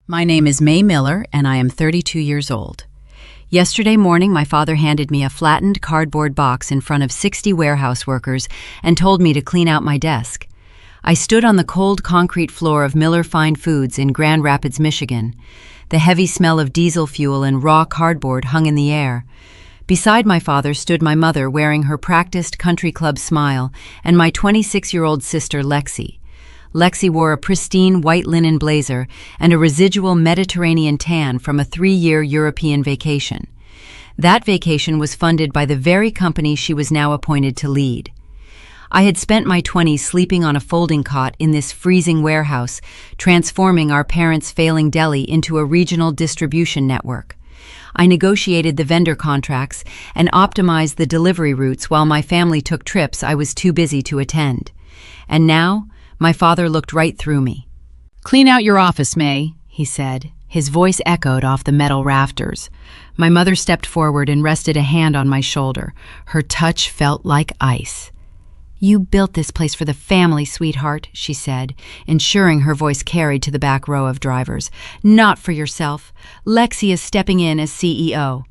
My name is May Miller, and I am 32 years old. Yesterday morning, my father handed me a flattened cardboard box in front of 60 warehouse workers and told me to clean out my desk. I stood on the cold concrete floor of Miller Fine Foods in Grand Rapids, Michigan. The heavy smell of diesel fuel and raw cardboard hung in the air. Beside my father stood my mother wearing her practiced country club smile and my 26-year-old sister, Lexi. Lexi wore a pristine white linen blazer and a residual Mediterranean tan from a 3-year European vacation. That vacation was funded by the very company she was now appointed to lead. I had spent my 20s sleeping on a folding cot in this freezing warehouse, transforming our parents' failing deli into a regional distribution network. I negotiated the vendor contracts and optimized the delivery routes while my family took trips I was too busy to attend. And now, my father looked right through me. "Clean out your office, May," he said. His voice echoed off the metal rafters. My mother stepped forward and rested a hand on my shoulder. Her touch felt like ice. "You built this place for the family, sweetheart," she said, ensuring her voice carried to the back row of drivers. "Not for yourself. Lexi is stepping in as CEO."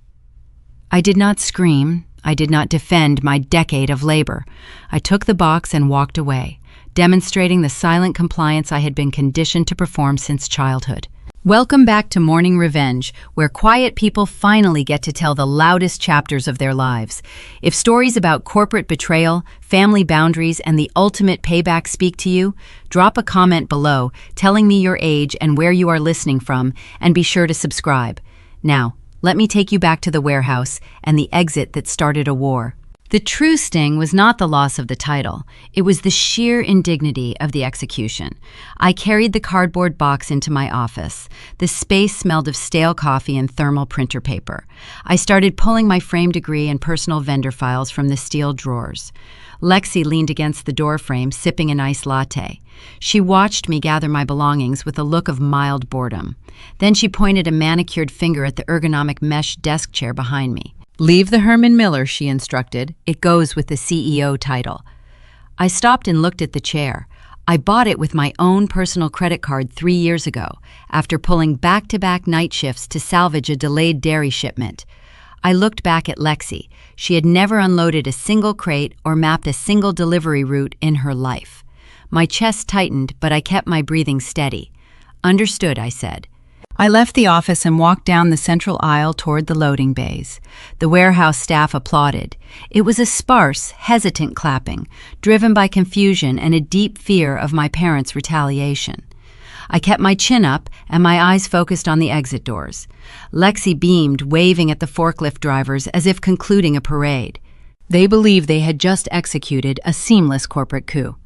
I did not scream. I did not defend my decade of labor. I took the box and walked away, demonstrating the silent compliance I had been conditioned to perform since childhood. Welcome back to Morning Revenge, where quiet people finally get to tell the loudest chapters of their lives. If stories about corporate betrayal, family boundaries, and the ultimate payback speak to you, drop a comment below telling me your age and where you are listening from, and be sure to subscribe. Now, let me take you back to the warehouse and the exit that started a war. The true sting was not the loss of the title. It was the sheer indignity of the execution. I carried the cardboard box into my office. The space smelled of stale coffee and thermal printer paper. I started pulling my framed degree and personal vendor files from the steel drawers. Lexi leaned against the doorframe, sipping an iced latte. She watched me gather my belongings with a look of mild boredom. Then she pointed a manicured finger at the ergonomic mesh desk chair behind me. "Leave the Herman Miller," she instructed. "It goes with the CEO title." I stopped and looked at the chair. I bought it with my own personal credit card 3 years ago, after pulling back-to-back night shifts to salvage a delayed dairy shipment. I looked back at Lexi. She had never unloaded a single crate or mapped a single delivery route in her life. My chest tightened, but I kept my breathing steady. "Understood," I said. I left the office and walked down the central aisle toward the loading bays. The warehouse staff applauded. It was a sparse, hesitant clapping, driven by confusion and a deep fear of my parents' retaliation. I kept my chin up and my eyes focused on the exit doors. Lexi beamed, waving at the forklift drivers as if concluding a parade. They believed they had just executed a seamless corporate coup.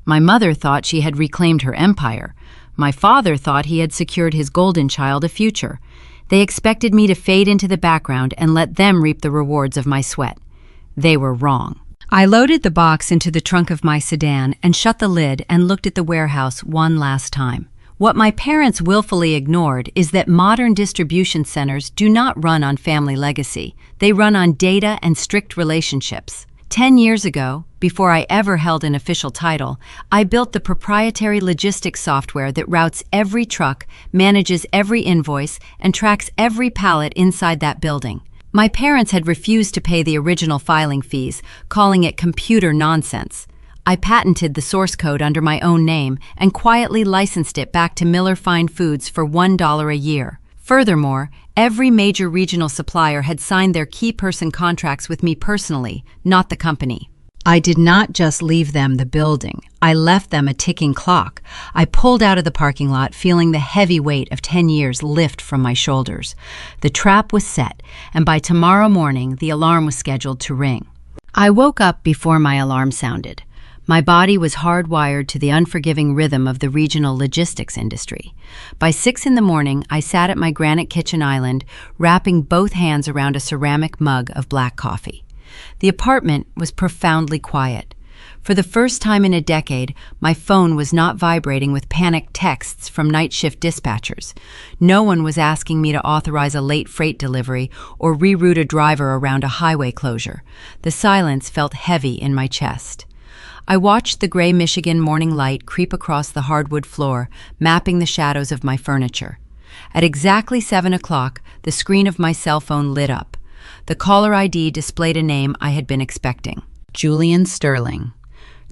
My mother thought she had reclaimed her empire. My father thought he had secured his golden child a future. They expected me to fade into the background and let them reap the rewards of my sweat. They were wrong. I loaded the box into the trunk of my sedan and shut the lid and looked at the warehouse one last time. What my parents willfully ignored is that modern distribution centers do not run on family legacy. They run on data and strict relationships. 10 years ago, before I ever held an official title, I built the proprietary logistics software that routes every truck, manages every invoice, and tracks every pallet inside that building. My parents had refused to pay the original filing fees, calling it computer nonsense. I patented the source code under my own name and quietly licensed it back to Miller Fine Foods for $1 a year. Furthermore, every major regional supplier had signed their key person contracts with me personally, not the company. I did not just leave them the building. I left them a ticking clock. I pulled out of the parking lot, feeling the heavy weight of 10 years lift from my shoulders. The trap was set, and by tomorrow morning, the alarm was scheduled to ring. I woke up before my alarm sounded. My body was hardwired to the unforgiving rhythm of the regional logistics industry. By 6 in the morning, I sat at my granite kitchen island, wrapping both hands around a ceramic mug of black coffee. The apartment was profoundly quiet. For the first time in a decade, my phone was not vibrating with panicked texts from night shift dispatchers. No one was asking me to authorize a late freight delivery or reroute a driver around a highway closure. The silence felt heavy in my chest. I watched the gray Michigan morning light creep across the hardwood floor, mapping the shadows of my furniture. At exactly 7 o'clock, the screen of my cell phone lit up. The caller ID displayed a name I had been expecting. Julian Sterling.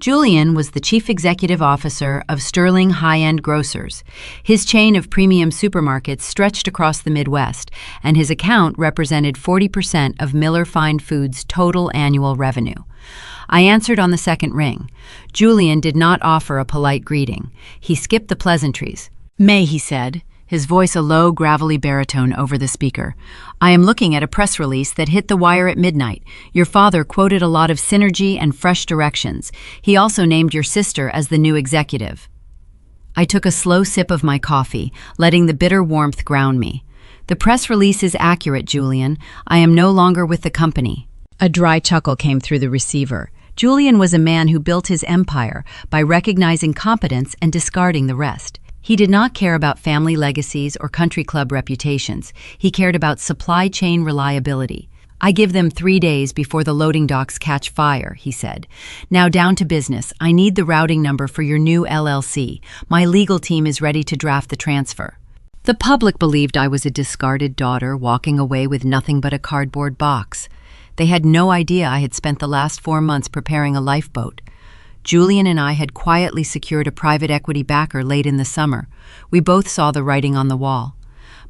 Julian was the chief executive officer of Sterling High-End Grocers. His chain of premium supermarkets stretched across the Midwest, and his account represented 40% of Miller Fine Foods' total annual revenue. I answered on the second ring. Julian did not offer a polite greeting. He skipped the pleasantries. "May," he said, his voice a low, gravelly baritone over the speaker. "I am looking at a press release that hit the wire at midnight. Your father quoted a lot of synergy and fresh directions. He also named your sister as the new executive." I took a slow sip of my coffee, letting the bitter warmth ground me. "The press release is accurate, Julian. I am no longer with the company." A dry chuckle came through the receiver. Julian was a man who built his empire by recognizing competence and discarding the rest. He did not care about family legacies or country club reputations. He cared about supply chain reliability. "I give them 3 days before the loading docks catch fire," he said. "Now down to business. I need the routing number for your new LLC. My legal team is ready to draft the transfer." The public believed I was a discarded daughter walking away with nothing but a cardboard box. They had no idea I had spent the last 4 months preparing a lifeboat. Julian and I had quietly secured a private equity backer late in the summer. We both saw the writing on the wall.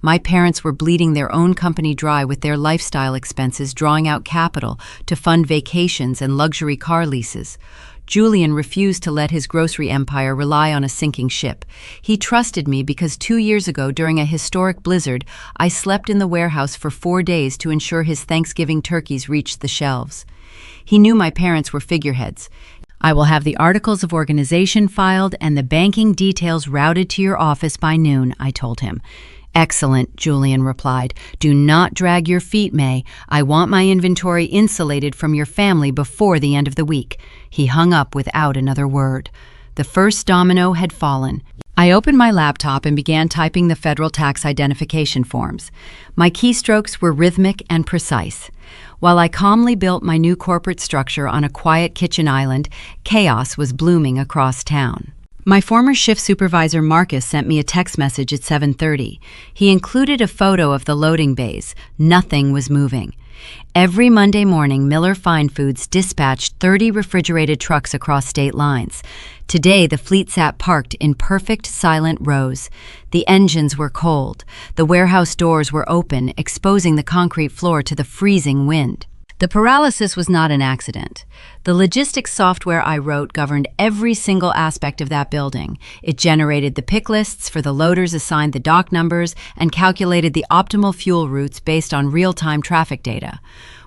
My parents were bleeding their own company dry with their lifestyle expenses, drawing out capital to fund vacations and luxury car leases. Julian refused to let his grocery empire rely on a sinking ship. He trusted me because 2 years ago, during a historic blizzard, I slept in the warehouse for 4 days to ensure his Thanksgiving turkeys reached the shelves. He knew my parents were figureheads. "I will have the articles of organization filed and the banking details routed to your office by noon," I told him. "Excellent," Julian replied. "Do not drag your feet, May. I want my inventory insulated from your family before the end of the week." He hung up without another word. The first domino had fallen. I opened my laptop and began typing the federal tax identification forms. My keystrokes were rhythmic and precise. While I calmly built my new corporate structure on a quiet kitchen island, chaos was blooming across town. My former shift supervisor Marcus sent me a text message at 7:30. He included a photo of the loading bays. Nothing was moving. Every Monday morning, Miller Fine Foods dispatched 30 refrigerated trucks across state lines. Today, the fleet sat parked in perfect, silent rows. The engines were cold. The warehouse doors were open, exposing the concrete floor to the freezing wind. The paralysis was not an accident. The logistics software I wrote governed every single aspect of that building. It generated the pick lists for the loaders, assigned the dock numbers, and calculated the optimal fuel routes based on real-time traffic data.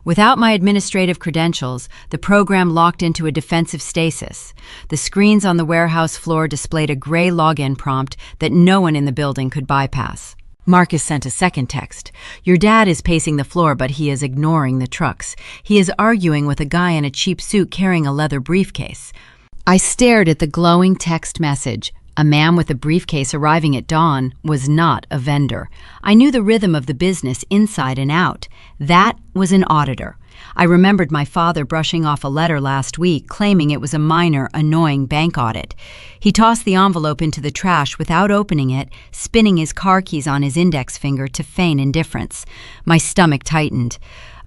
Without my administrative credentials, the program locked into a defensive stasis. The screens on the warehouse floor displayed a gray login prompt that no one in the building could bypass. Marcus sent a second text. "Your dad is pacing the floor, but he is ignoring the trucks. He is arguing with a guy in a cheap suit carrying a leather briefcase." I stared at the glowing text message. A man with a briefcase arriving at dawn was not a vendor. I knew the rhythm of the business inside and out. That was an auditor. I remembered my father brushing off a letter last week, claiming it was a minor, annoying bank audit. He tossed the envelope into the trash without opening it, spinning his car keys on his index finger to feign indifference. My stomach tightened.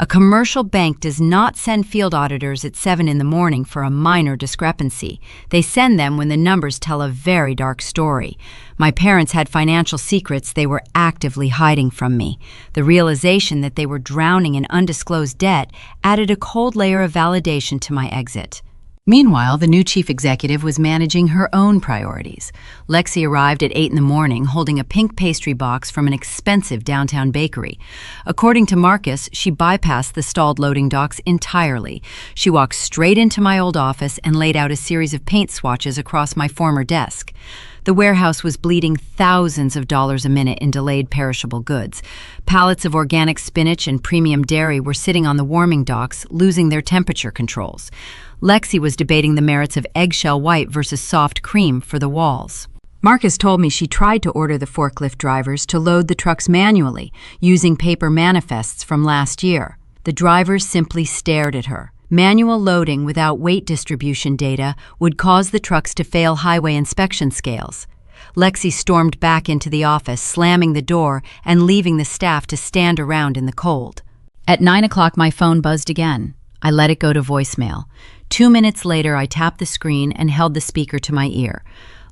A commercial bank does not send field auditors at 7 in the morning for a minor discrepancy. They send them when the numbers tell a very dark story. My parents had financial secrets they were actively hiding from me. The realization that they were drowning in undisclosed debt added a cold layer of validation to my exit. Meanwhile, the new chief executive was managing her own priorities. Lexi arrived at 8 in the morning holding a pink pastry box from an expensive downtown bakery. According to Marcus, she bypassed the stalled loading docks entirely. She walked straight into my old office and laid out a series of paint swatches across my former desk. The warehouse was bleeding thousands of dollars a minute in delayed perishable goods. Pallets of organic spinach and premium dairy were sitting on the warming docks, losing their temperature controls. Lexi was debating the merits of eggshell white versus soft cream for the walls. Marcus told me she tried to order the forklift drivers to load the trucks manually, using paper manifests from last year. The drivers simply stared at her. Manual loading without weight distribution data would cause the trucks to fail highway inspection scales. Lexi stormed back into the office, slamming the door and leaving the staff to stand around in the cold. At 9 o'clock, my phone buzzed again. I let it go to voicemail. 2 minutes later, I tapped the screen and held the speaker to my ear.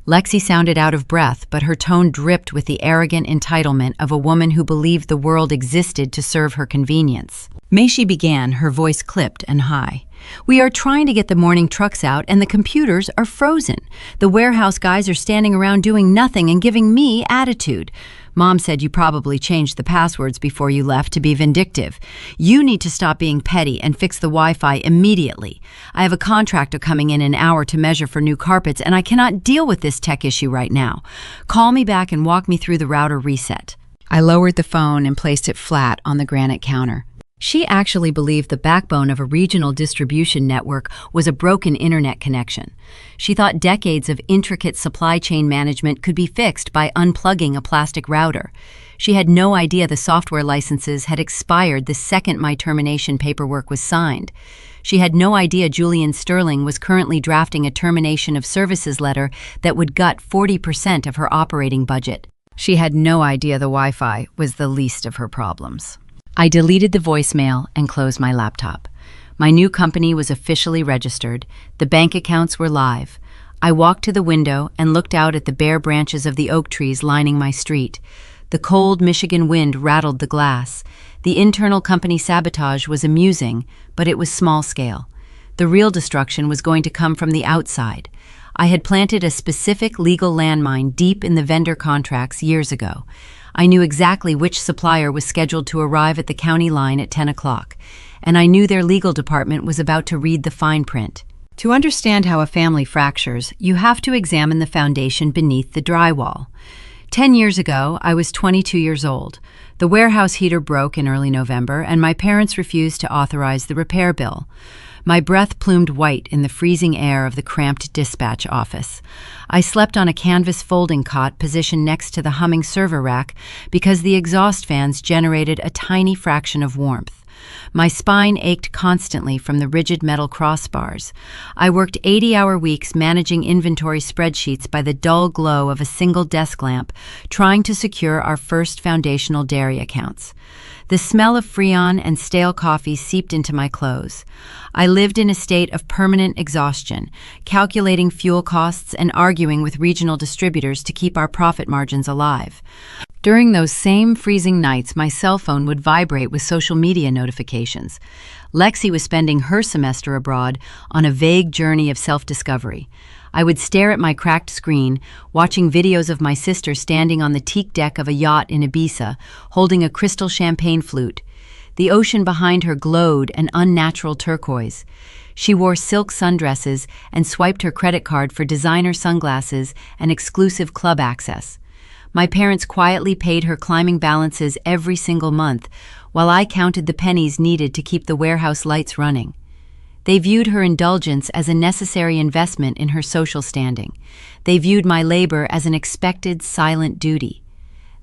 Lexi sounded out of breath, but her tone dripped with the arrogant entitlement of a woman who believed the world existed to serve her convenience. May she began, her voice clipped and high. "We are trying to get the morning trucks out and the computers are frozen. The warehouse guys are standing around doing nothing and giving me attitude. Mom said you probably changed the passwords before you left to be vindictive. You need to stop being petty and fix the Wi-Fi immediately. I have a contractor coming in an hour to measure for new carpets and I cannot deal with this tech issue right now. Call me back and walk me through the router reset." I lowered the phone and placed it flat on the granite counter. She actually believed the backbone of a regional distribution network was a broken internet connection. She thought decades of intricate supply chain management could be fixed by unplugging a plastic router. She had no idea the software licenses had expired the second my termination paperwork was signed. She had no idea Julian Sterling was currently drafting a termination of services letter that would gut 40% of her operating budget. She had no idea the Wi-Fi was the least of her problems. I deleted the voicemail and closed my laptop. My new company was officially registered. The bank accounts were live. I walked to the window and looked out at the bare branches of the oak trees lining my street. The cold Michigan wind rattled the glass. The internal company sabotage was amusing, but it was small scale. The real destruction was going to come from the outside. I had planted a specific legal landmine deep in the vendor contracts years ago. I knew exactly which supplier was scheduled to arrive at the county line at 10 o'clock, and I knew their legal department was about to read the fine print. To understand how a family fractures, you have to examine the foundation beneath the drywall. 10 years ago, I was 22 years old. The warehouse heater broke in early November, and my parents refused to authorize the repair bill. My breath plumed white in the freezing air of the cramped dispatch office. I slept on a canvas folding cot positioned next to the humming server rack because the exhaust fans generated a tiny fraction of warmth. My spine ached constantly from the rigid metal crossbars. I worked 80-hour weeks managing inventory spreadsheets by the dull glow of a single desk lamp, trying to secure our first foundational dairy accounts. The smell of Freon and stale coffee seeped into my clothes. I lived in a state of permanent exhaustion, calculating fuel costs and arguing with regional distributors to keep our profit margins alive. During those same freezing nights, my cell phone would vibrate with social media notifications. Lexi was spending her semester abroad on a vague journey of self-discovery. I would stare at my cracked screen, watching videos of my sister standing on the teak deck of a yacht in Ibiza, holding a crystal champagne flute. The ocean behind her glowed an unnatural turquoise. She wore silk sundresses and swiped her credit card for designer sunglasses and exclusive club access. My parents quietly paid her climbing balances every single month, while I counted the pennies needed to keep the warehouse lights running. They viewed her indulgence as a necessary investment in her social standing. They viewed my labor as an expected, silent duty.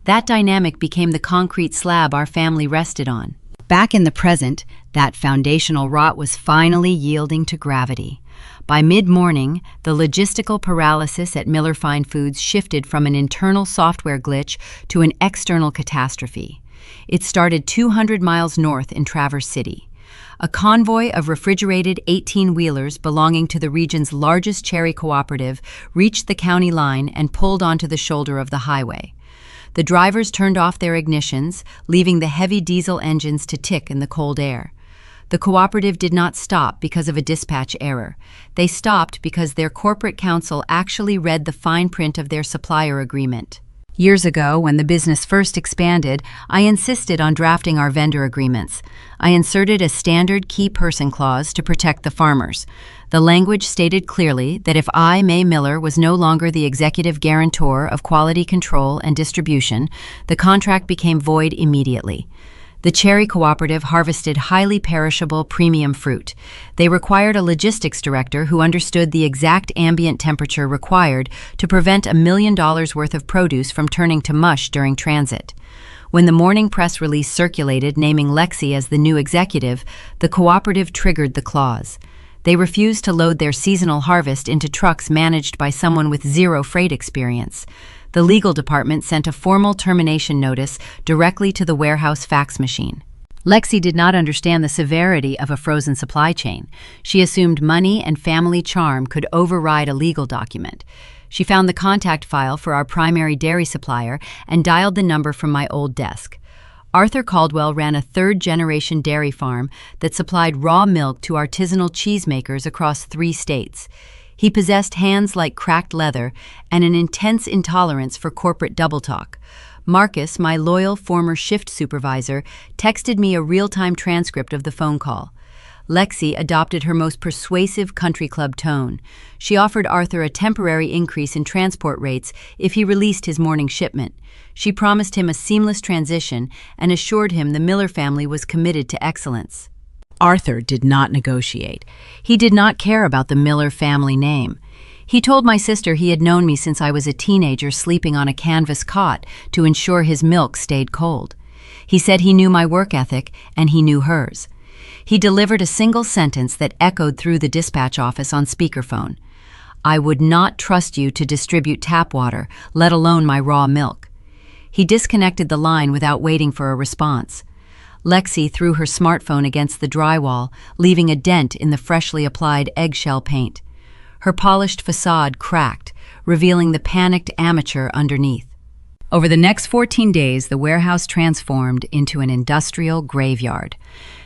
That dynamic became the concrete slab our family rested on. Back in the present, that foundational rot was finally yielding to gravity. By mid-morning, the logistical paralysis at Miller Fine Foods shifted from an internal software glitch to an external catastrophe. It started 200 miles north in Traverse City. A convoy of refrigerated 18-wheelers belonging to the region's largest cherry cooperative reached the county line and pulled onto the shoulder of the highway. The drivers turned off their ignitions, leaving the heavy diesel engines to tick in the cold air. The cooperative did not stop because of a dispatch error. They stopped because their corporate counsel actually read the fine print of their supplier agreement. Years ago, when the business first expanded, I insisted on drafting our vendor agreements. I inserted a standard key person clause to protect the farmers. The language stated clearly that if I, May Miller, was no longer the executive guarantor of quality control and distribution, the contract became void immediately. The cherry cooperative harvested highly perishable premium fruit. They required a logistics director who understood the exact ambient temperature required to prevent $1 million worth of produce from turning to mush during transit. When the morning press release circulated naming Lexi as the new executive, the cooperative triggered the clause. They refused to load their seasonal harvest into trucks managed by someone with zero freight experience. The legal department sent a formal termination notice directly to the warehouse fax machine. Lexi did not understand the severity of a frozen supply chain. She assumed money and family charm could override a legal document. She found the contact file for our primary dairy supplier and dialed the number from my old desk. Arthur Caldwell ran a third-generation dairy farm that supplied raw milk to artisanal cheesemakers across 3 states. He possessed hands like cracked leather and an intense intolerance for corporate double talk. Marcus, my loyal former shift supervisor, texted me a real-time transcript of the phone call. Lexi adopted her most persuasive country club tone. She offered Arthur a temporary increase in transport rates if he released his morning shipment. She promised him a seamless transition and assured him the Miller family was committed to excellence. Arthur did not negotiate. He did not care about the Miller family name. He told my sister he had known me since I was a teenager sleeping on a canvas cot to ensure his milk stayed cold. He said he knew my work ethic and he knew hers. He delivered a single sentence that echoed through the dispatch office on speakerphone. "I would not trust you to distribute tap water, let alone my raw milk." He disconnected the line without waiting for a response. Lexi threw her smartphone against the drywall, leaving a dent in the freshly applied eggshell paint. Her polished facade cracked, revealing the panicked amateur underneath. Over the next 14 days, the warehouse transformed into an industrial graveyard.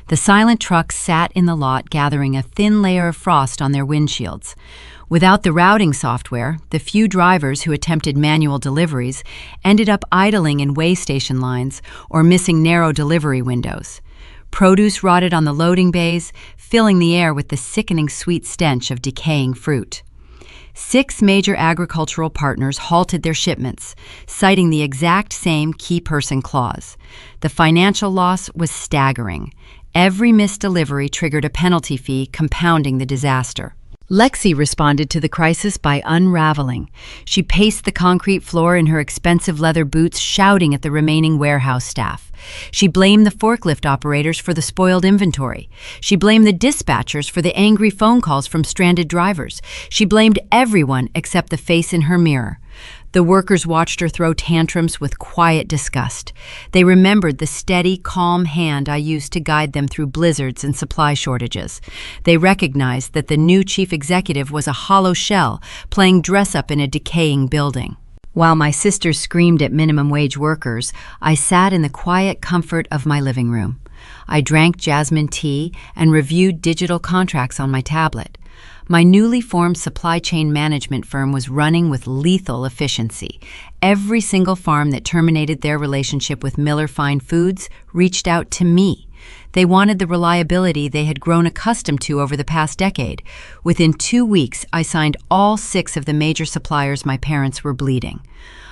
The silent trucks sat in the lot, gathering a thin layer of frost on their windshields. Without the routing software, the few drivers who attempted manual deliveries ended up idling in way station lines or missing narrow delivery windows. Produce rotted on the loading bays, filling the air with the sickening sweet stench of decaying fruit. 6 major agricultural partners halted their shipments, citing the exact same key person clause. The financial loss was staggering. Every missed delivery triggered a penalty fee, compounding the disaster. Lexi responded to the crisis by unraveling. She paced the concrete floor in her expensive leather boots, shouting at the remaining warehouse staff. She blamed the forklift operators for the spoiled inventory. She blamed the dispatchers for the angry phone calls from stranded drivers. She blamed everyone except the face in her mirror. The workers watched her throw tantrums with quiet disgust. They remembered the steady, calm hand I used to guide them through blizzards and supply shortages. They recognized that the new chief executive was a hollow shell, playing dress-up in a decaying building. While my sister screamed at minimum wage workers, I sat in the quiet comfort of my living room. I drank jasmine tea and reviewed digital contracts on my tablet. My newly formed supply chain management firm was running with lethal efficiency. Every single farm that terminated their relationship with Miller Fine Foods reached out to me. They wanted the reliability they had grown accustomed to over the past decade. Within 2 weeks, I signed all 6 of the major suppliers my parents were bleeding.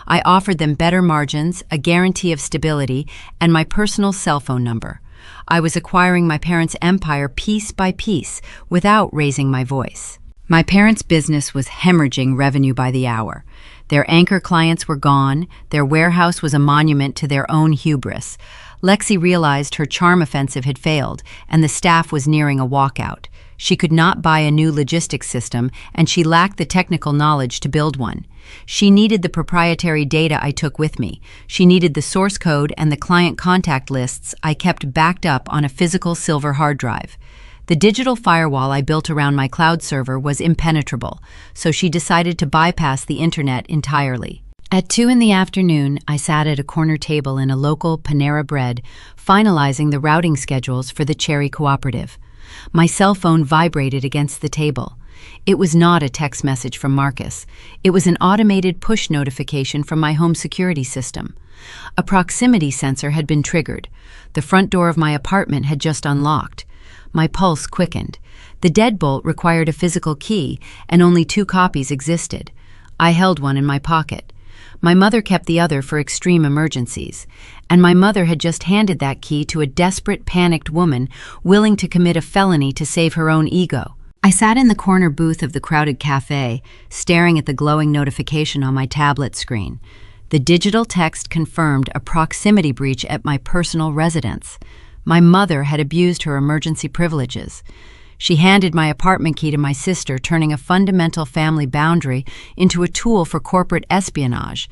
I offered them better margins, a guarantee of stability, and my personal cell phone number. I was acquiring my parents' empire piece by piece without raising my voice. My parents' business was hemorrhaging revenue by the hour. Their anchor clients were gone. Their warehouse was a monument to their own hubris. Lexi realized her charm offensive had failed, and the staff was nearing a walkout. She could not buy a new logistics system, and she lacked the technical knowledge to build one. She needed the proprietary data I took with me. She needed the source code and the client contact lists I kept backed up on a physical silver hard drive. The digital firewall I built around my cloud server was impenetrable, so she decided to bypass the internet entirely. At 2 in the afternoon, I sat at a corner table in a local Panera Bread, finalizing the routing schedules for the Cherry Cooperative. My cell phone vibrated against the table. It was not a text message from Marcus. It was an automated push notification from my home security system. A proximity sensor had been triggered. The front door of my apartment had just unlocked. My pulse quickened. The deadbolt required a physical key, and only 2 copies existed. I held one in my pocket. My mother kept the other for extreme emergencies, and my mother had just handed that key to a desperate, panicked woman willing to commit a felony to save her own ego. I sat in the corner booth of the crowded cafe, staring at the glowing notification on my tablet screen. The digital text confirmed a proximity breach at my personal residence. My mother had abused her emergency privileges. She handed my apartment key to my sister, turning a fundamental family boundary into a tool for corporate espionage.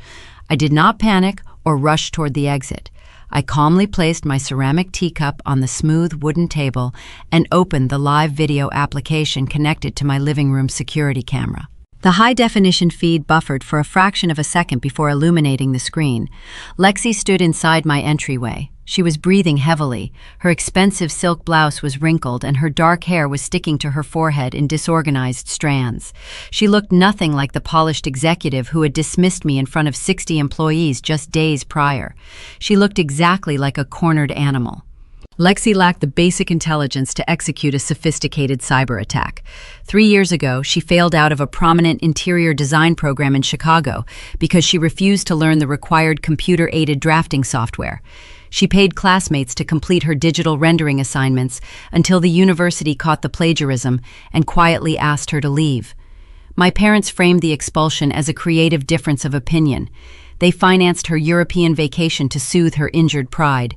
I did not panic or rush toward the exit. I calmly placed my ceramic teacup on the smooth wooden table and opened the live video application connected to my living room security camera. The high-definition feed buffered for a fraction of a second before illuminating the screen. Lexi stood inside my entryway. She was breathing heavily. Her expensive silk blouse was wrinkled, and her dark hair was sticking to her forehead in disorganized strands. She looked nothing like the polished executive who had dismissed me in front of 60 employees just days prior. She looked exactly like a cornered animal. Lexi lacked the basic intelligence to execute a sophisticated cyber attack. 3 years ago, she failed out of a prominent interior design program in Chicago because she refused to learn the required computer-aided drafting software. She paid classmates to complete her digital rendering assignments until the university caught the plagiarism and quietly asked her to leave. My parents framed the expulsion as a creative difference of opinion. They financed her European vacation to soothe her injured pride.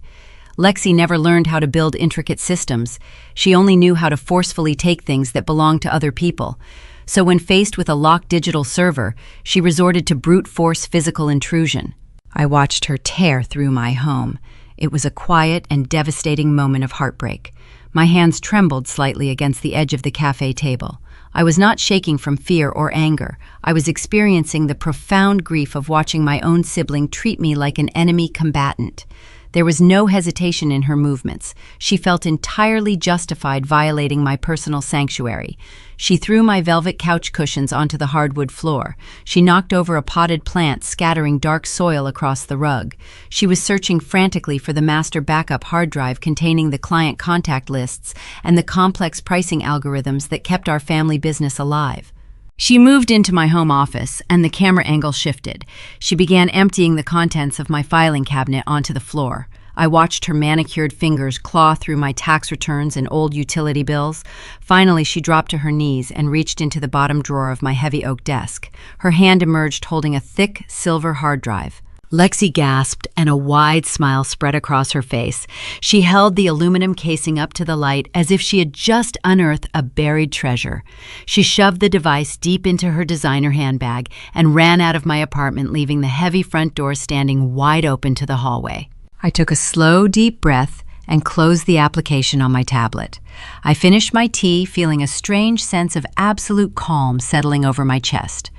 Lexi never learned how to build intricate systems. She only knew how to forcefully take things that belonged to other people. So when faced with a locked digital server, she resorted to brute force physical intrusion. I watched her tear through my home. It was a quiet and devastating moment of heartbreak. My hands trembled slightly against the edge of the cafe table. I was not shaking from fear or anger. I was experiencing the profound grief of watching my own sibling treat me like an enemy combatant. There was no hesitation in her movements. She felt entirely justified violating my personal sanctuary. She threw my velvet couch cushions onto the hardwood floor. She knocked over a potted plant, scattering dark soil across the rug. She was searching frantically for the master backup hard drive containing the client contact lists and the complex pricing algorithms that kept our family business alive. She moved into my home office, and the camera angle shifted. She began emptying the contents of my filing cabinet onto the floor. I watched her manicured fingers claw through my tax returns and old utility bills. Finally, she dropped to her knees and reached into the bottom drawer of my heavy oak desk. Her hand emerged holding a thick silver hard drive. Lexi gasped, and a wide smile spread across her face. She held the aluminum casing up to the light as if she had just unearthed a buried treasure. She shoved the device deep into her designer handbag and ran out of my apartment, leaving the heavy front door standing wide open to the hallway. I took a slow, deep breath and closed the application on my tablet. I finished my tea, feeling a strange sense of absolute calm settling over my chest.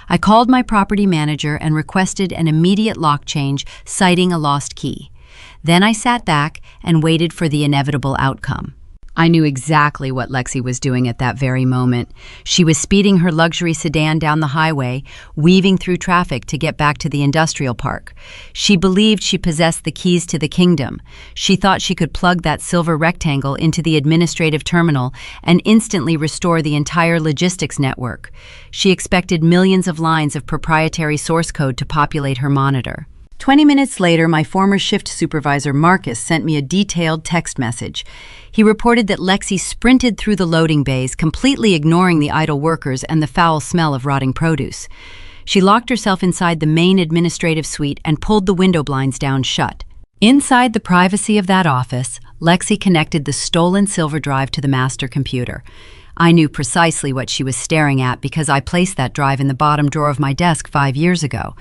I called my property manager and requested an immediate lock change, citing a lost key. Then I sat back and waited for the inevitable outcome. I knew exactly what Lexi was doing at that very moment. She was speeding her luxury sedan down the highway, weaving through traffic to get back to the industrial park. She believed she possessed the keys to the kingdom. She thought she could plug that silver rectangle into the administrative terminal and instantly restore the entire logistics network. She expected millions of lines of proprietary source code to populate her monitor. 20 minutes later, my former shift supervisor, Marcus, sent me a detailed text message. He reported that Lexi sprinted through the loading bays, completely ignoring the idle workers and the foul smell of rotting produce. She locked herself inside the main administrative suite and pulled the window blinds down shut. Inside the privacy of that office, Lexi connected the stolen silver drive to the master computer. I knew precisely what she was staring at because I placed that drive in the bottom drawer of my desk 5 years ago.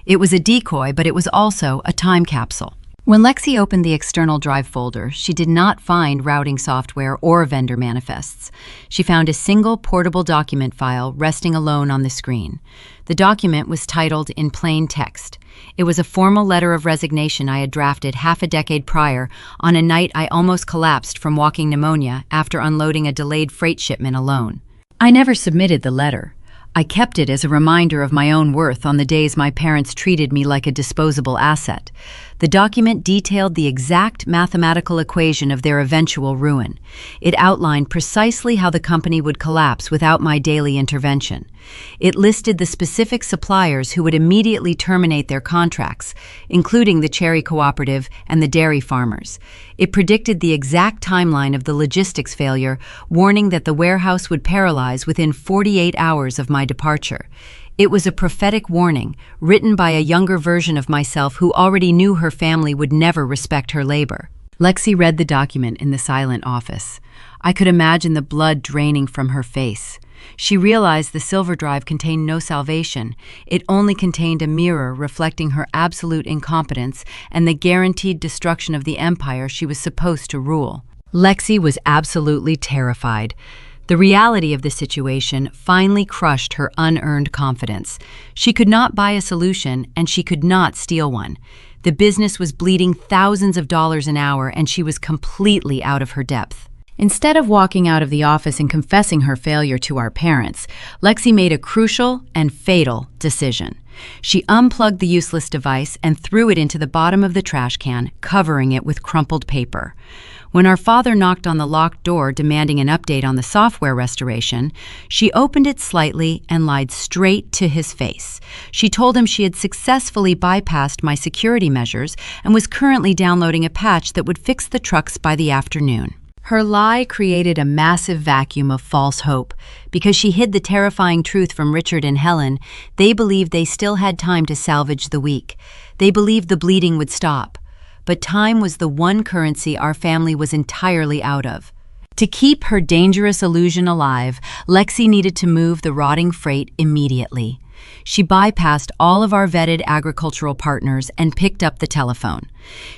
It was a decoy, but it was also a time capsule. When Lexi opened the external drive folder, she did not find routing software or vendor manifests. She found a single portable document file resting alone on the screen. The document was titled in plain text. It was a formal letter of resignation I had drafted half a decade prior on a night I almost collapsed from walking pneumonia after unloading a delayed freight shipment alone. I never submitted the letter. I kept it as a reminder of my own worth on the days my parents treated me like a disposable asset. The document detailed the exact mathematical equation of their eventual ruin. It outlined precisely how the company would collapse without my daily intervention. It listed the specific suppliers who would immediately terminate their contracts, including the Cherry Cooperative and the dairy farmers. It predicted the exact timeline of the logistics failure, warning that the warehouse would paralyze within 48 hours of my departure. It was a prophetic warning, written by a younger version of myself who already knew her family would never respect her labor. Lexi read the document in the silent office. I could imagine the blood draining from her face. She realized the silver drive contained no salvation. It only contained a mirror reflecting her absolute incompetence and the guaranteed destruction of the empire she was supposed to rule. Lexi was absolutely terrified. The reality of the situation finally crushed her unearned confidence. She could not buy a solution, and she could not steal one. The business was bleeding thousands of dollars an hour, and she was completely out of her depth. Instead of walking out of the office and confessing her failure to our parents, Lexi made a crucial and fatal decision. She unplugged the useless device and threw it into the bottom of the trash can, covering it with crumpled paper. When our father knocked on the locked door demanding an update on the software restoration, she opened it slightly and lied straight to his face. She told him she had successfully bypassed my security measures and was currently downloading a patch that would fix the trucks by the afternoon. Her lie created a massive vacuum of false hope. Because she hid the terrifying truth from Richard and Helen, they believed they still had time to salvage the week. They believed the bleeding would stop. But time was the one currency our family was entirely out of. To keep her dangerous illusion alive, Lexi needed to move the rotting freight immediately. She bypassed all of our vetted agricultural partners and picked up the telephone.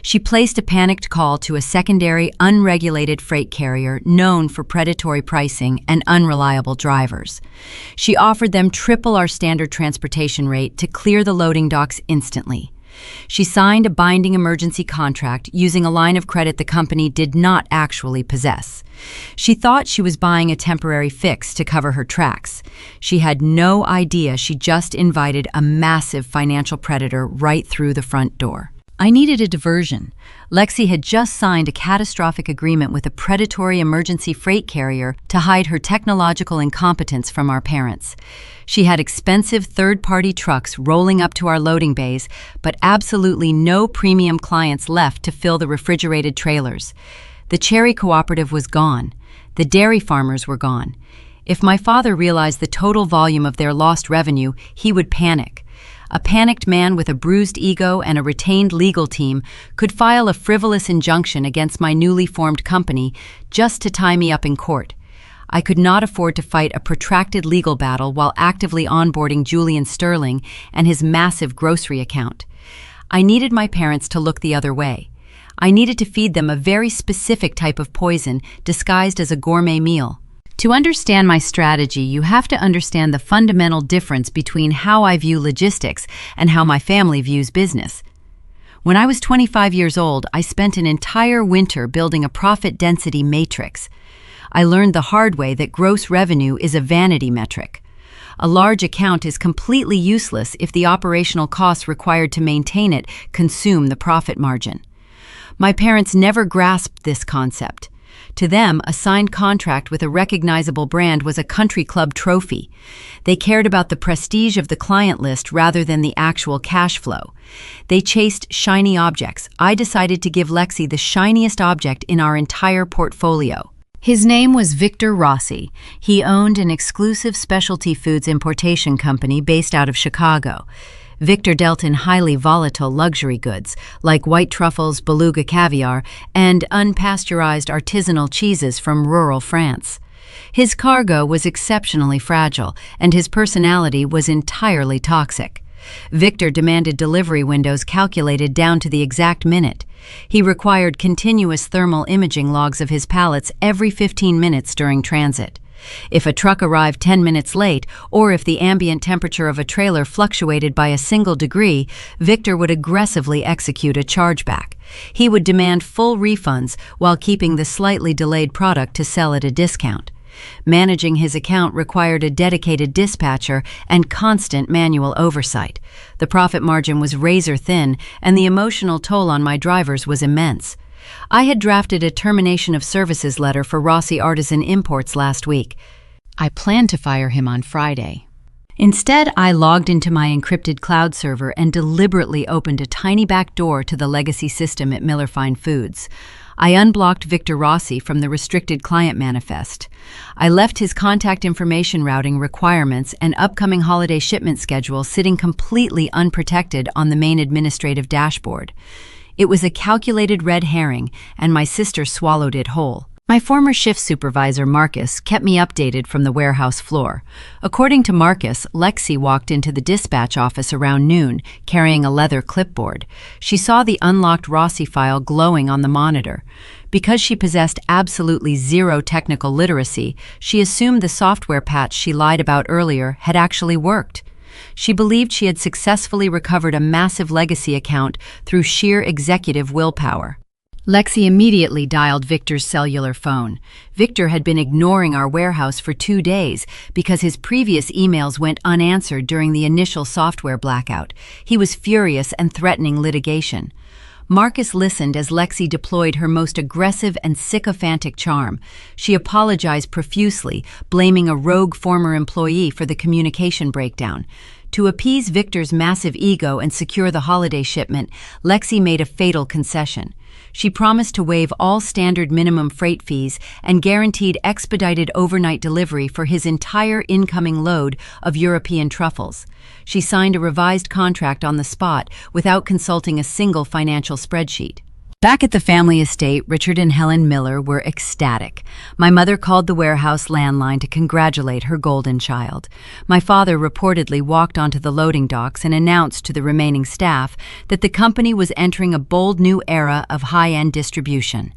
She placed a panicked call to a secondary, unregulated freight carrier known for predatory pricing and unreliable drivers. She offered them triple our standard transportation rate to clear the loading docks instantly. She signed a binding emergency contract using a line of credit the company did not actually possess. She thought she was buying a temporary fix to cover her tracks. She had no idea she just invited a massive financial predator right through the front door. I needed a diversion. Lexi had just signed a catastrophic agreement with a predatory emergency freight carrier to hide her technological incompetence from our parents. She had expensive third-party trucks rolling up to our loading bays, but absolutely no premium clients left to fill the refrigerated trailers. The Cherry Cooperative was gone. The dairy farmers were gone. If my father realized the total volume of their lost revenue, he would panic. A panicked man with a bruised ego and a retained legal team could file a frivolous injunction against my newly formed company just to tie me up in court. I could not afford to fight a protracted legal battle while actively onboarding Julian Sterling and his massive grocery account. I needed my parents to look the other way. I needed to feed them a very specific type of poison disguised as a gourmet meal. To understand my strategy, you have to understand the fundamental difference between how I view logistics and how my family views business. When I was 25 years old, I spent an entire winter building a profit density matrix. I learned the hard way that gross revenue is a vanity metric. A large account is completely useless if the operational costs required to maintain it consume the profit margin. My parents never grasped this concept. To them, a signed contract with a recognizable brand was a country club trophy. They cared about the prestige of the client list rather than the actual cash flow. They chased shiny objects. I decided to give Lexi the shiniest object in our entire portfolio. His name was Victor Rossi. He owned an exclusive specialty foods importation company based out of Chicago. Victor dealt in highly volatile luxury goods, like white truffles, beluga caviar, and unpasteurized artisanal cheeses from rural France. His cargo was exceptionally fragile, and his personality was entirely toxic. Victor demanded delivery windows calculated down to the exact minute. He required continuous thermal imaging logs of his pallets every 15 minutes during transit. If a truck arrived 10 minutes late, or if the ambient temperature of a trailer fluctuated by a single degree, Victor would aggressively execute a chargeback. He would demand full refunds while keeping the slightly delayed product to sell at a discount. Managing his account required a dedicated dispatcher and constant manual oversight. The profit margin was razor thin, and the emotional toll on my drivers was immense. I had drafted a termination of services letter for Rossi Artisan Imports last week. I planned to fire him on Friday. Instead, I logged into my encrypted cloud server and deliberately opened a tiny back door to the legacy system at Miller Fine Foods. I unblocked Victor Rossi from the restricted client manifest. I left his contact information routing requirements and upcoming holiday shipment schedule sitting completely unprotected on the main administrative dashboard. It was a calculated red herring, and my sister swallowed it whole. My former shift supervisor, Marcus, kept me updated from the warehouse floor. According to Marcus, Lexi walked into the dispatch office around noon, carrying a leather clipboard. She saw the unlocked Rossi file glowing on the monitor. Because she possessed absolutely zero technical literacy, she assumed the software patch she lied about earlier had actually worked. She believed she had successfully recovered a massive legacy account through sheer executive willpower. Lexi immediately dialed Victor's cellular phone. Victor had been ignoring our warehouse for 2 days because his previous emails went unanswered during the initial software blackout. He was furious and threatening litigation. Marcus listened as Lexi deployed her most aggressive and sycophantic charm. She apologized profusely, blaming a rogue former employee for the communication breakdown. To appease Victor's massive ego and secure the holiday shipment, Lexi made a fatal concession. She promised to waive all standard minimum freight fees and guaranteed expedited overnight delivery for his entire incoming load of European truffles. She signed a revised contract on the spot without consulting a single financial spreadsheet. Back at the family estate, Richard and Helen Miller were ecstatic. My mother called the warehouse landline to congratulate her golden child. My father reportedly walked onto the loading docks and announced to the remaining staff that the company was entering a bold new era of high-end distribution.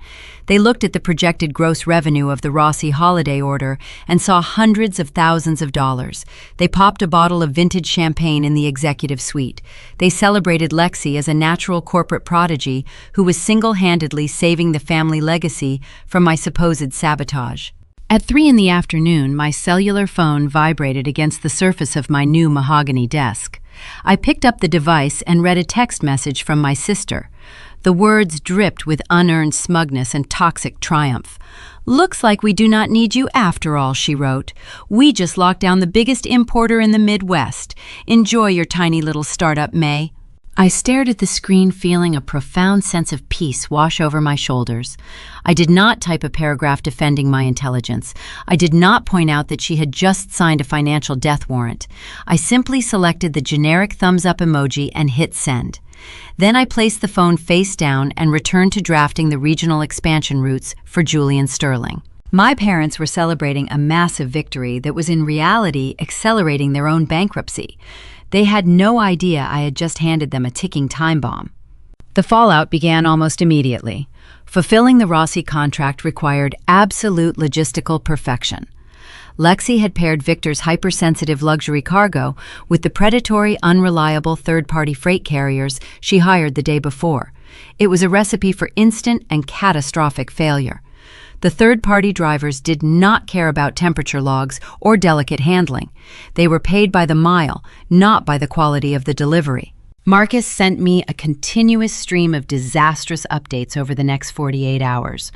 They looked at the projected gross revenue of the Rossi holiday order and saw hundreds of thousands of dollars. They popped a bottle of vintage champagne in the executive suite. They celebrated Lexi as a natural corporate prodigy who was single-handedly saving the family legacy from my supposed sabotage. At 3 in the afternoon, my cellular phone vibrated against the surface of my new mahogany desk. I picked up the device and read a text message from my sister. The words dripped with unearned smugness and toxic triumph. "Looks like we do not need you after all," she wrote. "We just locked down the biggest importer in the Midwest. Enjoy your tiny little startup, May." I stared at the screen, feeling a profound sense of peace wash over my shoulders. I did not type a paragraph defending my intelligence. I did not point out that she had just signed a financial death warrant. I simply selected the generic thumbs-up emoji and hit send. Then I placed the phone face down and returned to drafting the regional expansion routes for Julian Sterling. My parents were celebrating a massive victory that was in reality accelerating their own bankruptcy. They had no idea I had just handed them a ticking time bomb. The fallout began almost immediately. Fulfilling the Rossi contract required absolute logistical perfection. Lexi had paired Victor's hypersensitive luxury cargo with the predatory, unreliable third-party freight carriers she hired the day before. It was a recipe for instant and catastrophic failure. The third-party drivers did not care about temperature logs or delicate handling. They were paid by the mile, not by the quality of the delivery. Marcus sent me a continuous stream of disastrous updates over the next 48 hours.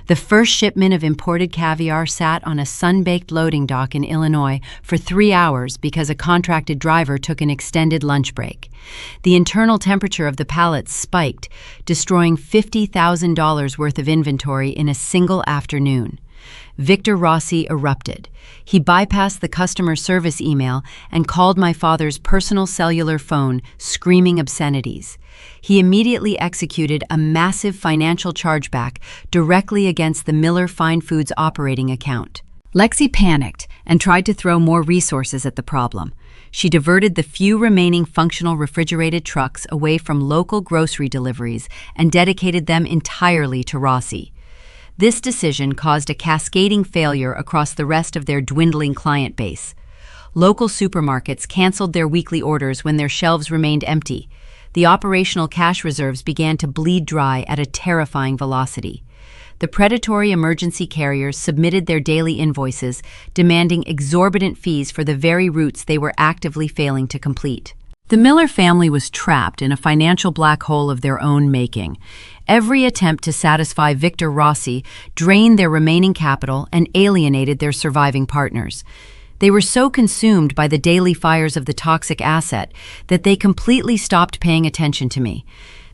The first shipment of imported caviar sat on a sun-baked loading dock in Illinois for 3 hours because a contracted driver took an extended lunch break. The internal temperature of the pallets spiked, destroying $50,000 worth of inventory in a single afternoon. Victor Rossi erupted. He bypassed the customer service email and called my father's personal cellular phone, screaming obscenities. He immediately executed a massive financial chargeback directly against the Miller Fine Foods operating account. Lexi panicked and tried to throw more resources at the problem. She diverted the few remaining functional refrigerated trucks away from local grocery deliveries and dedicated them entirely to Rossi. This decision caused a cascading failure across the rest of their dwindling client base. Local supermarkets canceled their weekly orders when their shelves remained empty. The operational cash reserves began to bleed dry at a terrifying velocity. The predatory emergency carriers submitted their daily invoices, demanding exorbitant fees for the very routes they were actively failing to complete. The Miller family was trapped in a financial black hole of their own making. Every attempt to satisfy Victor Rossi drained their remaining capital and alienated their surviving partners. They were so consumed by the daily fires of the toxic asset that they completely stopped paying attention to me.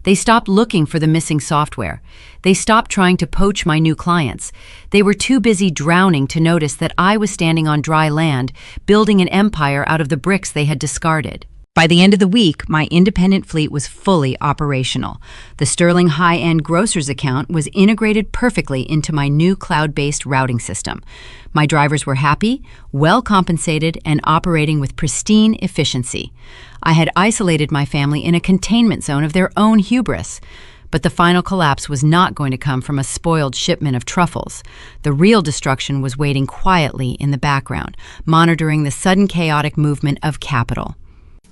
They stopped looking for the missing software. They stopped trying to poach my new clients. They were too busy drowning to notice that I was standing on dry land, building an empire out of the bricks they had discarded. By the end of the week, my independent fleet was fully operational. The Sterling high-end grocers account was integrated perfectly into my new cloud-based routing system. My drivers were happy, well compensated, and operating with pristine efficiency. I had isolated my family in a containment zone of their own hubris. But the final collapse was not going to come from a spoiled shipment of truffles. The real destruction was waiting quietly in the background, monitoring the sudden chaotic movement of capital.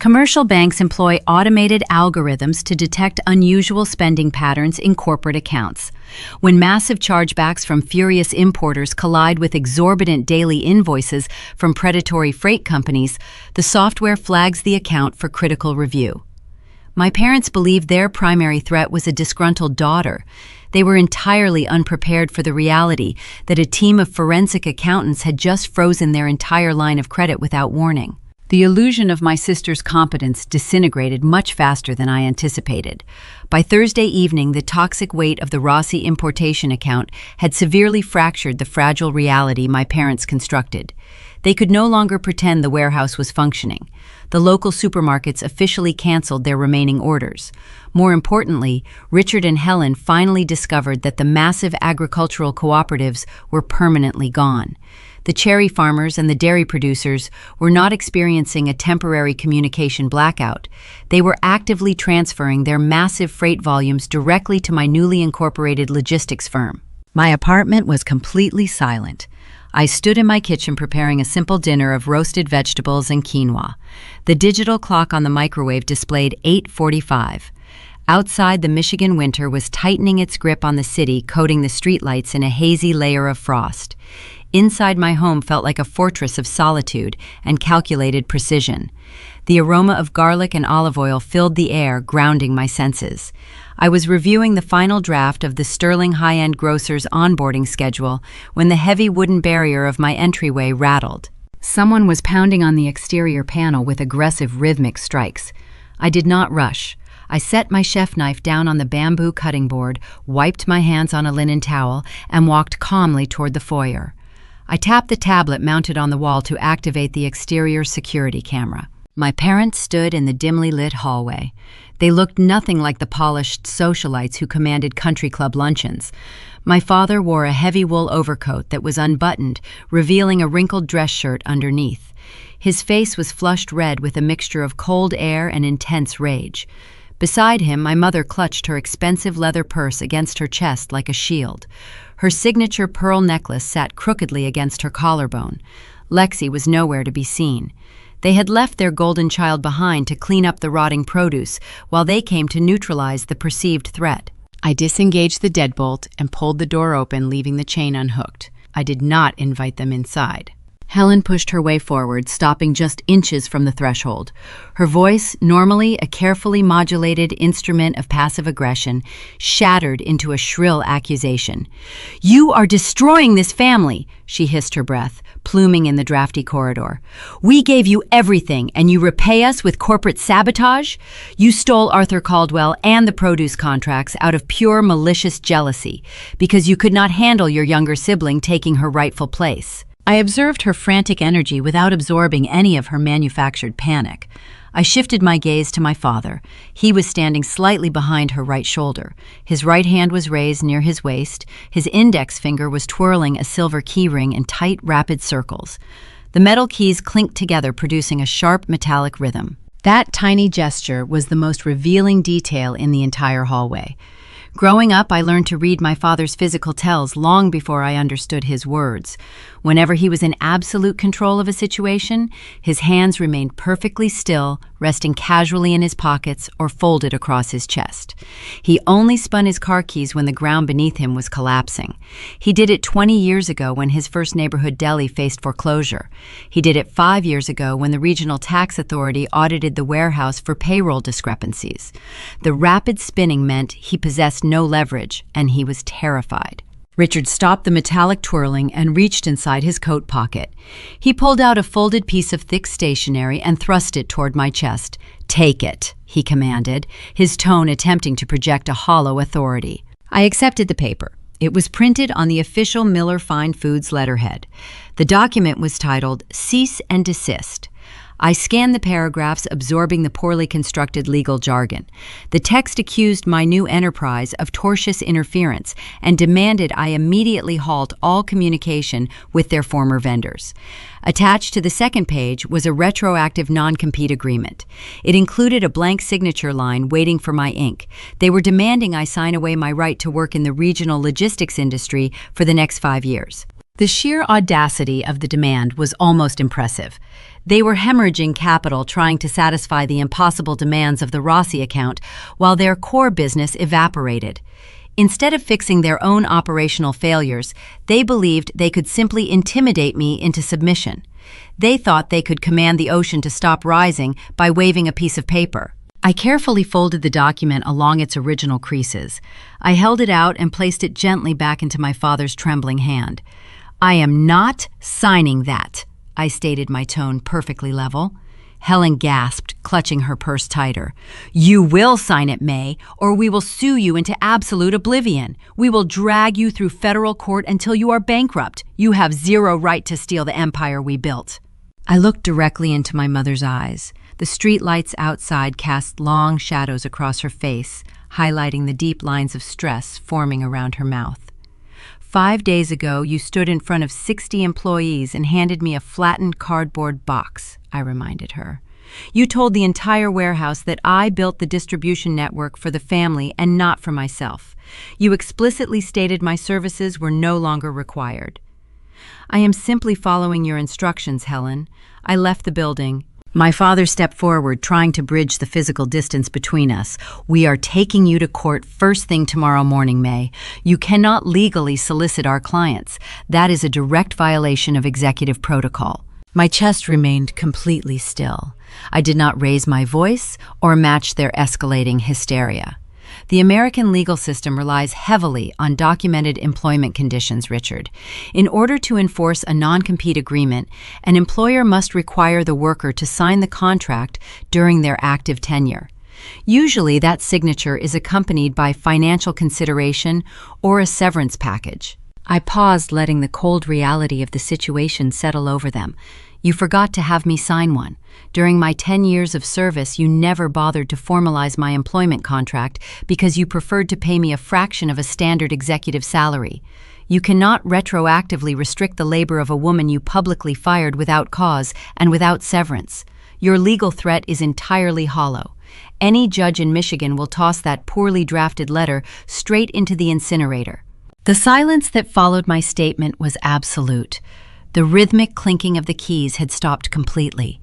Commercial banks employ automated algorithms to detect unusual spending patterns in corporate accounts. When massive chargebacks from furious importers collide with exorbitant daily invoices from predatory freight companies, the software flags the account for critical review. My parents believed their primary threat was a disgruntled daughter. They were entirely unprepared for the reality that a team of forensic accountants had just frozen their entire line of credit without warning. The illusion of my sister's competence disintegrated much faster than I anticipated. By Thursday evening, the toxic weight of the Rossi importation account had severely fractured the fragile reality my parents constructed. They could no longer pretend the warehouse was functioning. The local supermarkets officially canceled their remaining orders. More importantly, Richard and Helen finally discovered that the massive agricultural cooperatives were permanently gone. The cherry farmers and the dairy producers were not experiencing a temporary communication blackout. They were actively transferring their massive freight volumes directly to my newly incorporated logistics firm. My apartment was completely silent. I stood in my kitchen preparing a simple dinner of roasted vegetables and quinoa. The digital clock on the microwave displayed 8:45. Outside, the Michigan winter was tightening its grip on the city, coating the streetlights in a hazy layer of frost. Inside, my home felt like a fortress of solitude and calculated precision. The aroma of garlic and olive oil filled the air, grounding my senses. I was reviewing the final draft of the Sterling high-end grocer's onboarding schedule when the heavy wooden barrier of my entryway rattled. Someone was pounding on the exterior panel with aggressive rhythmic strikes. I did not rush. I set my chef knife down on the bamboo cutting board, wiped my hands on a linen towel, and walked calmly toward the foyer. I tapped the tablet mounted on the wall to activate the exterior security camera. My parents stood in the dimly lit hallway. They looked nothing like the polished socialites who commanded country club luncheons. My father wore a heavy wool overcoat that was unbuttoned, revealing a wrinkled dress shirt underneath. His face was flushed red with a mixture of cold air and intense rage. Beside him, my mother clutched her expensive leather purse against her chest like a shield. Her signature pearl necklace sat crookedly against her collarbone. Lexi was nowhere to be seen. They had left their golden child behind to clean up the rotting produce while they came to neutralize the perceived threat. I disengaged the deadbolt and pulled the door open, leaving the chain unhooked. I did not invite them inside. Helen pushed her way forward, stopping just inches from the threshold. Her voice, normally a carefully modulated instrument of passive aggression, shattered into a shrill accusation. "You are destroying this family," she hissed her breath, pluming in the drafty corridor. "We gave you everything, and you repay us with corporate sabotage? You stole Arthur Caldwell and the produce contracts out of pure malicious jealousy, because you could not handle your younger sibling taking her rightful place." I observed her frantic energy without absorbing any of her manufactured panic. I shifted my gaze to my father. He was standing slightly behind her right shoulder. His right hand was raised near his waist. His index finger was twirling a silver keyring in tight, rapid circles. The metal keys clinked together, producing a sharp, metallic rhythm. That tiny gesture was the most revealing detail in the entire hallway. Growing up, I learned to read my father's physical tells long before I understood his words. Whenever he was in absolute control of a situation, his hands remained perfectly still, resting casually in his pockets or folded across his chest. He only spun his car keys when the ground beneath him was collapsing. He did it 20 years ago when his first neighborhood deli faced foreclosure. He did it 5 years ago when the regional tax authority audited the warehouse for payroll discrepancies. The rapid spinning meant he possessed no leverage, and he was terrified. Richard stopped the metallic twirling and reached inside his coat pocket. He pulled out a folded piece of thick stationery and thrust it toward my chest. "Take it," he commanded, his tone attempting to project a hollow authority. I accepted the paper. It was printed on the official Miller Fine Foods letterhead. The document was titled "Cease and Desist." I scanned the paragraphs, absorbing the poorly constructed legal jargon. The text accused my new enterprise of tortious interference and demanded I immediately halt all communication with their former vendors. Attached to the second page was a retroactive non-compete agreement. It included a blank signature line waiting for my ink. They were demanding I sign away my right to work in the regional logistics industry for the next 5 years. The sheer audacity of the demand was almost impressive. They were hemorrhaging capital trying to satisfy the impossible demands of the Rossi account, while their core business evaporated. Instead of fixing their own operational failures, they believed they could simply intimidate me into submission. They thought they could command the ocean to stop rising by waving a piece of paper. I carefully folded the document along its original creases. I held it out and placed it gently back into my father's trembling hand. "I am not signing that," I stated, my tone perfectly level. Helen gasped, clutching her purse tighter. "You will sign it, May, or we will sue you into absolute oblivion. We will drag you through federal court until you are bankrupt. You have zero right to steal the empire we built." I looked directly into my mother's eyes. The street lights outside cast long shadows across her face, highlighting the deep lines of stress forming around her mouth. "5 days ago, you stood in front of 60 employees and handed me a flattened cardboard box," I reminded her. "You told the entire warehouse that I built the distribution network for the family and not for myself. You explicitly stated my services were no longer required." "I am simply following your instructions, Helen." I left the building. My father stepped forward, trying to bridge the physical distance between us. "We are taking you to court first thing tomorrow morning, May. You cannot legally solicit our clients. That is a direct violation of executive protocol." My chest remained completely still. I did not raise my voice or match their escalating hysteria. The American legal system relies heavily on documented employment conditions, Richard. In order to enforce a non-compete agreement, an employer must require the worker to sign the contract during their active tenure. Usually, that signature is accompanied by financial consideration or a severance package. I paused, letting the cold reality of the situation settle over them. "You forgot to have me sign one. During my 10 years of service, you never bothered to formalize my employment contract because you preferred to pay me a fraction of a standard executive salary. You cannot retroactively restrict the labor of a woman you publicly fired without cause and without severance. Your legal threat is entirely hollow. Any judge in Michigan will toss that poorly drafted letter straight into the incinerator." The silence that followed my statement was absolute. The rhythmic clinking of the keys had stopped completely.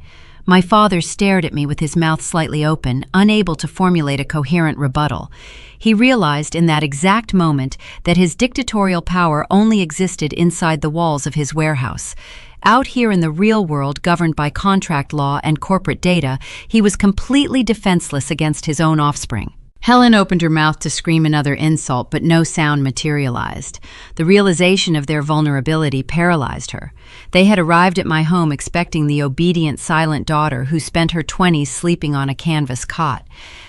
My father stared at me with his mouth slightly open, unable to formulate a coherent rebuttal. He realized in that exact moment that his dictatorial power only existed inside the walls of his warehouse. Out here in the real world, governed by contract law and corporate data, he was completely defenseless against his own offspring. Helen opened her mouth to scream another insult, but no sound materialized. The realization of their vulnerability paralyzed her. They had arrived at my home expecting the obedient, silent daughter who spent her 20s sleeping on a canvas cot.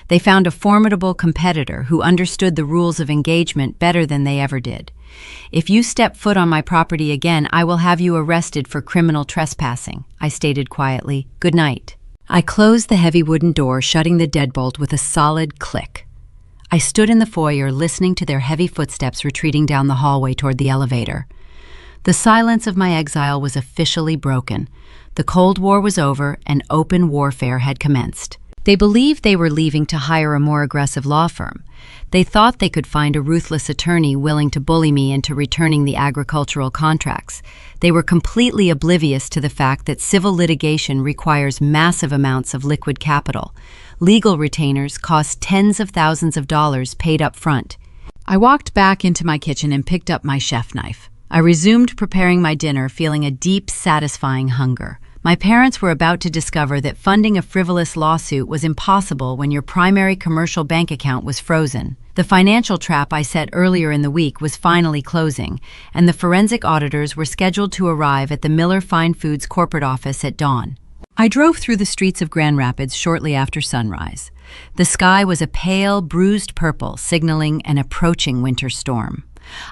They found a formidable competitor who understood the rules of engagement better than they ever did. "If you step foot on my property again, I will have you arrested for criminal trespassing," I stated quietly. "Good night." I closed the heavy wooden door, shutting the deadbolt with a solid click. I stood in the foyer, listening to their heavy footsteps retreating down the hallway toward the elevator. The silence of my exile was officially broken. The Cold War was over, and open warfare had commenced. They believed they were leaving to hire a more aggressive law firm. They thought they could find a ruthless attorney willing to bully me into returning the agricultural contracts. They were completely oblivious to the fact that civil litigation requires massive amounts of liquid capital. Legal retainers cost tens of thousands of dollars paid up front. I walked back into my kitchen and picked up my chef knife. I resumed preparing my dinner, feeling a deep, satisfying hunger. My parents were about to discover that funding a frivolous lawsuit was impossible when your primary commercial bank account was frozen. The financial trap I set earlier in the week was finally closing, and the forensic auditors were scheduled to arrive at the Miller Fine Foods corporate office at dawn. I drove through the streets of Grand Rapids shortly after sunrise. The sky was a pale, bruised purple, signaling an approaching winter storm.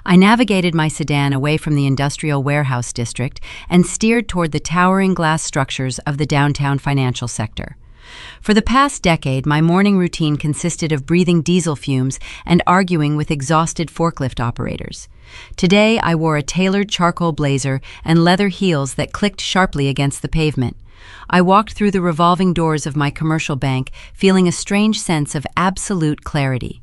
I navigated my sedan away from the industrial warehouse district and steered toward the towering glass structures of the downtown financial sector. For the past decade, my morning routine consisted of breathing diesel fumes and arguing with exhausted forklift operators. Today, I wore a tailored charcoal blazer and leather heels that clicked sharply against the pavement. I walked through the revolving doors of my commercial bank, feeling a strange sense of absolute clarity.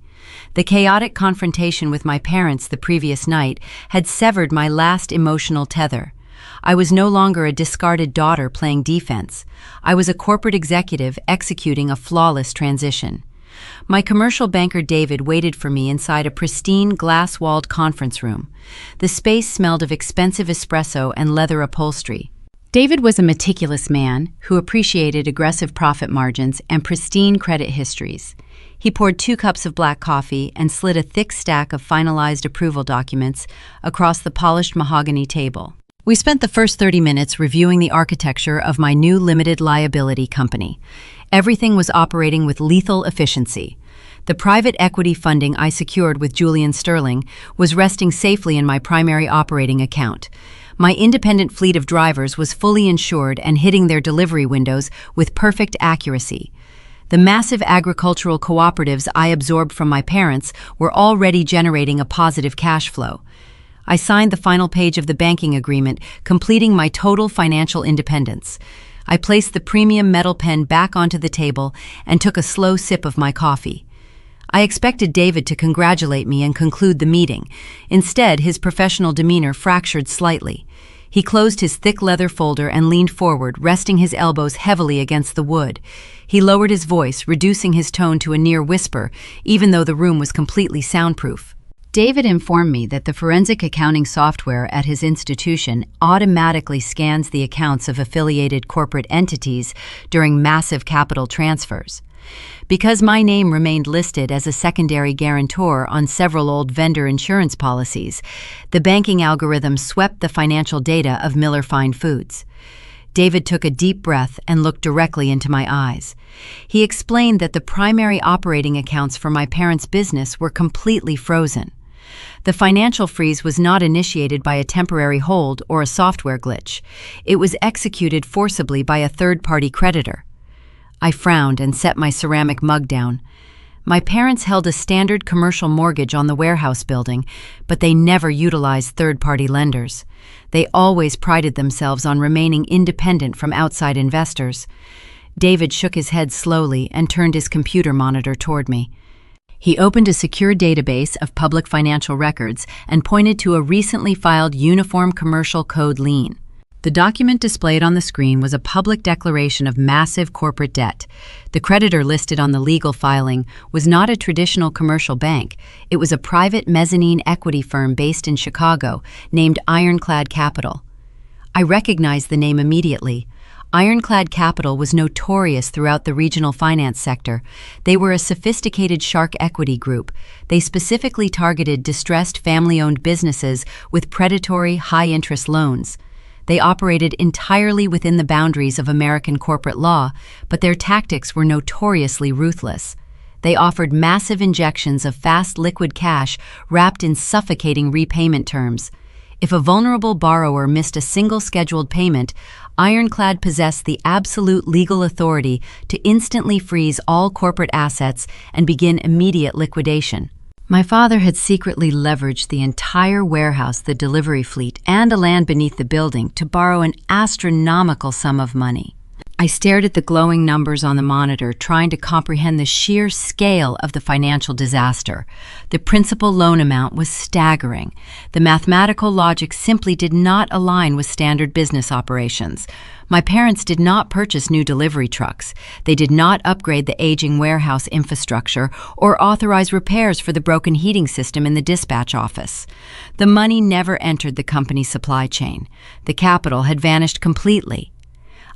The chaotic confrontation with my parents the previous night had severed my last emotional tether. I was no longer a discarded daughter playing defense. I was a corporate executive executing a flawless transition. My commercial banker David waited for me inside a pristine glass-walled conference room. The space smelled of expensive espresso and leather upholstery. David was a meticulous man who appreciated aggressive profit margins and pristine credit histories. He poured 2 cups of black coffee and slid a thick stack of finalized approval documents across the polished mahogany table. We spent the first 30 minutes reviewing the architecture of my new limited liability company. Everything was operating with lethal efficiency. The private equity funding I secured with Julian Sterling was resting safely in my primary operating account. My independent fleet of drivers was fully insured and hitting their delivery windows with perfect accuracy. The massive agricultural cooperatives I absorbed from my parents were already generating a positive cash flow. I signed the final page of the banking agreement, completing my total financial independence. I placed the premium metal pen back onto the table and took a slow sip of my coffee. I expected David to congratulate me and conclude the meeting. Instead, his professional demeanor fractured slightly. He closed his thick leather folder and leaned forward, resting his elbows heavily against the wood. He lowered his voice, reducing his tone to a near whisper, even though the room was completely soundproof. David informed me that the forensic accounting software at his institution automatically scans the accounts of affiliated corporate entities during massive capital transfers. Because my name remained listed as a secondary guarantor on several old vendor insurance policies, the banking algorithm swept the financial data of Miller Fine Foods. David took a deep breath and looked directly into my eyes. He explained that the primary operating accounts for my parents' business were completely frozen. The financial freeze was not initiated by a temporary hold or a software glitch. It was executed forcibly by a third-party creditor. I frowned and set my ceramic mug down. My parents held a standard commercial mortgage on the warehouse building, but they never utilized third-party lenders. They always prided themselves on remaining independent from outside investors. David shook his head slowly and turned his computer monitor toward me. He opened a secure database of public financial records and pointed to a recently filed Uniform Commercial Code lien. The document displayed on the screen was a public declaration of massive corporate debt. The creditor listed on the legal filing was not a traditional commercial bank. It was a private mezzanine equity firm based in Chicago named Ironclad Capital. I recognized the name immediately. Ironclad Capital was notorious throughout the regional finance sector. They were a sophisticated shark equity group. They specifically targeted distressed family-owned businesses with predatory, high-interest loans. They operated entirely within the boundaries of American corporate law, but their tactics were notoriously ruthless. They offered massive injections of fast liquid cash wrapped in suffocating repayment terms. If a vulnerable borrower missed a single scheduled payment, Ironclad possessed the absolute legal authority to instantly freeze all corporate assets and begin immediate liquidation. My father had secretly leveraged the entire warehouse, the delivery fleet, and the land beneath the building to borrow an astronomical sum of money. I stared at the glowing numbers on the monitor, trying to comprehend the sheer scale of the financial disaster. The principal loan amount was staggering. The mathematical logic simply did not align with standard business operations. My parents did not purchase new delivery trucks. They did not upgrade the aging warehouse infrastructure or authorize repairs for the broken heating system in the dispatch office. The money never entered the company's supply chain. The capital had vanished completely.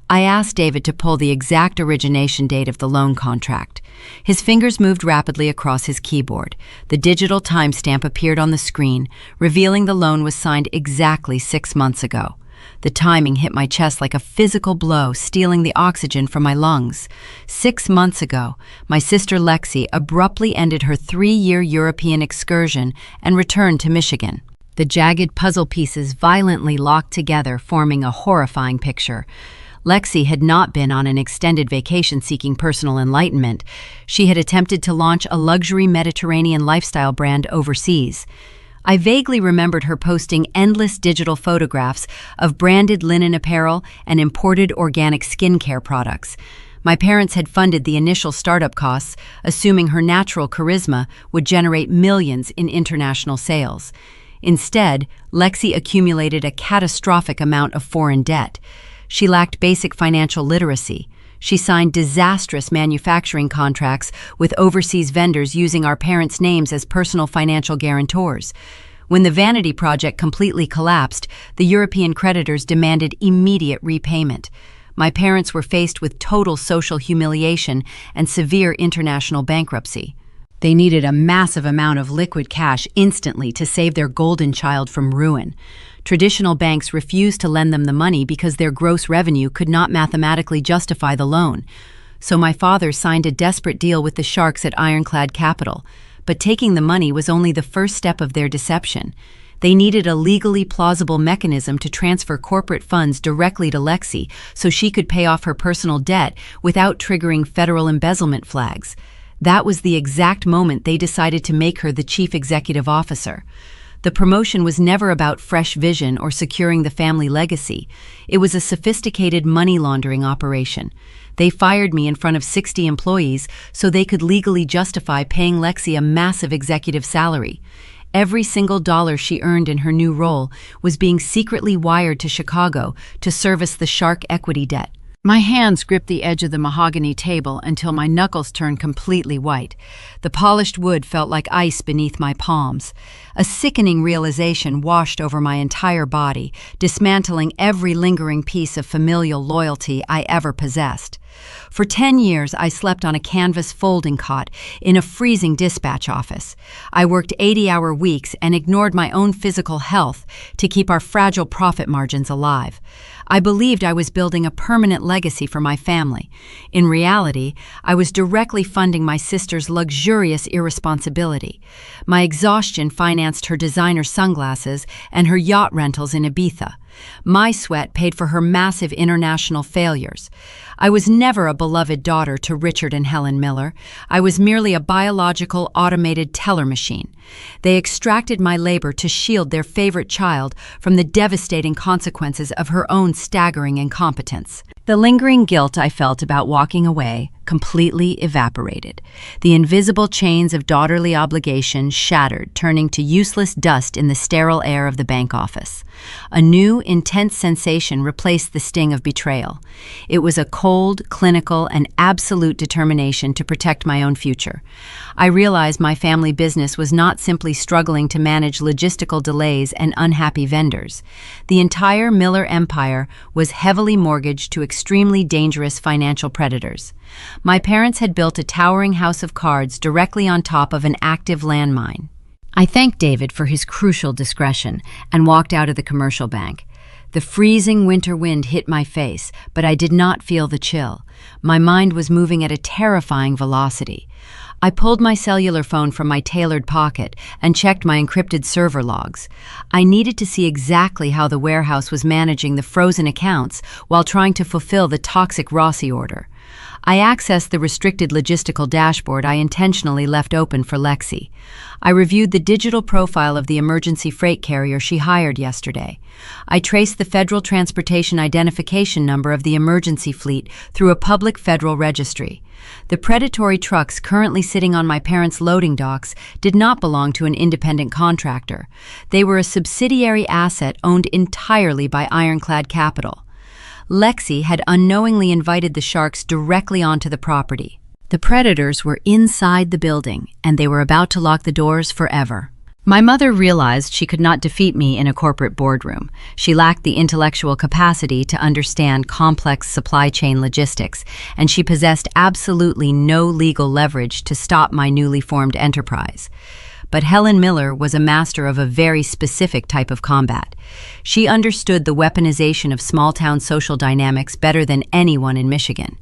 I asked David to pull the exact origination date of the loan contract. His fingers moved rapidly across his keyboard. The digital timestamp appeared on the screen, revealing the loan was signed exactly 6 months ago. The timing hit my chest like a physical blow, stealing the oxygen from my lungs. 6 months ago, my sister Lexi abruptly ended her 3-year European excursion and returned to Michigan. The jagged puzzle pieces violently locked together, forming a horrifying picture. Lexi had not been on an extended vacation seeking personal enlightenment. She had attempted to launch a luxury Mediterranean lifestyle brand overseas. I vaguely remembered her posting endless digital photographs of branded linen apparel and imported organic skincare products. My parents had funded the initial startup costs, assuming her natural charisma would generate millions in international sales. Instead, Lexi accumulated a catastrophic amount of foreign debt. She lacked basic financial literacy. She signed disastrous manufacturing contracts with overseas vendors using our parents' names as personal financial guarantors. When the vanity project completely collapsed, the European creditors demanded immediate repayment. My parents were faced with total social humiliation and severe international bankruptcy. They needed a massive amount of liquid cash instantly to save their golden child from ruin. Traditional banks refused to lend them the money because their gross revenue could not mathematically justify the loan. So my father signed a desperate deal with the sharks at Ironclad Capital. But taking the money was only the first step of their deception. They needed a legally plausible mechanism to transfer corporate funds directly to Lexi so she could pay off her personal debt without triggering federal embezzlement flags. That was the exact moment they decided to make her the chief executive officer. The promotion was never about fresh vision or securing the family legacy. It was a sophisticated money laundering operation. They fired me in front of 60 employees so they could legally justify paying Lexi a massive executive salary. Every single dollar she earned in her new role was being secretly wired to Chicago to service the shark equity debt. My hands gripped the edge of the mahogany table until my knuckles turned completely white. The polished wood felt like ice beneath my palms. A sickening realization washed over my entire body, dismantling every lingering piece of familial loyalty I ever possessed. For 10 years, I slept on a canvas folding cot in a freezing dispatch office. I worked 80-hour weeks and ignored my own physical health to keep our fragile profit margins alive. I believed I was building a permanent legacy for my family. In reality, I was directly funding my sister's luxurious irresponsibility. My exhaustion financed her designer sunglasses and her yacht rentals in Ibiza. My sweat paid for her massive international failures. I was never a beloved daughter to Richard and Helen Miller. I was merely a biological, automated teller machine. They extracted my labor to shield their favorite child from the devastating consequences of her own staggering incompetence. The lingering guilt I felt about walking away completely evaporated. The invisible chains of daughterly obligation shattered, turning to useless dust in the sterile air of the bank office. A new, intense sensation replaced the sting of betrayal. It was a cold, clinical, and absolute determination to protect my own future. I realized my family business was not simply struggling to manage logistical delays and unhappy vendors. The entire Miller empire was heavily mortgaged to extremely dangerous financial predators. My parents had built a towering house of cards directly on top of an active landmine. I thanked David for his crucial discretion and walked out of the commercial bank. The freezing winter wind hit my face, but I did not feel the chill. My mind was moving at a terrifying velocity. I pulled my cellular phone from my tailored pocket and checked my encrypted server logs. I needed to see exactly how the warehouse was managing the frozen accounts while trying to fulfill the toxic Rossi order. I accessed the restricted logistical dashboard I intentionally left open for Lexi. I reviewed the digital profile of the emergency freight carrier she hired yesterday. I traced the Federal Transportation Identification Number of the emergency fleet through a public federal registry. The predatory trucks currently sitting on my parents' loading docks did not belong to an independent contractor. They were a subsidiary asset owned entirely by Ironclad Capital. Lexi had unknowingly invited the sharks directly onto the property. The predators were inside the building, and they were about to lock the doors forever. My mother realized she could not defeat me in a corporate boardroom. She lacked the intellectual capacity to understand complex supply chain logistics, and she possessed absolutely no legal leverage to stop my newly formed enterprise. But Helen Miller was a master of a very specific type of combat. She understood the weaponization of small-town social dynamics better than anyone in Michigan.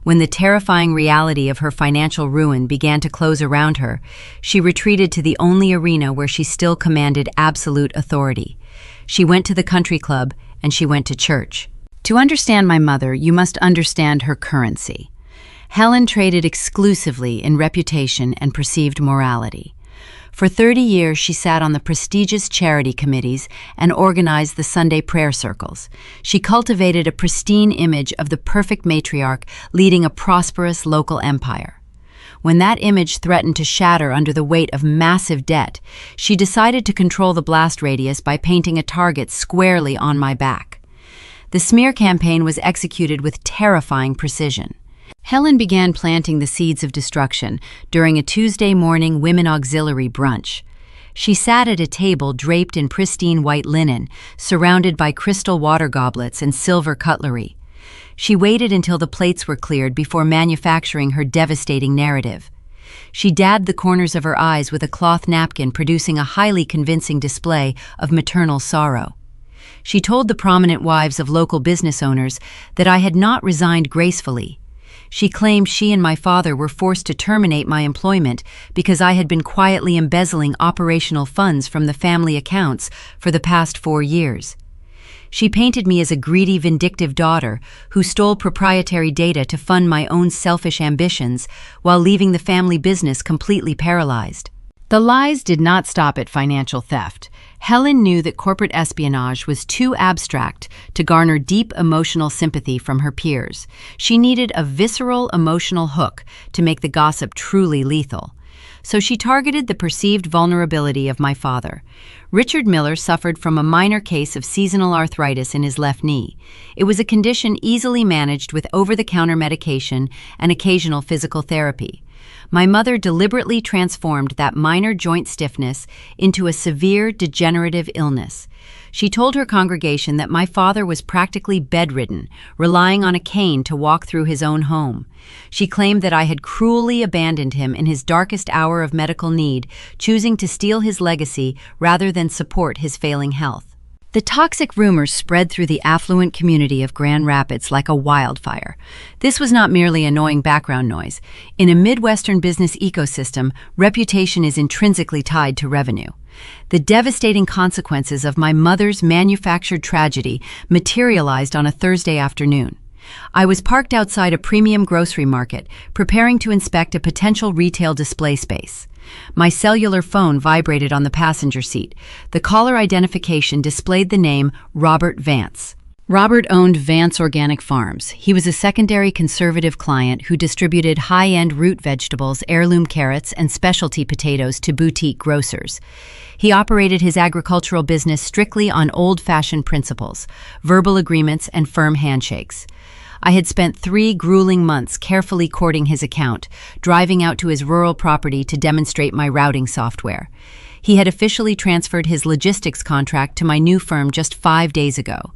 When the terrifying reality of her financial ruin began to close around her, she retreated to the only arena where she still commanded absolute authority. She went to the country club, and she went to church. To understand my mother, you must understand her currency. Helen traded exclusively in reputation and perceived morality. For 30 years, she sat on the prestigious charity committees and organized the Sunday prayer circles. She cultivated a pristine image of the perfect matriarch leading a prosperous local empire. When that image threatened to shatter under the weight of massive debt, she decided to control the blast radius by painting a target squarely on my back. The smear campaign was executed with terrifying precision. Helen began planting the seeds of destruction during a Tuesday morning women auxiliary brunch. She sat at a table draped in pristine white linen, surrounded by crystal water goblets and silver cutlery. She waited until the plates were cleared before manufacturing her devastating narrative. She dabbed the corners of her eyes with a cloth napkin, producing a highly convincing display of maternal sorrow. She told the prominent wives of local business owners that I had not resigned gracefully. She claimed she and my father were forced to terminate my employment because I had been quietly embezzling operational funds from the family accounts for the past 4 years. She painted me as a greedy, vindictive daughter who stole proprietary data to fund my own selfish ambitions while leaving the family business completely paralyzed. The lies did not stop at financial theft. Helen knew that corporate espionage was too abstract to garner deep emotional sympathy from her peers. She needed a visceral emotional hook to make the gossip truly lethal. So she targeted the perceived vulnerability of my father. Richard Miller suffered from a minor case of seasonal arthritis in his left knee. It was a condition easily managed with over-the-counter medication and occasional physical therapy. My mother deliberately transformed that minor joint stiffness into a severe degenerative illness. She told her congregation that my father was practically bedridden, relying on a cane to walk through his own home. She claimed that I had cruelly abandoned him in his darkest hour of medical need, choosing to steal his legacy rather than support his failing health. The toxic rumors spread through the affluent community of Grand Rapids like a wildfire. This was not merely annoying background noise. In a Midwestern business ecosystem, reputation is intrinsically tied to revenue. The devastating consequences of my mother's manufactured tragedy materialized on a Thursday afternoon. I was parked outside a premium grocery market, preparing to inspect a potential retail display space. My cellular phone vibrated on the passenger seat. The caller identification displayed the name Robert Vance. Robert owned Vance Organic Farms. He was a secondary conservative client who distributed high-end root vegetables, heirloom carrots, and specialty potatoes to boutique grocers. He operated his agricultural business strictly on old-fashioned principles, verbal agreements, and firm handshakes. I had spent 3 grueling months carefully courting his account, driving out to his rural property to demonstrate my routing software. He had officially transferred his logistics contract to my new firm just 5 days ago.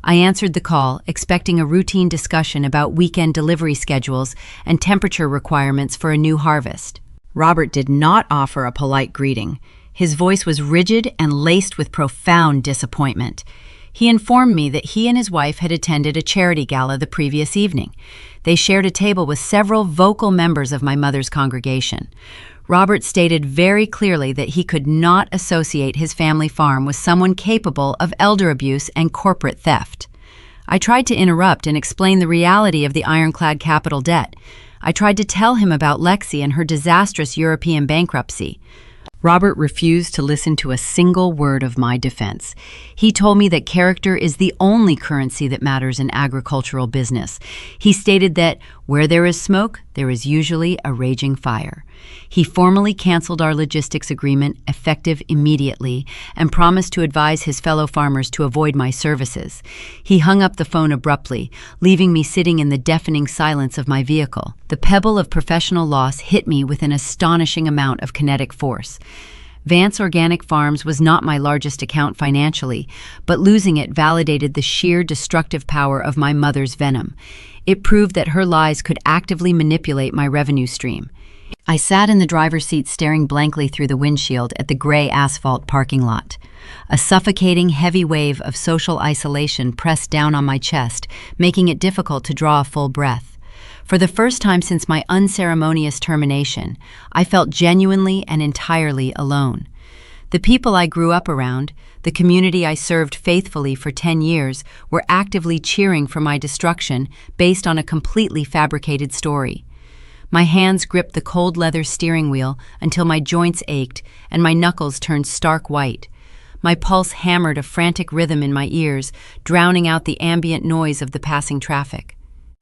I answered the call, expecting a routine discussion about weekend delivery schedules and temperature requirements for a new harvest. Robert did not offer a polite greeting. His voice was rigid and laced with profound disappointment. He informed me that he and his wife had attended a charity gala the previous evening. They shared a table with several vocal members of my mother's congregation. Robert stated very clearly that he could not associate his family farm with someone capable of elder abuse and corporate theft. I tried to interrupt and explain the reality of the ironclad capital debt. I tried to tell him about Lexi and her disastrous European bankruptcy. Robert refused to listen to a single word of my defense. He told me that character is the only currency that matters in agricultural business. He stated that where there is smoke, there is usually a raging fire. He formally canceled our logistics agreement, effective immediately, and promised to advise his fellow farmers to avoid my services. He hung up the phone abruptly, leaving me sitting in the deafening silence of my vehicle. The pebble of professional loss hit me with an astonishing amount of kinetic force. Vance Organic Farms was not my largest account financially, but losing it validated the sheer destructive power of my mother's venom. It proved that her lies could actively manipulate my revenue stream. I sat in the driver's seat staring blankly through the windshield at the gray asphalt parking lot. A suffocating, heavy wave of social isolation pressed down on my chest, making it difficult to draw a full breath. For the first time since my unceremonious termination, I felt genuinely and entirely alone. The people I grew up around, the community I served faithfully for 10 years, were actively cheering for my destruction based on a completely fabricated story. My hands gripped the cold leather steering wheel until my joints ached and my knuckles turned stark white. My pulse hammered a frantic rhythm in my ears, drowning out the ambient noise of the passing traffic.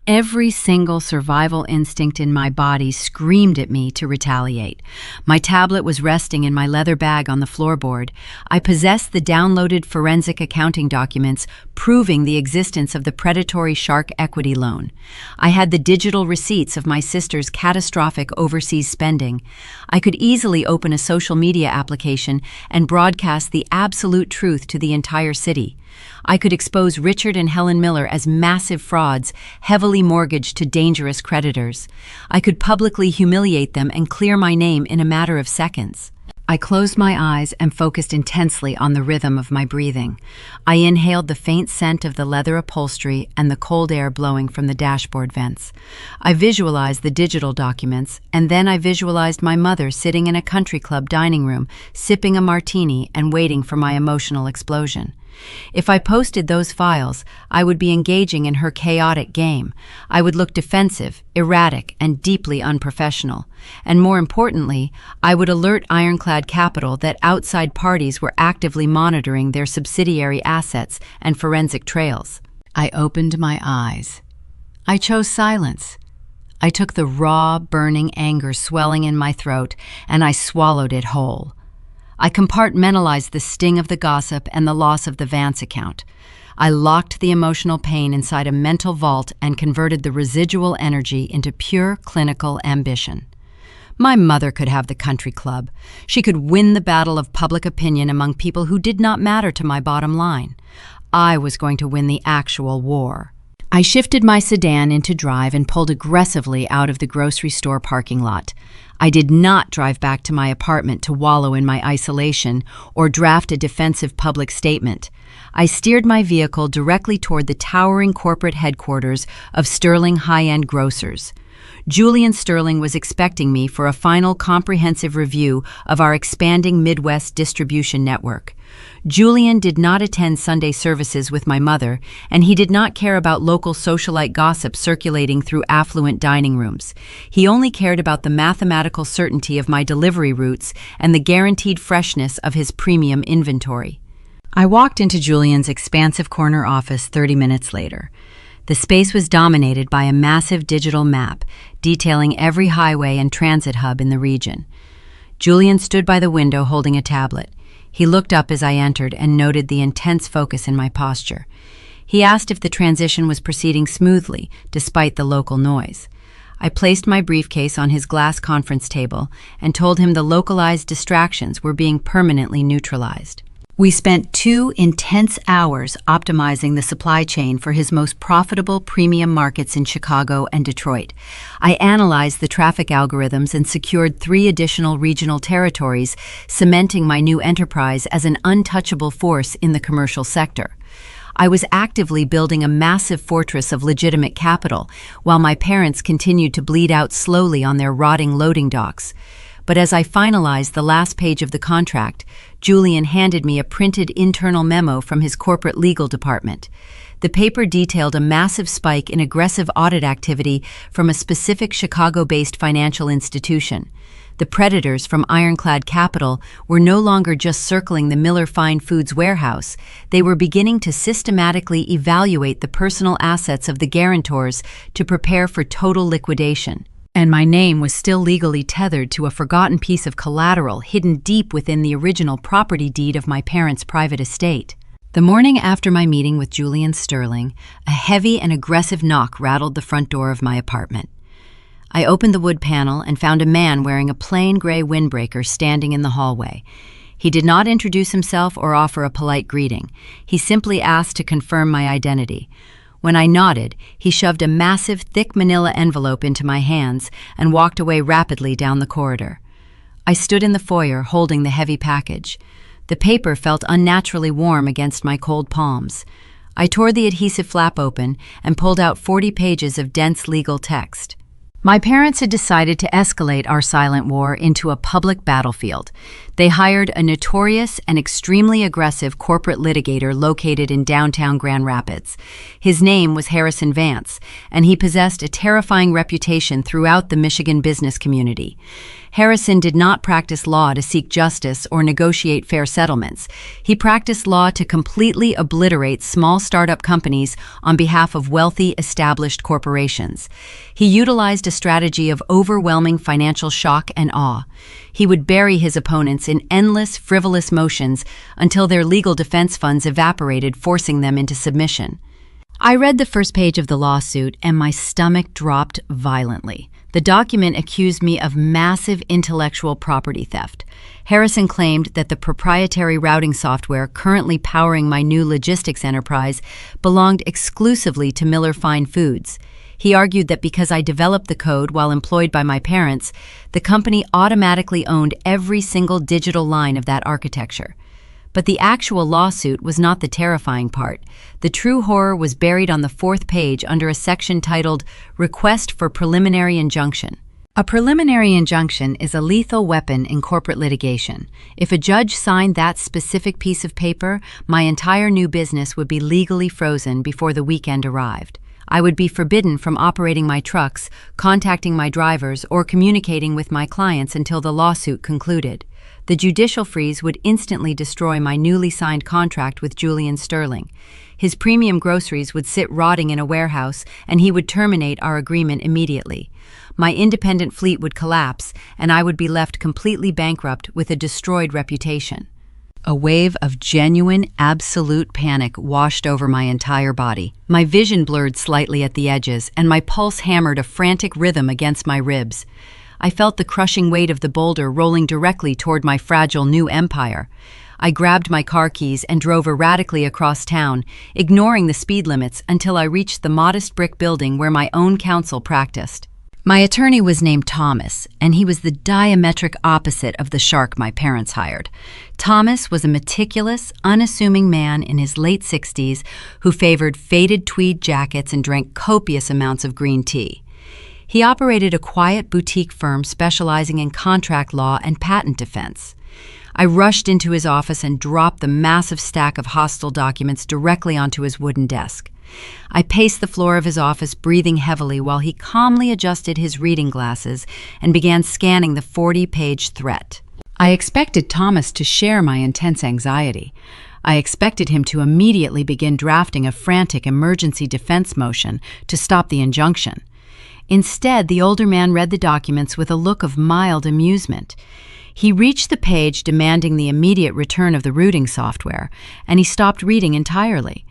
Every single survival instinct in my body screamed at me to retaliate. My tablet was resting in my leather bag on the floorboard. I possessed the downloaded forensic accounting documents proving the existence of the predatory shark equity loan. I had the digital receipts of my sister's catastrophic overseas spending. I could easily open a social media application and broadcast the absolute truth to the entire city. I could expose Richard and Helen Miller as massive frauds, heavily mortgaged to dangerous creditors. I could publicly humiliate them and clear my name in a matter of seconds. I closed my eyes and focused intensely on the rhythm of my breathing. I inhaled the faint scent of the leather upholstery and the cold air blowing from the dashboard vents. I visualized the digital documents, and then I visualized my mother sitting in a country club dining room, sipping a martini and waiting for my emotional explosion. If I posted those files, I would be engaging in her chaotic game. I would look defensive, erratic, and deeply unprofessional. And more importantly, I would alert Ironclad Capital that outside parties were actively monitoring their subsidiary assets and forensic trails. I opened my eyes. I chose silence. I took the raw, burning anger swelling in my throat, and I swallowed it whole. I compartmentalized the sting of the gossip and the loss of the Vance account. I locked the emotional pain inside a mental vault and converted the residual energy into pure clinical ambition. My mother could have the country club. She could win the battle of public opinion among people who did not matter to my bottom line. I was going to win the actual war. I shifted my sedan into drive and pulled aggressively out of the grocery store parking lot. I did not drive back to my apartment to wallow in my isolation or draft a defensive public statement. I steered my vehicle directly toward the towering corporate headquarters of Sterling High-End Grocers. Julian Sterling was expecting me for a final comprehensive review of our expanding Midwest distribution network. Julian did not attend Sunday services with my mother, and he did not care about local socialite gossip circulating through affluent dining rooms. He only cared about the mathematical certainty of my delivery routes and the guaranteed freshness of his premium inventory. I walked into Julian's expansive corner office 30 minutes later. The space was dominated by a massive digital map detailing every highway and transit hub in the region. Julian stood by the window holding a tablet. He looked up as I entered and noted the intense focus in my posture. He asked if the transition was proceeding smoothly, despite the local noise. I placed my briefcase on his glass conference table and told him the localized distractions were being permanently neutralized. We spent 2 intense hours optimizing the supply chain for his most profitable premium markets in Chicago and Detroit. I analyzed the traffic algorithms and secured 3 additional regional territories, cementing my new enterprise as an untouchable force in the commercial sector. I was actively building a massive fortress of legitimate capital, while my parents continued to bleed out slowly on their rotting loading docks. But as I finalized the last page of the contract, Julian handed me a printed internal memo from his corporate legal department. The paper detailed a massive spike in aggressive audit activity from a specific Chicago-based financial institution. The predators from Ironclad Capital were no longer just circling the Miller Fine Foods warehouse. They were beginning to systematically evaluate the personal assets of the guarantors to prepare for total liquidation. And my name was still legally tethered to a forgotten piece of collateral hidden deep within the original property deed of my parents' private estate. The morning after my meeting with Julian Sterling, a heavy and aggressive knock rattled the front door of my apartment. I opened the wood panel and found a man wearing a plain gray windbreaker standing in the hallway. He did not introduce himself or offer a polite greeting. He simply asked to confirm my identity. When I nodded, he shoved a massive, thick manila envelope into my hands and walked away rapidly down the corridor. I stood in the foyer holding the heavy package. The paper felt unnaturally warm against my cold palms. I tore the adhesive flap open and pulled out 40 pages of dense legal text. My parents had decided to escalate our silent war into a public battlefield. They hired a notorious and extremely aggressive corporate litigator located in downtown Grand Rapids. His name was Harrison Vance, and he possessed a terrifying reputation throughout the Michigan business community. Harrison did not practice law to seek justice or negotiate fair settlements. He practiced law to completely obliterate small startup companies on behalf of wealthy, established corporations. He utilized a strategy of overwhelming financial shock and awe. He would bury his opponents in endless, frivolous motions until their legal defense funds evaporated, forcing them into submission. I read the first page of the lawsuit, and my stomach dropped violently. The document accused me of massive intellectual property theft. Harrison claimed that the proprietary routing software currently powering my new logistics enterprise belonged exclusively to Miller Fine Foods. He argued that because I developed the code while employed by my parents, the company automatically owned every single digital line of that architecture. But the actual lawsuit was not the terrifying part. The true horror was buried on the fourth page under a section titled Request for Preliminary Injunction. A preliminary injunction is a lethal weapon in corporate litigation. If a judge signed that specific piece of paper, my entire new business would be legally frozen before the weekend arrived. I would be forbidden from operating my trucks, contacting my drivers, or communicating with my clients until the lawsuit concluded. The judicial freeze would instantly destroy my newly signed contract with Julian Sterling. His premium groceries would sit rotting in a warehouse, and he would terminate our agreement immediately. My independent fleet would collapse, and I would be left completely bankrupt with a destroyed reputation. A wave of genuine, absolute panic washed over my entire body. My vision blurred slightly at the edges, and my pulse hammered a frantic rhythm against my ribs. I felt the crushing weight of the boulder rolling directly toward my fragile new empire. I grabbed my car keys and drove erratically across town, ignoring the speed limits until I reached the modest brick building where my own counsel practiced. My attorney was named Thomas, and he was the diametric opposite of the shark my parents hired. Thomas was a meticulous, unassuming man in his late 60s who favored faded tweed jackets and drank copious amounts of green tea. He operated a quiet boutique firm specializing in contract law and patent defense. I rushed into his office and dropped the massive stack of hostile documents directly onto his wooden desk. I paced the floor of his office, breathing heavily while he calmly adjusted his reading glasses and began scanning the 40-page threat. I expected Thomas to share my intense anxiety. I expected him to immediately begin drafting a frantic emergency defense motion to stop the injunction. Instead, the older man read the documents with a look of mild amusement. He reached the page demanding the immediate return of the routing software, and he stopped reading entirely.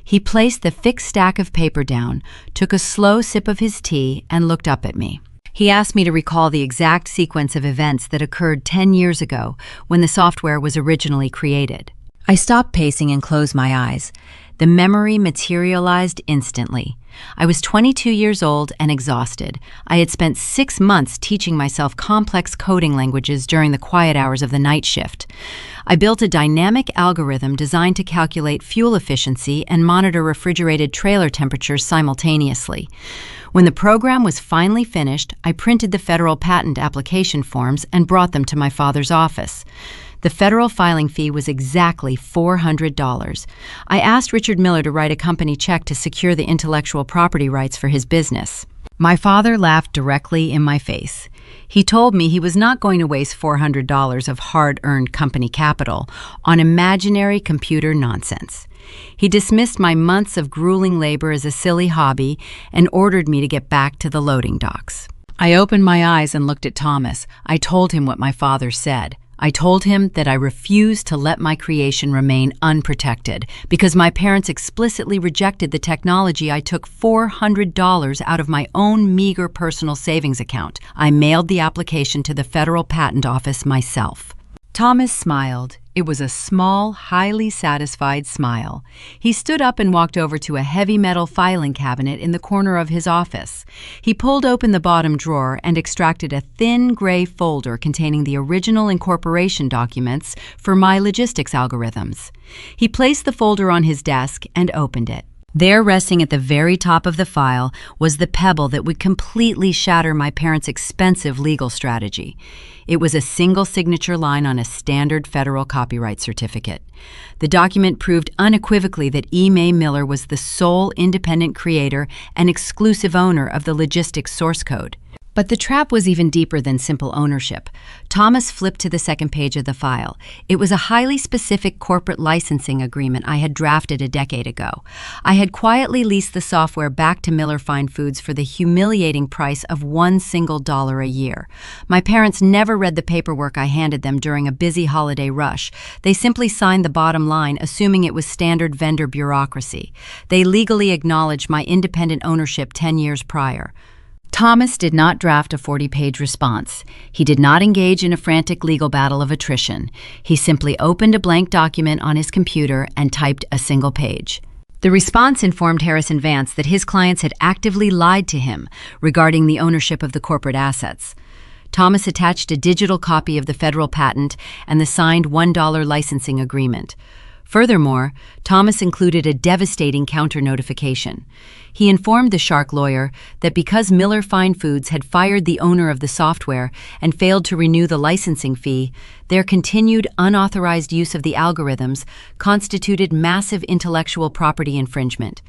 He placed the thick stack of paper down, took a slow sip of his tea, and looked up at me. He asked me to recall the exact sequence of events that occurred 10 years ago when the software was originally created. I stopped pacing and closed my eyes. The memory materialized instantly. I was 22 years old and exhausted. I had spent 6 months teaching myself complex coding languages during the quiet hours of the night shift. I built a dynamic algorithm designed to calculate fuel efficiency and monitor refrigerated trailer temperatures simultaneously. When the program was finally finished, I printed the federal patent application forms and brought them to my father's office. The federal filing fee was exactly $400. I asked Richard Miller to write a company check to secure the intellectual property rights for his business. My father laughed directly in my face. He told me he was not going to waste $400 of hard-earned company capital on imaginary computer nonsense. He dismissed my months of grueling labor as a silly hobby and ordered me to get back to the loading docks. I opened my eyes and looked at Thomas. I told him what my father said. I told him that I refused to let my creation remain unprotected because my parents explicitly rejected the technology. I took $400 out of my own meager personal savings account. I mailed the application to the Federal Patent Office myself. Thomas smiled. It was a small, highly satisfied smile. He stood up and walked over to a heavy metal filing cabinet in the corner of his office. He pulled open the bottom drawer and extracted a thin gray folder containing the original incorporation documents for my logistics algorithms. He placed the folder on his desk and opened it. There, resting at the very top of the file, was the pebble that would completely shatter my parents' expensive legal strategy. It was a single signature line on a standard federal copyright certificate. The document proved unequivocally that E. May Miller was the sole independent creator and exclusive owner of the logistics source code. But the trap was even deeper than simple ownership. Thomas flipped to the second page of the file. It was a highly specific corporate licensing agreement I had drafted a decade ago. I had quietly leased the software back to Miller Fine Foods for the humiliating price of $1 single a year. My parents never read the paperwork I handed them during a busy holiday rush. They simply signed the bottom line, assuming it was standard vendor bureaucracy. They legally acknowledged my independent ownership 10 years prior. Thomas did not draft a 40-page response. He did not engage in a frantic legal battle of attrition. He simply opened a blank document on his computer and typed a single page. The response informed Harrison Vance that his clients had actively lied to him regarding the ownership of the corporate assets. Thomas attached a digital copy of the federal patent and the signed $1 licensing agreement. Furthermore, Thomas included a devastating counter-notification. He informed the shark lawyer that because Miller Fine Foods had fired the owner of the software and failed to renew the licensing fee, their continued unauthorized use of the algorithms constituted massive intellectual property infringement.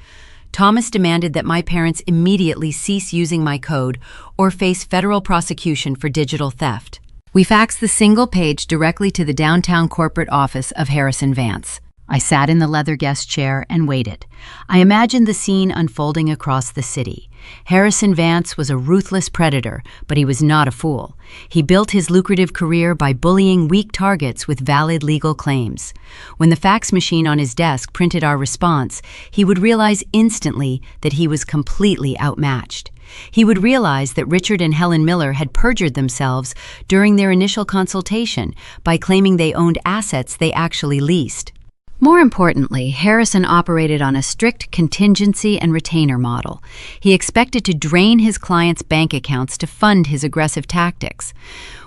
Thomas demanded that my parents immediately cease using my code or face federal prosecution for digital theft. We faxed the single page directly to the downtown corporate office of Harrison Vance. I sat in the leather guest chair and waited. I imagined the scene unfolding across the city. Harrison Vance was a ruthless predator, but he was not a fool. He built his lucrative career by bullying weak targets with valid legal claims. When the fax machine on his desk printed our response, he would realize instantly that he was completely outmatched. He would realize that Richard and Helen Miller had perjured themselves during their initial consultation by claiming they owned assets they actually leased. More importantly, Harrison operated on a strict contingency and retainer model. He expected to drain his clients' bank accounts to fund his aggressive tactics.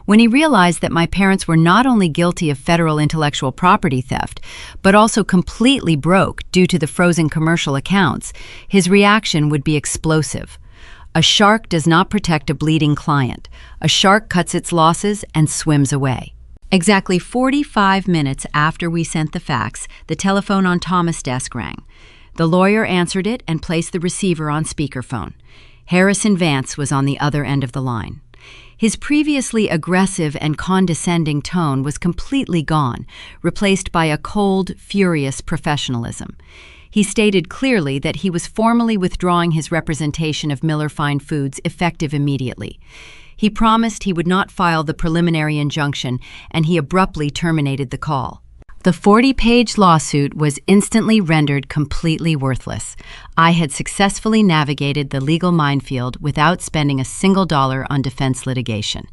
When he realized that my parents were not only guilty of federal intellectual property theft, but also completely broke due to the frozen commercial accounts, his reaction would be explosive. A shark does not protect a bleeding client. A shark cuts its losses and swims away. Exactly 45 minutes after we sent the fax, the telephone on Thomas' desk rang. The lawyer answered it and placed the receiver on speakerphone. Harrison Vance was on the other end of the line. His previously aggressive and condescending tone was completely gone, replaced by a cold, furious professionalism. He stated clearly that he was formally withdrawing his representation of Miller Fine Foods effective immediately. He promised he would not file the preliminary injunction, and he abruptly terminated the call. The 40-page lawsuit was instantly rendered completely worthless. I had successfully navigated the legal minefield without spending a single dollar on defense litigation.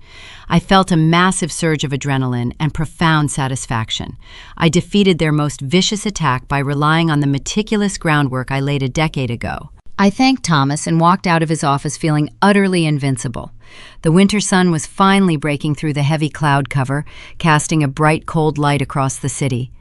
I felt a massive surge of adrenaline and profound satisfaction. I defeated their most vicious attack by relying on the meticulous groundwork I laid a decade ago. I thanked Thomas and walked out of his office feeling utterly invincible. The winter sun was finally breaking through the heavy cloud cover, casting a bright, cold light across the city.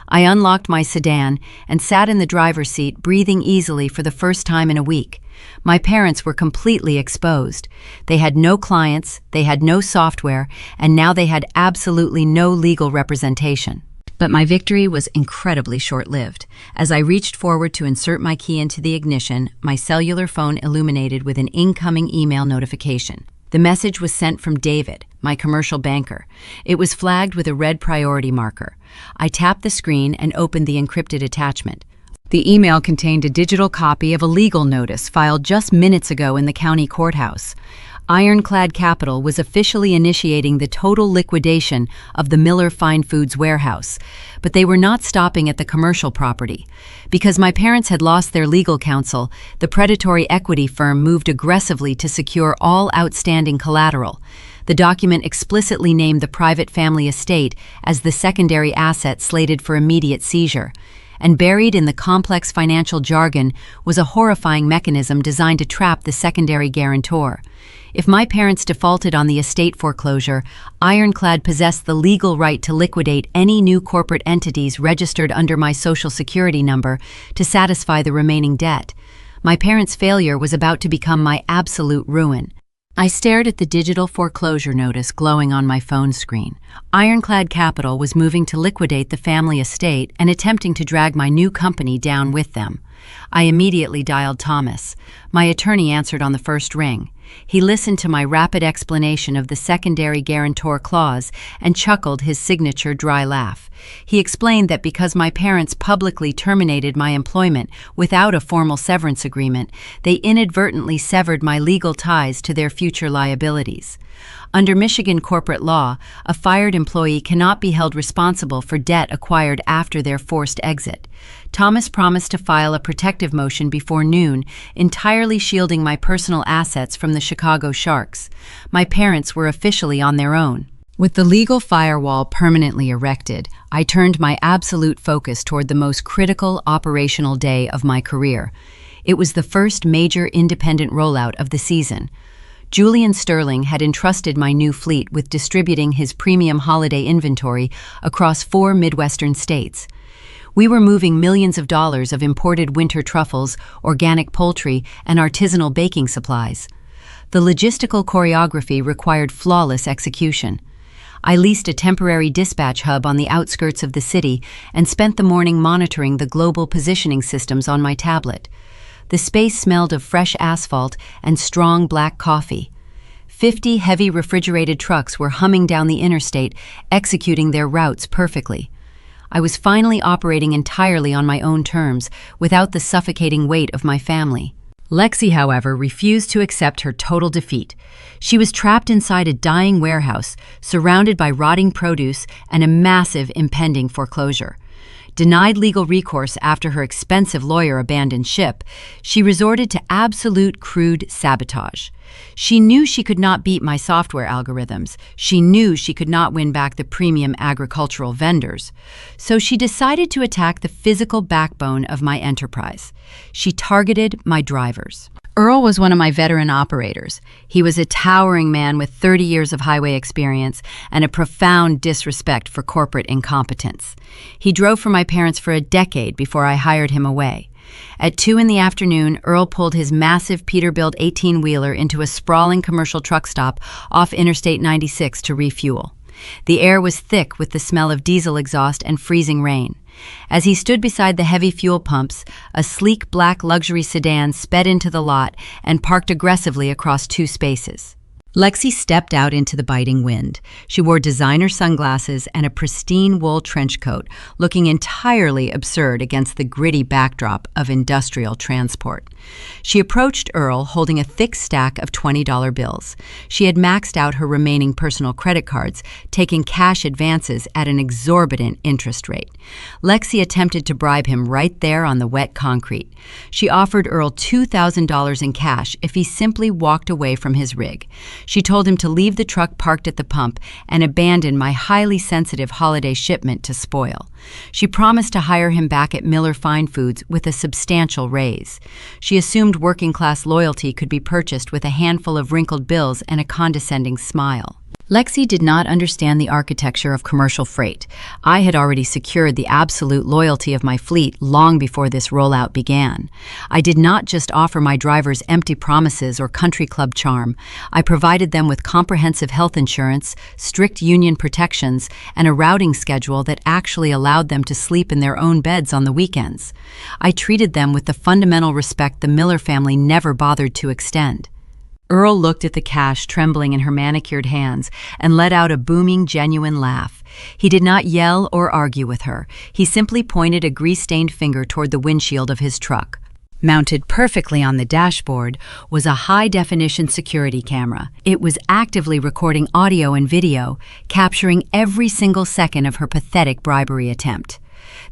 I unlocked my sedan and sat in the driver's seat, breathing easily for the first time in a week. My parents were completely exposed. They had no clients, they had no software, and now they had absolutely no legal representation. But my victory was incredibly short-lived. As I reached forward to insert my key into the ignition, my cellular phone illuminated with an incoming email notification. The message was sent from David, my commercial banker. It was flagged with a red priority marker. I tapped the screen and opened the encrypted attachment. The email contained a digital copy of a legal notice filed just minutes ago in the county courthouse. Ironclad Capital was officially initiating the total liquidation of the Miller Fine Foods warehouse, but they were not stopping at the commercial property. Because my parents had lost their legal counsel, the predatory equity firm moved aggressively to secure all outstanding collateral. The document explicitly named the private family estate as the secondary asset slated for immediate seizure. And buried in the complex financial jargon was a horrifying mechanism designed to trap the secondary guarantor. If my parents defaulted on the estate foreclosure, Ironclad possessed the legal right to liquidate any new corporate entities registered under my Social Security number to satisfy the remaining debt. My parents' failure was about to become my absolute ruin. I stared at the digital foreclosure notice glowing on my phone screen. Ironclad Capital was moving to liquidate the family estate and attempting to drag my new company down with them. I immediately dialed Thomas. My attorney answered on the first ring. He listened to my rapid explanation of the secondary guarantor clause and chuckled his signature dry laugh. He explained that because my parents publicly terminated my employment without a formal severance agreement, they inadvertently severed my legal ties to their future liabilities. Under Michigan corporate law, a fired employee cannot be held responsible for debt acquired after their forced exit. Thomas promised to file a protective motion before noon, entirely shielding my personal assets from the Chicago Sharks. My parents were officially on their own. With the legal firewall permanently erected, I turned my absolute focus toward the most critical operational day of my career. It was the first major independent rollout of the season. Julian Sterling had entrusted my new fleet with distributing his premium holiday inventory across 4 Midwestern states. We were moving millions of dollars of imported winter truffles, organic poultry, and artisanal baking supplies. The logistical choreography required flawless execution. I leased a temporary dispatch hub on the outskirts of the city and spent the morning monitoring the global positioning systems on my tablet. The space smelled of fresh asphalt and strong black coffee. 50 heavy refrigerated trucks were humming down the interstate, executing their routes perfectly. I was finally operating entirely on my own terms, without the suffocating weight of my family. Lexi, however, refused to accept her total defeat. She was trapped inside a dying warehouse, surrounded by rotting produce and a massive impending foreclosure. Denied legal recourse after her expensive lawyer abandoned ship, she resorted to absolute crude sabotage. She knew she could not beat my software algorithms. She knew she could not win back the premium agricultural vendors. So she decided to attack the physical backbone of my enterprise. She targeted my drivers. Earl was one of my veteran operators. He was a towering man with 30 years of highway experience and a profound disrespect for corporate incompetence. He drove for my parents for a decade before I hired him away. At 2 in the afternoon, Earl pulled his massive Peterbilt 18-wheeler into a sprawling commercial truck stop off Interstate 96 to refuel. The air was thick with the smell of diesel exhaust and freezing rain. As he stood beside the heavy fuel pumps, a sleek black luxury sedan sped into the lot and parked aggressively across 2 spaces. Lexi stepped out into the biting wind. She wore designer sunglasses and a pristine wool trench coat, looking entirely absurd against the gritty backdrop of industrial transport. She approached Earl holding a thick stack of $20 bills. She had maxed out her remaining personal credit cards, taking cash advances at an exorbitant interest rate. Lexi attempted to bribe him right there on the wet concrete. She offered Earl $2,000 in cash if he simply walked away from his rig. She told him to leave the truck parked at the pump and abandon my highly sensitive holiday shipment to spoil. She promised to hire him back at Miller Fine Foods with a substantial raise. She assumed working-class loyalty could be purchased with a handful of wrinkled bills and a condescending smile. Lexi did not understand the architecture of commercial freight. I had already secured the absolute loyalty of my fleet long before this rollout began. I did not just offer my drivers empty promises or country club charm. I provided them with comprehensive health insurance, strict union protections, and a routing schedule that actually allowed them to sleep in their own beds on the weekends. I treated them with the fundamental respect the Miller family never bothered to extend. Earl looked at the cash trembling in her manicured hands and let out a booming, genuine laugh. He did not yell or argue with her. He simply pointed a grease-stained finger toward the windshield of his truck. Mounted perfectly on the dashboard was a high-definition security camera. It was actively recording audio and video, capturing every single second of her pathetic bribery attempt.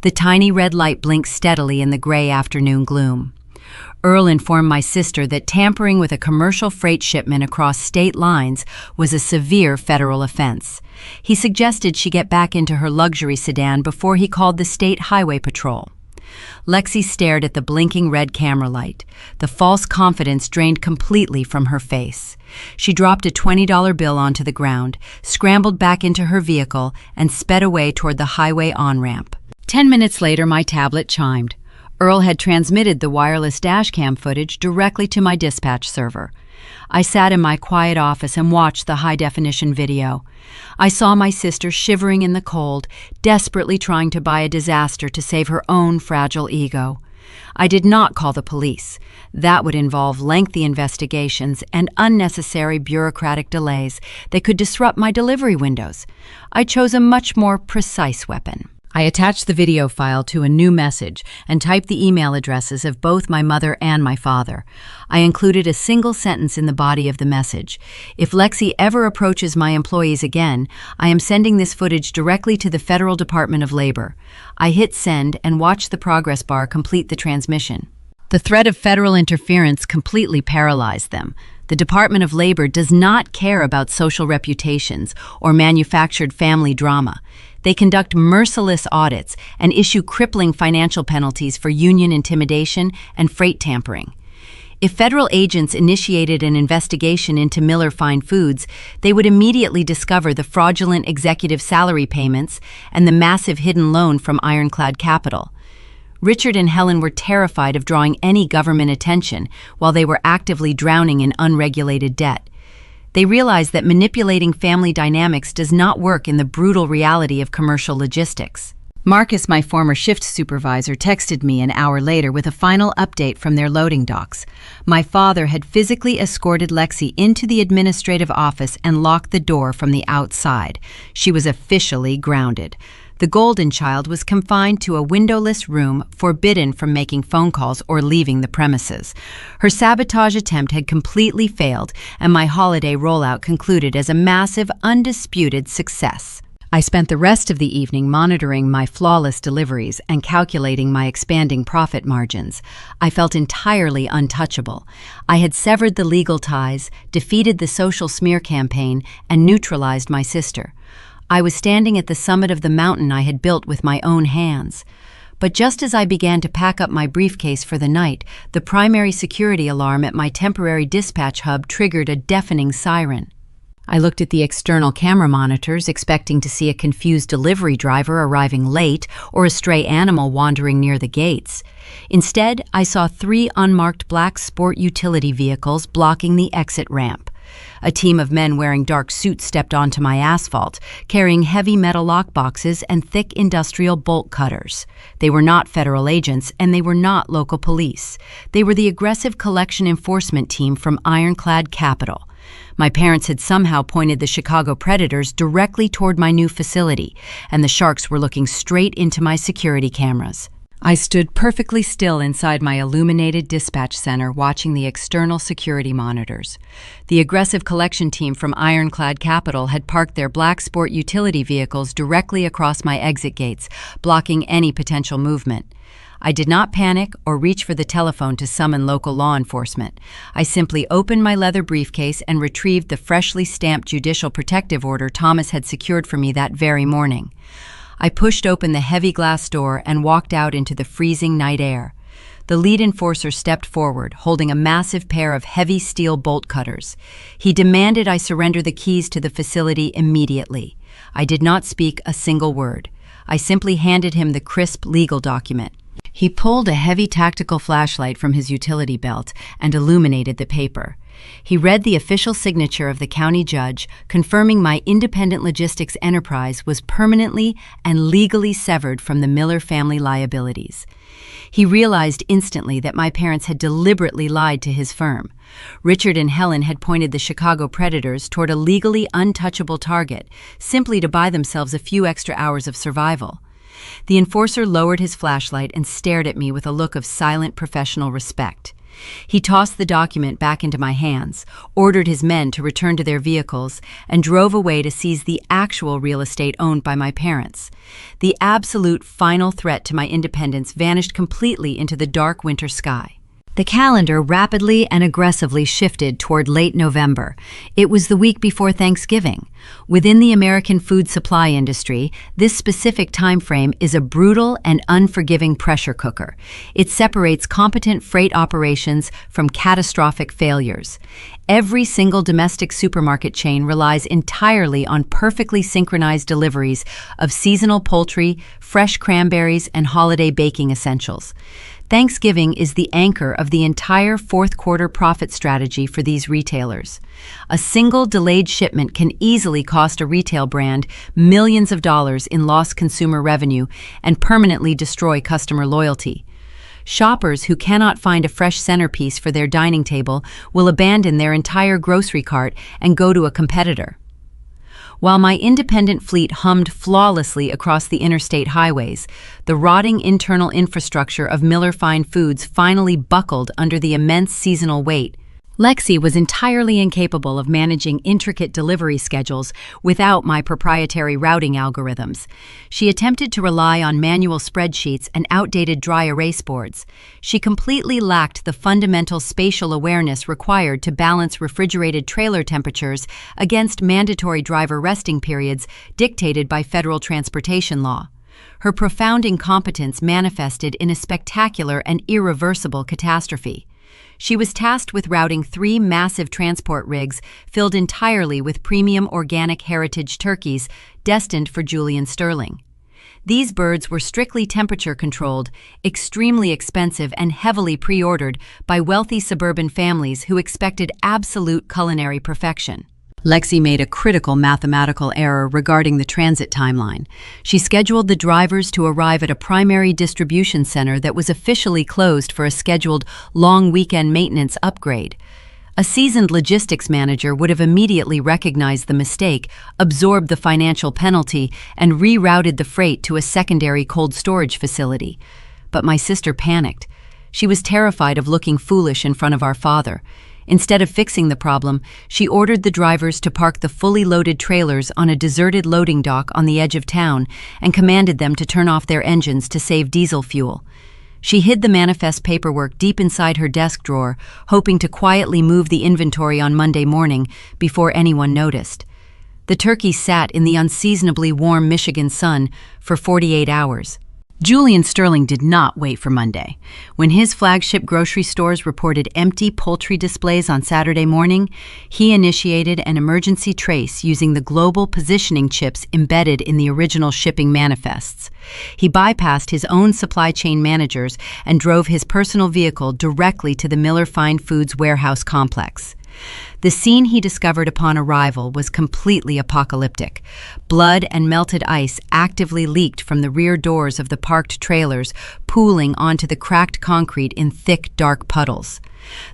The tiny red light blinked steadily in the gray afternoon gloom. Earl informed my sister that tampering with a commercial freight shipment across state lines was a severe federal offense. He suggested she get back into her luxury sedan before he called the State Highway Patrol. Lexi stared at the blinking red camera light. The false confidence drained completely from her face. She dropped a $20 bill onto the ground, scrambled back into her vehicle, and sped away toward the highway on-ramp. 10 minutes later, my tablet chimed. Earl had transmitted the wireless dashcam footage directly to my dispatch server. I sat in my quiet office and watched the high-definition video. I saw my sister shivering in the cold, desperately trying to buy a disaster to save her own fragile ego. I did not call the police. That would involve lengthy investigations and unnecessary bureaucratic delays that could disrupt my delivery windows. I chose a much more precise weapon. I attached the video file to a new message and typed the email addresses of both my mother and my father. I included a single sentence in the body of the message. If Lexi ever approaches my employees again, I am sending this footage directly to the Federal Department of Labor. I hit send and watched the progress bar complete the transmission. The threat of federal interference completely paralyzed them. The Department of Labor does not care about social reputations or manufactured family drama. They conduct merciless audits and issue crippling financial penalties for union intimidation and freight tampering. If federal agents initiated an investigation into Miller Fine Foods, they would immediately discover the fraudulent executive salary payments and the massive hidden loan from Ironclad Capital. Richard and Helen were terrified of drawing any government attention while they were actively drowning in unregulated debt. They realized that manipulating family dynamics does not work in the brutal reality of commercial logistics. Marcus, my former shift supervisor, texted me an hour later with a final update from their loading docks. My father had physically escorted Lexi into the administrative office and locked the door from the outside. She was officially grounded. The Golden Child was confined to a windowless room, forbidden from making phone calls or leaving the premises. Her sabotage attempt had completely failed, and my holiday rollout concluded as a massive, undisputed success. I spent the rest of the evening monitoring my flawless deliveries and calculating my expanding profit margins. I felt entirely untouchable. I had severed the legal ties, defeated the social smear campaign, and neutralized my sister. I was standing at the summit of the mountain I had built with my own hands. But just as I began to pack up my briefcase for the night, the primary security alarm at my temporary dispatch hub triggered a deafening siren. I looked at the external camera monitors, expecting to see a confused delivery driver arriving late or a stray animal wandering near the gates. Instead, I saw 3 unmarked black sport utility vehicles blocking the exit ramp. A team of men wearing dark suits stepped onto my asphalt, carrying heavy metal lockboxes and thick industrial bolt cutters. They were not federal agents, and they were not local police. They were the aggressive collection enforcement team from Ironclad Capital. My parents had somehow pointed the Chicago predators directly toward my new facility, and the sharks were looking straight into my security cameras. I stood perfectly still inside my illuminated dispatch center, watching the external security monitors. The aggressive collection team from Ironclad Capital had parked their black sport utility vehicles directly across my exit gates, blocking any potential movement. I did not panic or reach for the telephone to summon local law enforcement. I simply opened my leather briefcase and retrieved the freshly stamped judicial protective order Thomas had secured for me that very morning. I pushed open the heavy glass door and walked out into the freezing night air. The lead enforcer stepped forward, holding a massive pair of heavy steel bolt cutters. He demanded I surrender the keys to the facility immediately. I did not speak a single word. I simply handed him the crisp legal document. He pulled a heavy tactical flashlight from his utility belt and illuminated the paper. He read the official signature of the county judge, confirming my independent logistics enterprise was permanently and legally severed from the Miller family liabilities. He realized instantly that my parents had deliberately lied to his firm. Richard and Helen had pointed the Chicago predators toward a legally untouchable target, simply to buy themselves a few extra hours of survival. The enforcer lowered his flashlight and stared at me with a look of silent professional respect. He tossed the document back into my hands, ordered his men to return to their vehicles, and drove away to seize the actual real estate owned by my parents. The absolute final threat to my independence vanished completely into the dark winter sky. The calendar rapidly and aggressively shifted toward late November. It was the week before Thanksgiving. Within the American food supply industry, this specific time frame is a brutal and unforgiving pressure cooker. It separates competent freight operations from catastrophic failures. Every single domestic supermarket chain relies entirely on perfectly synchronized deliveries of seasonal poultry, fresh cranberries, and holiday baking essentials. Thanksgiving is the anchor of the entire fourth quarter profit strategy for these retailers. A single delayed shipment can easily cost a retail brand millions of dollars in lost consumer revenue and permanently destroy customer loyalty. Shoppers who cannot find a fresh centerpiece for their dining table will abandon their entire grocery cart and go to a competitor. While my independent fleet hummed flawlessly across the interstate highways, the rotting internal infrastructure of Miller Fine Foods finally buckled under the immense seasonal weight. Lexi was entirely incapable of managing intricate delivery schedules without my proprietary routing algorithms. She attempted to rely on manual spreadsheets and outdated dry erase boards. She completely lacked the fundamental spatial awareness required to balance refrigerated trailer temperatures against mandatory driver resting periods dictated by federal transportation law. Her profound incompetence manifested in a spectacular and irreversible catastrophe. She was tasked with routing 3 massive transport rigs filled entirely with premium organic heritage turkeys destined for Julian Sterling. These birds were strictly temperature-controlled, extremely expensive, and heavily pre-ordered by wealthy suburban families who expected absolute culinary perfection. Lexi made a critical mathematical error regarding the transit timeline. She scheduled the drivers to arrive at a primary distribution center that was officially closed for a scheduled long weekend maintenance upgrade. A seasoned logistics manager would have immediately recognized the mistake, absorbed the financial penalty, and rerouted the freight to a secondary cold storage facility. But my sister panicked. She was terrified of looking foolish in front of our father. Instead of fixing the problem, she ordered the drivers to park the fully loaded trailers on a deserted loading dock on the edge of town and commanded them to turn off their engines to save diesel fuel. She hid the manifest paperwork deep inside her desk drawer, hoping to quietly move the inventory on Monday morning before anyone noticed. The turkey sat in the unseasonably warm Michigan sun for 48 hours. Julian Sterling did not wait for Monday. When his flagship grocery stores reported empty poultry displays on Saturday morning, he initiated an emergency trace using the global positioning chips embedded in the original shipping manifests. He bypassed his own supply chain managers and drove his personal vehicle directly to the Miller Fine Foods warehouse complex. The scene he discovered upon arrival was completely apocalyptic. Blood and melted ice actively leaked from the rear doors of the parked trailers, pooling onto the cracked concrete in thick, dark puddles.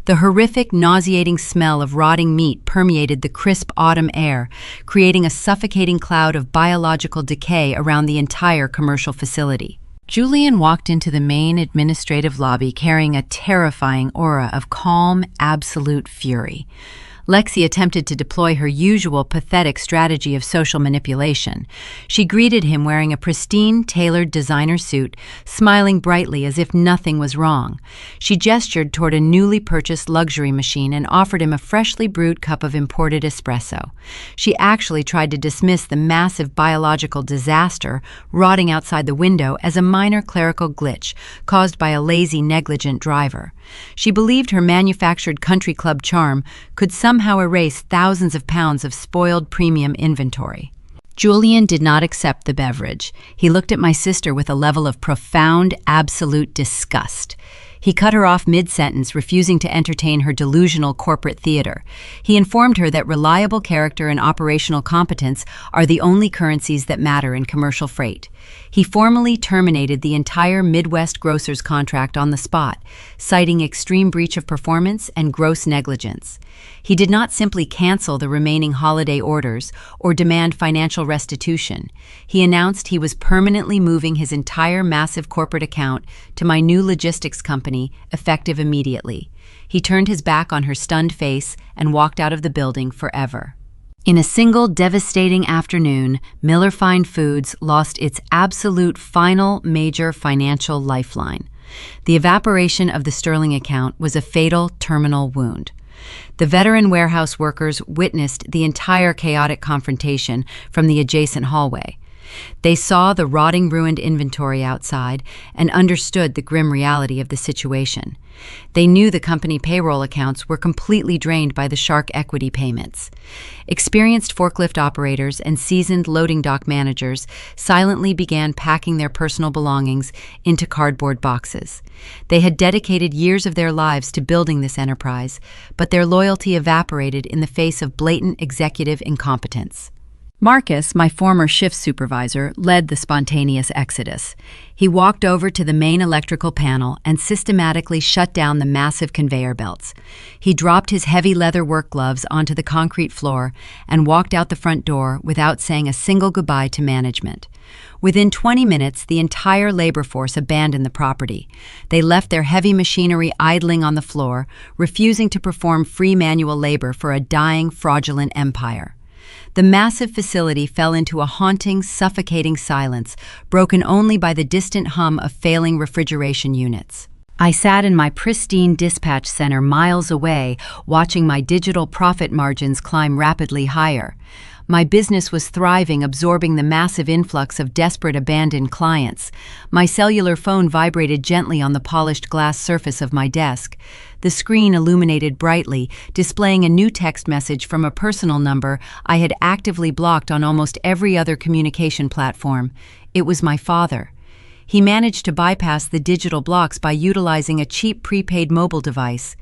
The horrific, nauseating smell of rotting meat permeated the crisp autumn air, creating a suffocating cloud of biological decay around the entire commercial facility. Julian walked into the main administrative lobby carrying a terrifying aura of calm, absolute fury. Lexi attempted to deploy her usual pathetic strategy of social manipulation. She greeted him wearing a pristine, tailored designer suit, smiling brightly as if nothing was wrong. She gestured toward a newly purchased luxury machine and offered him a freshly brewed cup of imported espresso. She actually tried to dismiss the massive biological disaster rotting outside the window as a minor clerical glitch caused by a lazy, negligent driver. She believed her manufactured country club charm could somehow erase thousands of pounds of spoiled premium inventory. Julian did not accept the beverage. He looked at my sister with a level of profound, absolute disgust. He cut her off mid-sentence, refusing to entertain her delusional corporate theater. He informed her that reliable character and operational competence are the only currencies that matter in commercial freight. He formally terminated the entire Midwest Grocers contract on the spot, citing extreme breach of performance and gross negligence. He did not simply cancel the remaining holiday orders or demand financial restitution. He announced he was permanently moving his entire massive corporate account to my new logistics company, effective immediately. He turned his back on her stunned face and walked out of the building forever. In a single devastating afternoon, Miller Fine Foods lost its absolute final major financial lifeline. The evaporation of the Sterling account was a fatal terminal wound. The veteran warehouse workers witnessed the entire chaotic confrontation from the adjacent hallway. They saw the rotting, ruined inventory outside and understood the grim reality of the situation. They knew the company payroll accounts were completely drained by the shark equity payments. Experienced forklift operators and seasoned loading dock managers silently began packing their personal belongings into cardboard boxes. They had dedicated years of their lives to building this enterprise, but their loyalty evaporated in the face of blatant executive incompetence. Marcus, my former shift supervisor, led the spontaneous exodus. He walked over to the main electrical panel and systematically shut down the massive conveyor belts. He dropped his heavy leather work gloves onto the concrete floor and walked out the front door without saying a single goodbye to management. Within 20 minutes, the entire labor force abandoned the property. They left their heavy machinery idling on the floor, refusing to perform free manual labor for a dying, fraudulent empire. The massive facility fell into a haunting, suffocating silence, broken only by the distant hum of failing refrigeration units. I sat in my pristine dispatch center miles away, watching my digital profit margins climb rapidly higher. My business was thriving, absorbing the massive influx of desperate abandoned clients. My cellular phone vibrated gently on the polished glass surface of my desk. The screen illuminated brightly, displaying a new text message from a personal number I had actively blocked on almost every other communication platform. It was my father. He managed to bypass the digital blocks by utilizing a cheap prepaid mobile device.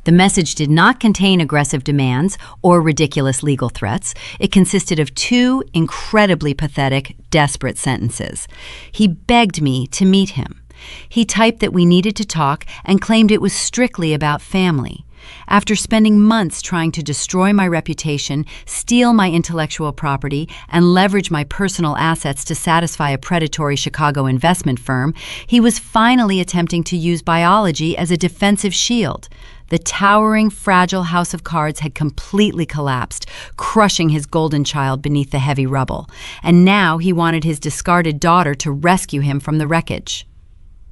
The message did not contain aggressive demands or ridiculous legal threats. It consisted of two incredibly pathetic, desperate sentences. He begged me to meet him. He typed that we needed to talk and claimed it was strictly about family. After spending months trying to destroy my reputation, steal my intellectual property, and leverage my personal assets to satisfy a predatory Chicago investment firm, he was finally attempting to use biology as a defensive shield. The towering, fragile house of cards had completely collapsed, crushing his golden child beneath the heavy rubble. And now he wanted his discarded daughter to rescue him from the wreckage.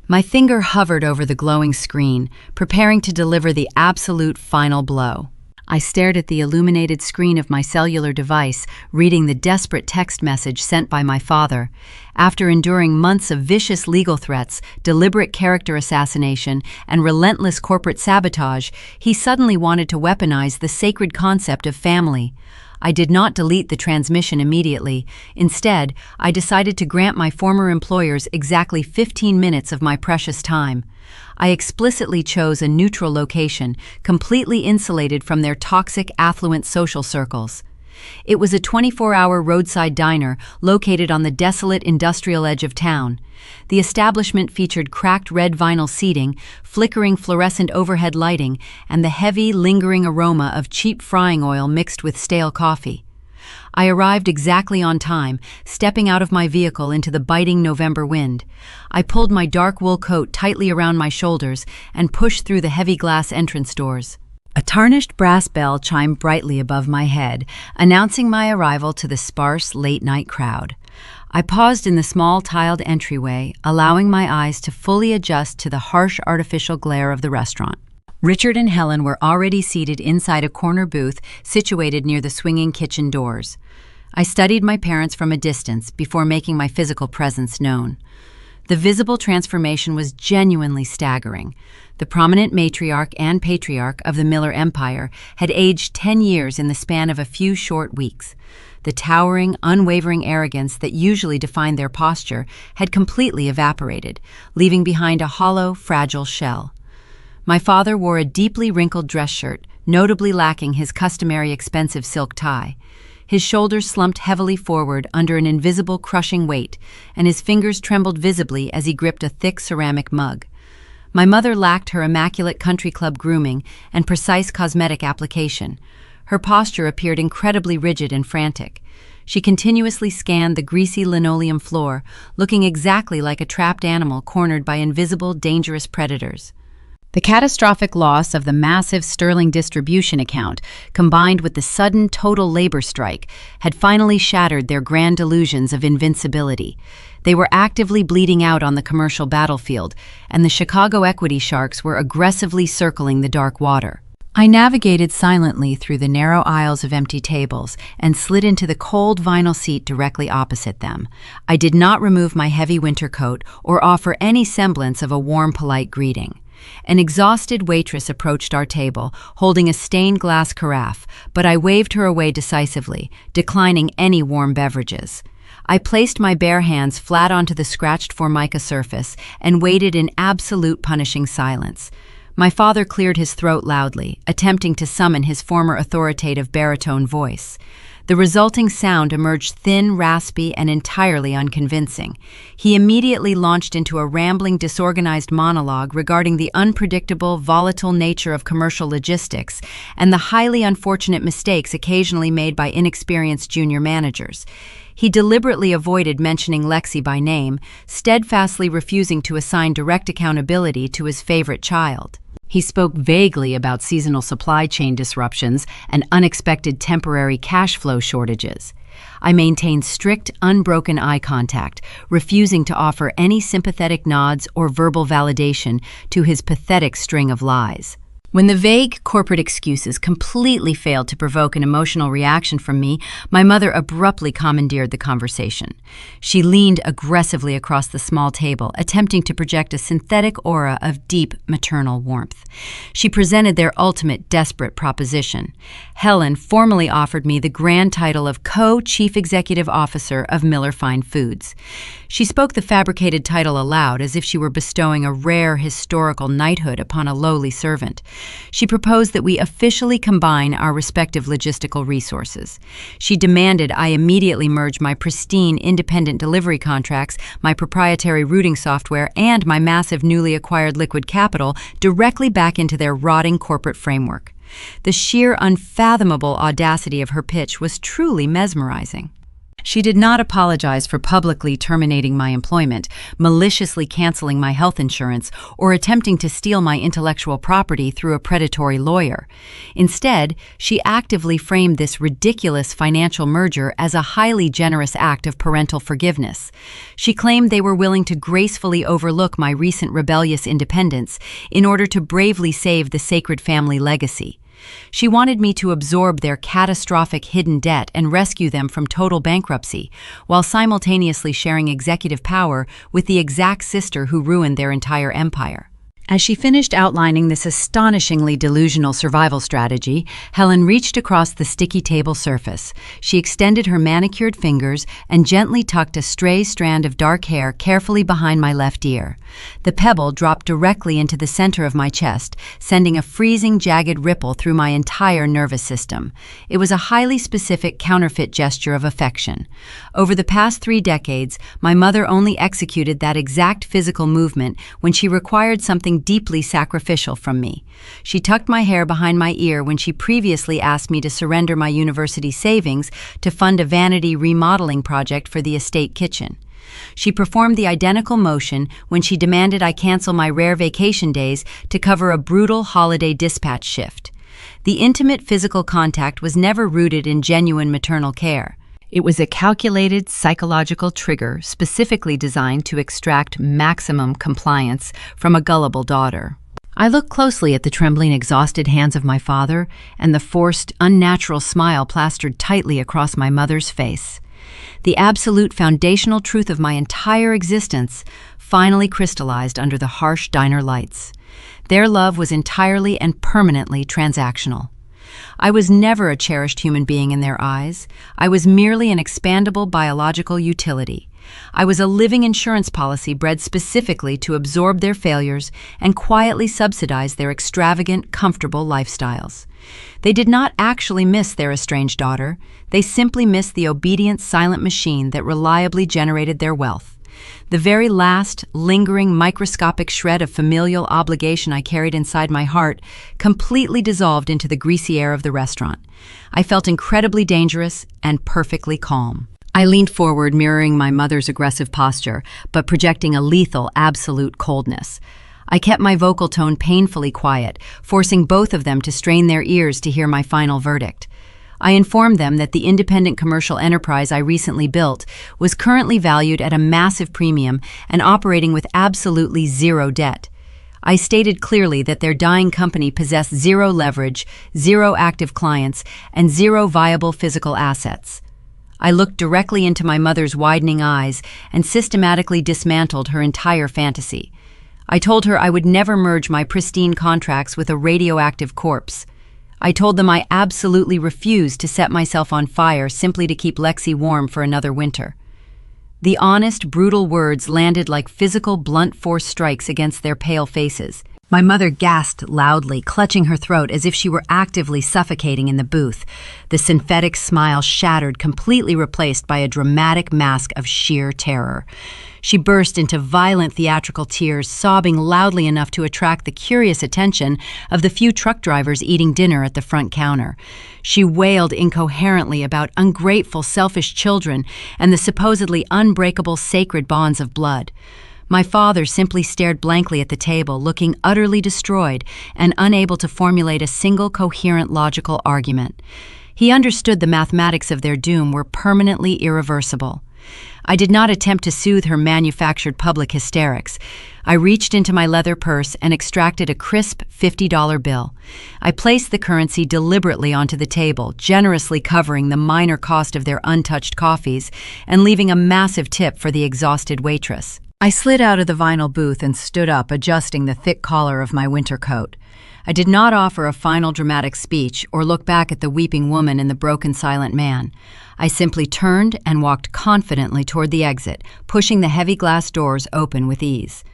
My finger hovered over the glowing screen, preparing to deliver the absolute final blow. I stared at the illuminated screen of my cellular device, reading the desperate text message sent by my father. After enduring months of vicious legal threats, deliberate character assassination, and relentless corporate sabotage, he suddenly wanted to weaponize the sacred concept of family. I did not delete the transmission immediately. Instead, I decided to grant my former employers exactly 15 minutes of my precious time. I explicitly chose a neutral location, completely insulated from their toxic, affluent social circles. It was a 24-hour roadside diner located on the desolate industrial edge of town. The establishment featured cracked red vinyl seating, flickering fluorescent overhead lighting, and the heavy, lingering aroma of cheap frying oil mixed with stale coffee. I arrived exactly on time, stepping out of my vehicle into the biting November wind. I pulled my dark wool coat tightly around my shoulders and pushed through the heavy glass entrance doors. A tarnished brass bell chimed brightly above my head, announcing my arrival to the sparse, late-night crowd. I paused in the small, tiled entryway, allowing my eyes to fully adjust to the harsh, artificial glare of the restaurant. Richard and Helen were already seated inside a corner booth situated near the swinging kitchen doors. I studied my parents from a distance before making my physical presence known. The visible transformation was genuinely staggering. The prominent matriarch and patriarch of the Miller Empire had aged 10 years in the span of a few short weeks. The towering, unwavering arrogance that usually defined their posture had completely evaporated, leaving behind a hollow, fragile shell. My father wore a deeply wrinkled dress shirt, notably lacking his customary expensive silk tie. His shoulders slumped heavily forward under an invisible crushing weight, and his fingers trembled visibly as he gripped a thick ceramic mug. My mother lacked her immaculate country club grooming and precise cosmetic application. Her posture appeared incredibly rigid and frantic. She continuously scanned the greasy linoleum floor, looking exactly like a trapped animal cornered by invisible, dangerous predators. The catastrophic loss of the massive Sterling distribution account, combined with the sudden total labor strike, had finally shattered their grand delusions of invincibility. They were actively bleeding out on the commercial battlefield, and the Chicago equity sharks were aggressively circling the dark water. I navigated silently through the narrow aisles of empty tables and slid into the cold vinyl seat directly opposite them. I did not remove my heavy winter coat or offer any semblance of a warm, polite greeting. An exhausted waitress approached our table, holding a stained glass carafe, but I waved her away decisively, declining any warm beverages. I placed my bare hands flat onto the scratched formica surface and waited in absolute punishing silence. My father cleared his throat loudly, attempting to summon his former authoritative baritone voice. The resulting sound emerged thin, raspy, and entirely unconvincing. He immediately launched into a rambling, disorganized monologue regarding the unpredictable, volatile nature of commercial logistics and the highly unfortunate mistakes occasionally made by inexperienced junior managers. He deliberately avoided mentioning Lexi by name, steadfastly refusing to assign direct accountability to his favorite child. He spoke vaguely about seasonal supply chain disruptions and unexpected temporary cash flow shortages. I maintained strict, unbroken eye contact, refusing to offer any sympathetic nods or verbal validation to his pathetic string of lies. When the vague corporate excuses completely failed to provoke an emotional reaction from me, my mother abruptly commandeered the conversation. She leaned aggressively across the small table, attempting to project a synthetic aura of deep maternal warmth. She presented their ultimate desperate proposition. Helen formally offered me the grand title of Co-Chief Executive Officer of Miller Fine Foods. She spoke the fabricated title aloud as if she were bestowing a rare historical knighthood upon a lowly servant. She proposed that we officially combine our respective logistical resources. She demanded I immediately merge my pristine independent delivery contracts, my proprietary routing software, and my massive newly acquired liquid capital directly back into their rotting corporate framework. The sheer unfathomable audacity of her pitch was truly mesmerizing. She did not apologize for publicly terminating my employment, maliciously canceling my health insurance, or attempting to steal my intellectual property through a predatory lawyer. Instead, she actively framed this ridiculous financial merger as a highly generous act of parental forgiveness. She claimed they were willing to gracefully overlook my recent rebellious independence in order to bravely save the sacred family legacy. She wanted me to absorb their catastrophic hidden debt and rescue them from total bankruptcy, while simultaneously sharing executive power with the exact sister who ruined their entire empire. As she finished outlining this astonishingly delusional survival strategy, Helen reached across the sticky table surface. She extended her manicured fingers and gently tucked a stray strand of dark hair carefully behind my left ear. The pebble dropped directly into the center of my chest, sending a freezing, jagged ripple through my entire nervous system. It was a highly specific counterfeit gesture of affection. Over the past 3 decades, my mother only executed that exact physical movement when she required something deeply sacrificial from me. She tucked my hair behind my ear when she previously asked me to surrender my university savings to fund a vanity remodeling project for the estate kitchen. She performed the identical motion when she demanded I cancel my rare vacation days to cover a brutal holiday dispatch shift. The intimate physical contact was never rooted in genuine maternal care. It was a calculated psychological trigger specifically designed to extract maximum compliance from a gullible daughter. I looked closely at the trembling, exhausted hands of my father and the forced, unnatural smile plastered tightly across my mother's face. The absolute foundational truth of my entire existence finally crystallized under the harsh diner lights. Their love was entirely and permanently transactional. I was never a cherished human being in their eyes. I was merely an expandable biological utility. I was a living insurance policy bred specifically to absorb their failures and quietly subsidize their extravagant, comfortable lifestyles. They did not actually miss their estranged daughter. They simply missed the obedient, silent machine that reliably generated their wealth. The very last, lingering, microscopic shred of familial obligation I carried inside my heart completely dissolved into the greasy air of the restaurant. I felt incredibly dangerous and perfectly calm. I leaned forward, mirroring my mother's aggressive posture, but projecting a lethal, absolute coldness. I kept my vocal tone painfully quiet, forcing both of them to strain their ears to hear my final verdict. I informed them that the independent commercial enterprise I recently built was currently valued at a massive premium and operating with absolutely zero debt. I stated clearly that their dying company possessed zero leverage, zero active clients, and zero viable physical assets. I looked directly into my mother's widening eyes and systematically dismantled her entire fantasy. I told her I would never merge my pristine contracts with a radioactive corpse. I told them I absolutely refused to set myself on fire simply to keep Lexi warm for another winter. The honest, brutal words landed like physical, blunt force strikes against their pale faces. My mother gasped loudly, clutching her throat as if she were actively suffocating in the booth. The synthetic smile shattered, completely replaced by a dramatic mask of sheer terror. She burst into violent theatrical tears, sobbing loudly enough to attract the curious attention of the few truck drivers eating dinner at the front counter. She wailed incoherently about ungrateful, selfish children and the supposedly unbreakable sacred bonds of blood. My father simply stared blankly at the table, looking utterly destroyed and unable to formulate a single coherent logical argument. He understood the mathematics of their doom were permanently irreversible. I did not attempt to soothe her manufactured public hysterics. I reached into my leather purse and extracted a crisp $50 bill. I placed the currency deliberately onto the table, generously covering the minor cost of their untouched coffees and leaving a massive tip for the exhausted waitress. I slid out of the vinyl booth and stood up, adjusting the thick collar of my winter coat. I did not offer a final dramatic speech or look back at the weeping woman and the broken, silent man. I simply turned and walked confidently toward the exit, pushing the heavy glass doors open with ease.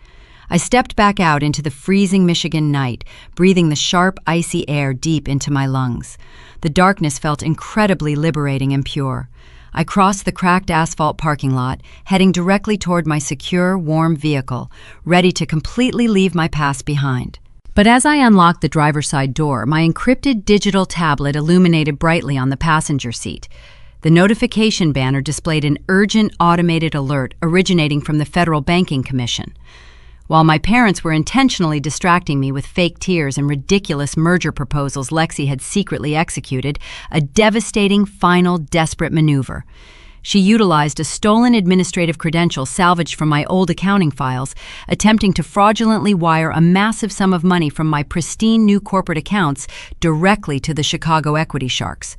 I stepped back out into the freezing Michigan night, breathing the sharp, icy air deep into my lungs. The darkness felt incredibly liberating and pure. I crossed the cracked asphalt parking lot, heading directly toward my secure, warm vehicle, ready to completely leave my past behind. But as I unlocked the driver's side door, my encrypted digital tablet illuminated brightly on the passenger seat. The notification banner displayed an urgent automated alert originating from the Federal Banking Commission. While my parents were intentionally distracting me with fake tears and ridiculous merger proposals Lexi had secretly executed, a devastating, final, desperate maneuver. She utilized a stolen administrative credential salvaged from my old accounting files, attempting to fraudulently wire a massive sum of money from my pristine new corporate accounts directly to the Chicago equity sharks.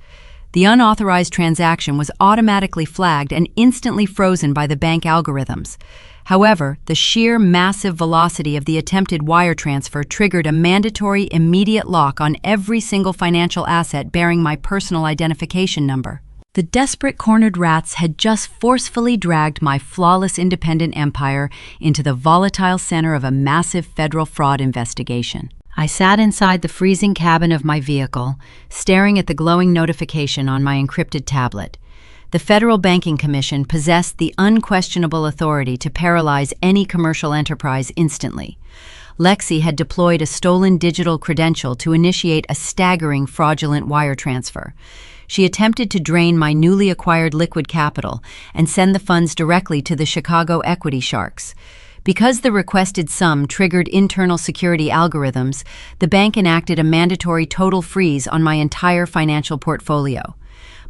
The unauthorized transaction was automatically flagged and instantly frozen by the bank algorithms. However, the sheer massive velocity of the attempted wire transfer triggered a mandatory immediate lock on every single financial asset bearing my personal identification number. The desperate cornered rats had just forcefully dragged my flawless independent empire into the volatile center of a massive federal fraud investigation. I sat inside the freezing cabin of my vehicle, staring at the glowing notification on my encrypted tablet. The Federal Banking Commission possessed the unquestionable authority to paralyze any commercial enterprise instantly. Lexi had deployed a stolen digital credential to initiate a staggering fraudulent wire transfer. She attempted to drain my newly acquired liquid capital and send the funds directly to the Chicago equity sharks. Because the requested sum triggered internal security algorithms, the bank enacted a mandatory total freeze on my entire financial portfolio.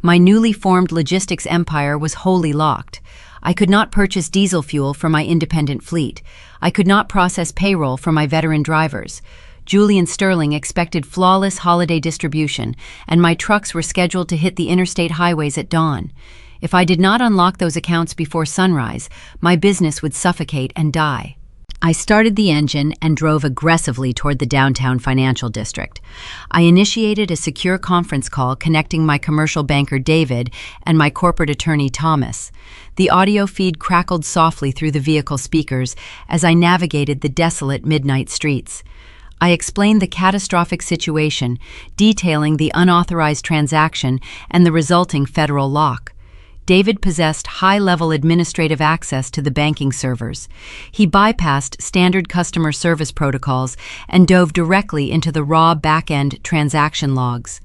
My newly formed logistics empire was wholly locked. I could not purchase diesel fuel for my independent fleet. I could not process payroll for my veteran drivers. Julian Sterling expected flawless holiday distribution, and my trucks were scheduled to hit the interstate highways at dawn. If I did not unlock those accounts before sunrise, my business would suffocate and die. I started the engine and drove aggressively toward the downtown financial district. I initiated a secure conference call connecting my commercial banker David and my corporate attorney Thomas. The audio feed crackled softly through the vehicle speakers as I navigated the desolate midnight streets. I explained the catastrophic situation, detailing the unauthorized transaction and the resulting federal lock. David possessed high-level administrative access to the banking servers. He bypassed standard customer service protocols and dove directly into the raw back-end transaction logs.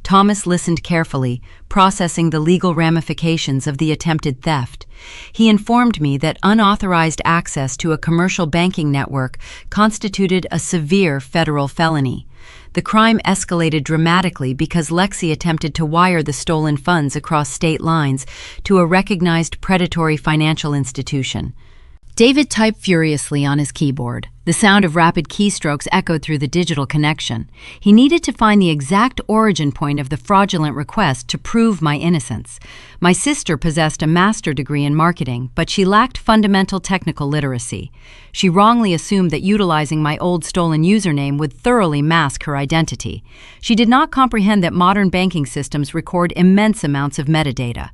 Thomas listened carefully, processing the legal ramifications of the attempted theft. He informed me that unauthorized access to a commercial banking network constituted a severe federal felony. The crime escalated dramatically because Lexi attempted to wire the stolen funds across state lines to a recognized predatory financial institution. David typed furiously on his keyboard. The sound of rapid keystrokes echoed through the digital connection. He needed to find the exact origin point of the fraudulent request to prove my innocence. My sister possessed a master's degree in marketing, but she lacked fundamental technical literacy. She wrongly assumed that utilizing my old stolen username would thoroughly mask her identity. She did not comprehend that modern banking systems record immense amounts of metadata.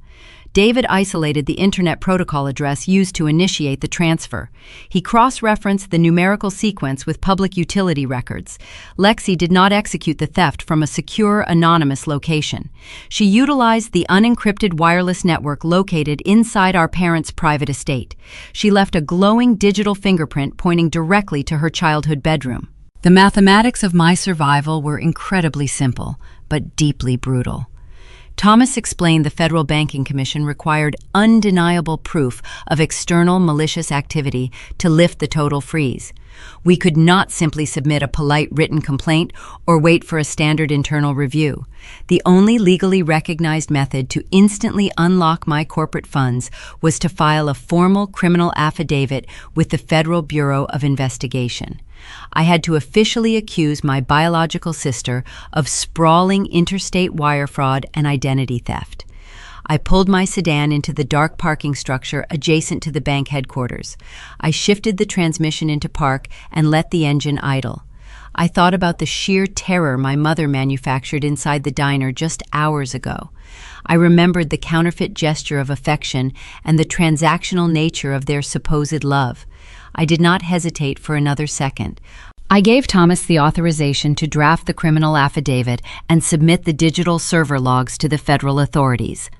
David isolated the Internet Protocol address used to initiate the transfer. He cross-referenced the numerical sequence with public utility records. Lexi did not execute the theft from a secure, anonymous location. She utilized the unencrypted wireless network located inside our parents' private estate. She left a glowing digital fingerprint pointing directly to her childhood bedroom. The mathematics of my survival were incredibly simple, but deeply brutal. Thomas explained the Federal Banking Commission required undeniable proof of external malicious activity to lift the total freeze. We could not simply submit a polite written complaint or wait for a standard internal review. The only legally recognized method to instantly unlock my corporate funds was to file a formal criminal affidavit with the Federal Bureau of Investigation. I had to officially accuse my biological sister of sprawling interstate wire fraud and identity theft. I pulled my sedan into the dark parking structure adjacent to the bank headquarters. I shifted the transmission into park and let the engine idle. I thought about the sheer terror my mother manufactured inside the diner just hours ago. I remembered the counterfeit gesture of affection and the transactional nature of their supposed love. I did not hesitate for another second. I gave Thomas the authorization to draft the criminal affidavit and submit the digital server logs to the federal authorities.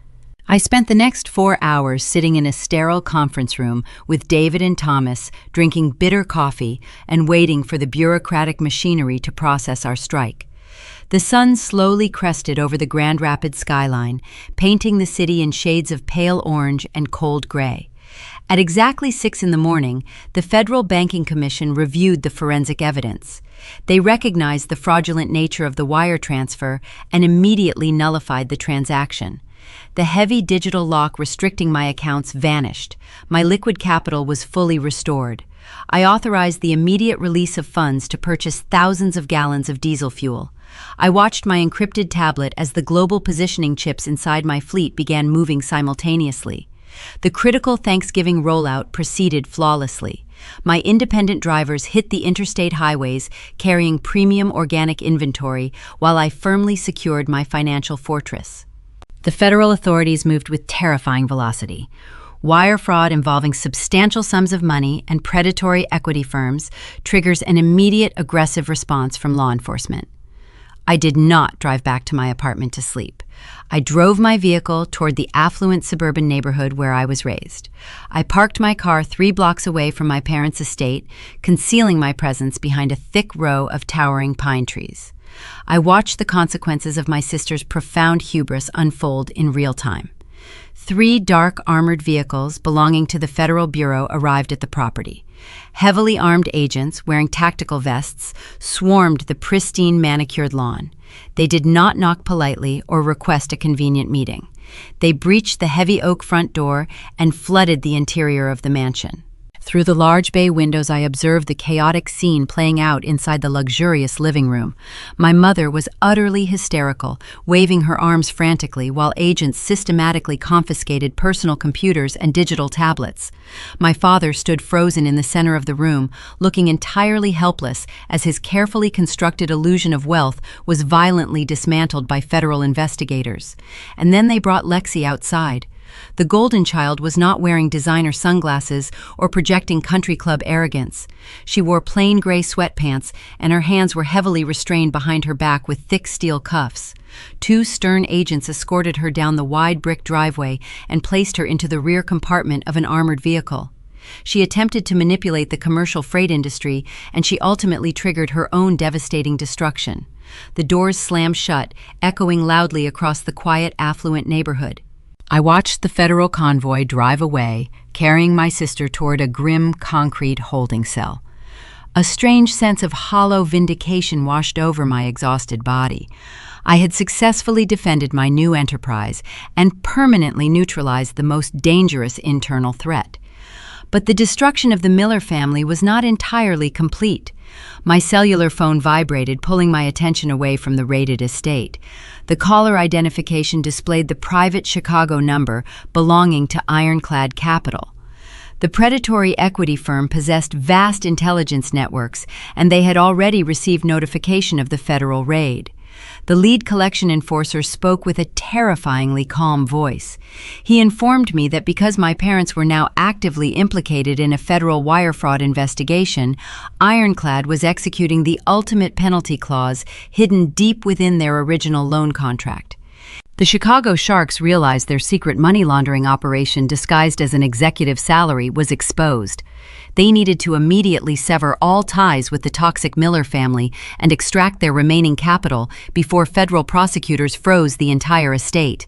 I spent the next 4 hours sitting in a sterile conference room with David and Thomas, drinking bitter coffee and waiting for the bureaucratic machinery to process our strike. The sun slowly crested over the Grand Rapids skyline, painting the city in shades of pale orange and cold gray. At exactly 6 in the morning, the Federal Banking Commission reviewed the forensic evidence. They recognized the fraudulent nature of the wire transfer and immediately nullified the transaction. The heavy digital lock restricting my accounts vanished. My liquid capital was fully restored. I authorized the immediate release of funds to purchase thousands of gallons of diesel fuel. I watched my encrypted tablet as the global positioning chips inside my fleet began moving simultaneously. The critical Thanksgiving rollout proceeded flawlessly. My independent drivers hit the interstate highways carrying premium organic inventory while I firmly secured my financial fortress. The federal authorities moved with terrifying velocity. Wire fraud involving substantial sums of money and predatory equity firms triggers an immediate aggressive response from law enforcement. I did not drive back to my apartment to sleep. I drove my vehicle toward the affluent suburban neighborhood where I was raised. I parked my car 3 blocks away from my parents' estate, concealing my presence behind a thick row of towering pine trees. I watched the consequences of my sister's profound hubris unfold in real time. 3 dark armored vehicles belonging to the Federal Bureau arrived at the property. Heavily armed agents wearing tactical vests swarmed the pristine manicured lawn. They did not knock politely or request a convenient meeting. They breached the heavy oak front door and flooded the interior of the mansion. Through the large bay windows, I observed the chaotic scene playing out inside the luxurious living room. My mother was utterly hysterical, waving her arms frantically while agents systematically confiscated personal computers and digital tablets. My father stood frozen in the center of the room, looking entirely helpless as his carefully constructed illusion of wealth was violently dismantled by federal investigators. And then they brought Lexi outside. The golden child was not wearing designer sunglasses or projecting country club arrogance. She wore plain gray sweatpants, and her hands were heavily restrained behind her back with thick steel cuffs. Two stern agents escorted her down the wide brick driveway and placed her into the rear compartment of an armored vehicle. She attempted to manipulate the commercial freight industry, and she ultimately triggered her own devastating destruction. The doors slammed shut, echoing loudly across the quiet, affluent neighborhood. I watched the federal convoy drive away, carrying my sister toward a grim concrete holding cell. A strange sense of hollow vindication washed over my exhausted body. I had successfully defended my new enterprise and permanently neutralized the most dangerous internal threat. But the destruction of the Miller family was not entirely complete. My cellular phone vibrated, pulling my attention away from the raided estate. The caller identification displayed the private Chicago number belonging to Ironclad Capital. The predatory equity firm possessed vast intelligence networks, and they had already received notification of the federal raid. The lead collection enforcer spoke with a terrifyingly calm voice. He informed me that because my parents were now actively implicated in a federal wire fraud investigation, Ironclad was executing the ultimate penalty clause hidden deep within their original loan contract. The Chicago Sharks realized their secret money laundering operation disguised as an executive salary was exposed. They needed to immediately sever all ties with the toxic Miller family and extract their remaining capital before federal prosecutors froze the entire estate.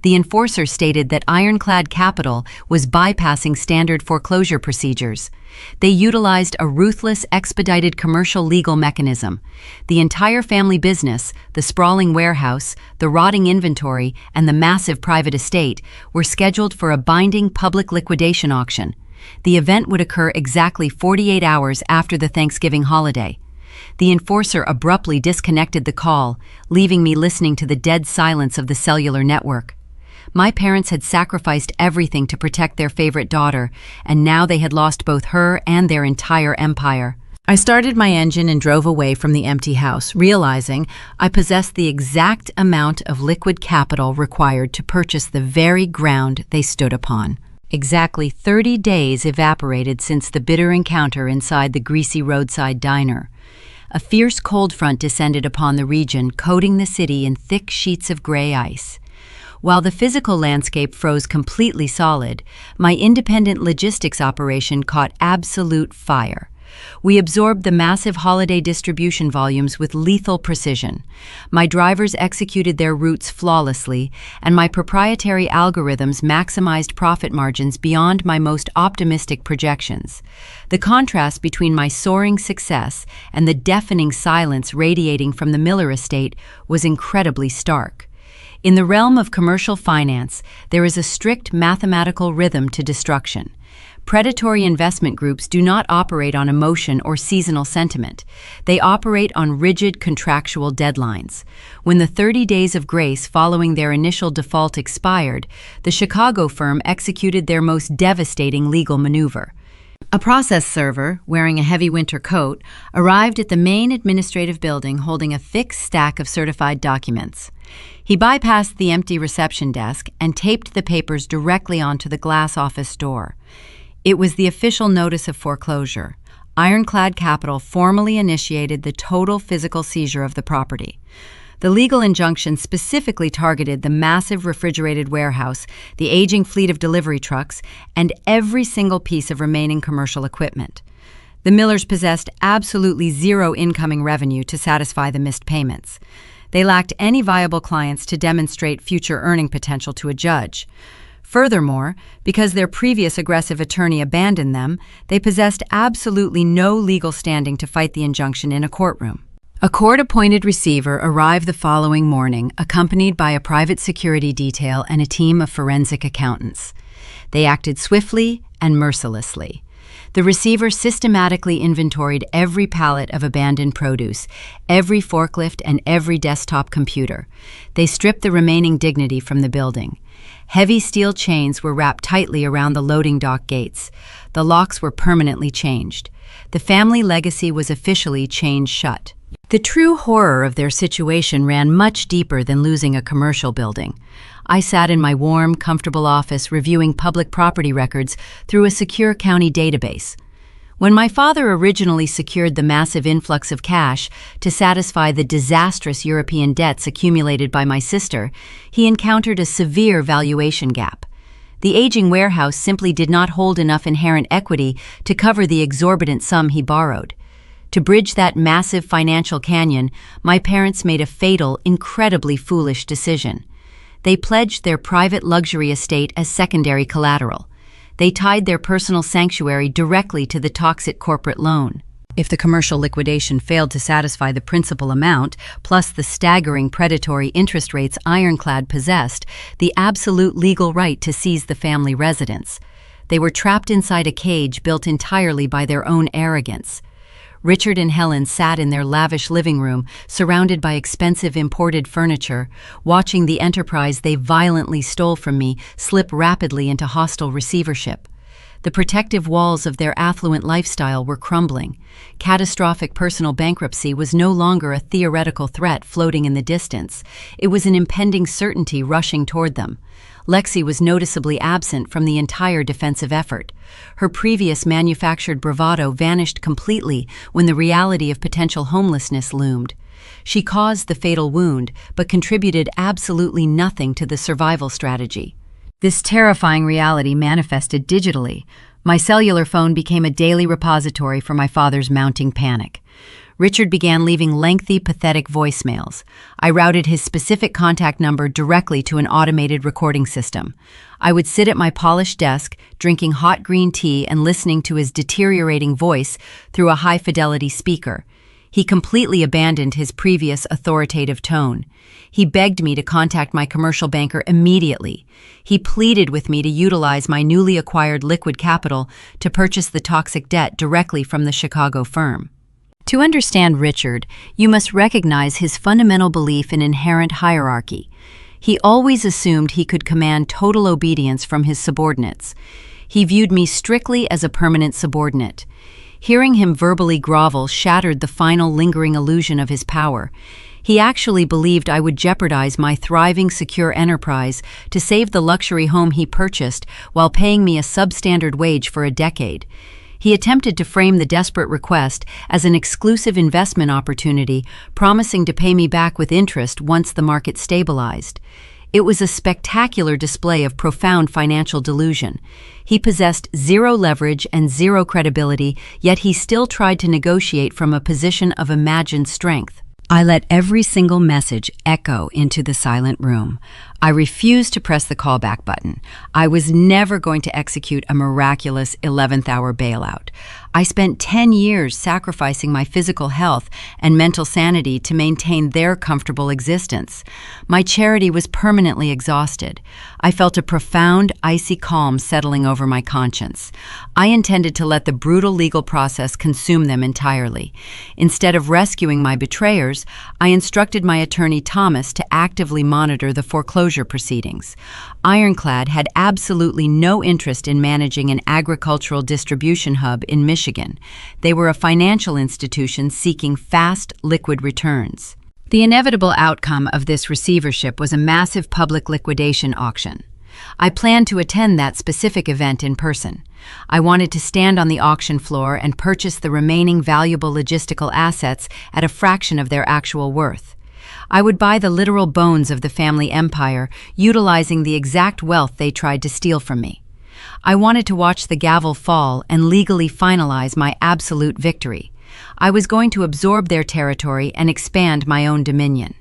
The enforcer stated that Ironclad Capital was bypassing standard foreclosure procedures. They utilized a ruthless, expedited commercial legal mechanism. The entire family business, the sprawling warehouse, the rotting inventory, and the massive private estate were scheduled for a binding public liquidation auction. The event would occur exactly 48 hours after the Thanksgiving holiday. The enforcer abruptly disconnected the call, leaving me listening to the dead silence of the cellular network. My parents had sacrificed everything to protect their favorite daughter, and now they had lost both her and their entire empire. I started my engine and drove away from the empty house, realizing I possessed the exact amount of liquid capital required to purchase the very ground they stood upon. Exactly 30 days evaporated since the bitter encounter inside the greasy roadside diner. A fierce cold front descended upon the region, coating the city in thick sheets of gray ice. While the physical landscape froze completely solid, my independent logistics operation caught absolute fire. We absorbed the massive holiday distribution volumes with lethal precision. My drivers executed their routes flawlessly, and my proprietary algorithms maximized profit margins beyond my most optimistic projections. The contrast between my soaring success and the deafening silence radiating from the Miller estate was incredibly stark. In the realm of commercial finance, there is a strict mathematical rhythm to destruction. Predatory investment groups do not operate on emotion or seasonal sentiment. They operate on rigid contractual deadlines. When the 30 days of grace following their initial default expired, the Chicago firm executed their most devastating legal maneuver. A process server, wearing a heavy winter coat, arrived at the main administrative building holding a thick stack of certified documents. He bypassed the empty reception desk and taped the papers directly onto the glass office door. It was the official notice of foreclosure. Ironclad Capital formally initiated the total physical seizure of the property. The legal injunction specifically targeted the massive refrigerated warehouse, the aging fleet of delivery trucks, and every single piece of remaining commercial equipment. The Millers possessed absolutely zero incoming revenue to satisfy the missed payments. They lacked any viable clients to demonstrate future earning potential to a judge. Furthermore, because their previous aggressive attorney abandoned them, they possessed absolutely no legal standing to fight the injunction in a courtroom. A court-appointed receiver arrived the following morning, accompanied by a private security detail and a team of forensic accountants. They acted swiftly and mercilessly. The receiver systematically inventoried every pallet of abandoned produce, every forklift, and every desktop computer. They stripped the remaining dignity from the building. Heavy steel chains were wrapped tightly around the loading dock gates. The locks were permanently changed. The family legacy was officially chained shut. The true horror of their situation ran much deeper than losing a commercial building. I sat in my warm, comfortable office reviewing public property records through a secure county database. When my father originally secured the massive influx of cash to satisfy the disastrous European debts accumulated by my sister, he encountered a severe valuation gap. The aging warehouse simply did not hold enough inherent equity to cover the exorbitant sum he borrowed. To bridge that massive financial canyon, my parents made a fatal, incredibly foolish decision. They pledged their private luxury estate as secondary collateral. They tied their personal sanctuary directly to the toxic corporate loan. If the commercial liquidation failed to satisfy the principal amount, plus the staggering predatory interest rates Ironclad possessed, the absolute legal right to seize the family residence. They were trapped inside a cage built entirely by their own arrogance. Richard and Helen sat in their lavish living room, surrounded by expensive imported furniture, watching the enterprise they violently stole from me slip rapidly into hostile receivership. The protective walls of their affluent lifestyle were crumbling. Catastrophic personal bankruptcy was no longer a theoretical threat floating in the distance. It was an impending certainty rushing toward them. Lexi was noticeably absent from the entire defensive effort. Her previous manufactured bravado vanished completely when the reality of potential homelessness loomed. She caused the fatal wound, but contributed absolutely nothing to the survival strategy. This terrifying reality manifested digitally. My cellular phone became a daily repository for my father's mounting panic. Richard began leaving lengthy, pathetic voicemails. I routed his specific contact number directly to an automated recording system. I would sit at my polished desk, drinking hot green tea and listening to his deteriorating voice through a high-fidelity speaker. He completely abandoned his previous authoritative tone. He begged me to contact my commercial banker immediately. He pleaded with me to utilize my newly acquired liquid capital to purchase the toxic debt directly from the Chicago firm. To understand Richard, you must recognize his fundamental belief in inherent hierarchy. He always assumed he could command total obedience from his subordinates. He viewed me strictly as a permanent subordinate. Hearing him verbally grovel shattered the final lingering illusion of his power. He actually believed I would jeopardize my thriving, secure enterprise to save the luxury home he purchased while paying me a substandard wage for a decade. He attempted to frame the desperate request as an exclusive investment opportunity, promising to pay me back with interest once the market stabilized. It was a spectacular display of profound financial delusion. He possessed zero leverage and zero credibility, yet he still tried to negotiate from a position of imagined strength. I let every single message echo into the silent room. I refused to press the callback button. I was never going to execute a miraculous 11th-hour bailout. I spent 10 years sacrificing my physical health and mental sanity to maintain their comfortable existence. My charity was permanently exhausted. I felt a profound, icy calm settling over my conscience. I intended to let the brutal legal process consume them entirely. Instead of rescuing my betrayers, I instructed my attorney Thomas to actively monitor the foreclosure proceedings. Ironclad had absolutely no interest in managing an agricultural distribution hub in Michigan. They were a financial institution seeking fast, liquid returns. The inevitable outcome of this receivership was a massive public liquidation auction. I planned to attend that specific event in person. I wanted to stand on the auction floor and purchase the remaining valuable logistical assets at a fraction of their actual worth. I would buy the literal bones of the family empire, utilizing the exact wealth they tried to steal from me. I wanted to watch the gavel fall and legally finalize my absolute victory. I was going to absorb their territory and expand my own dominion.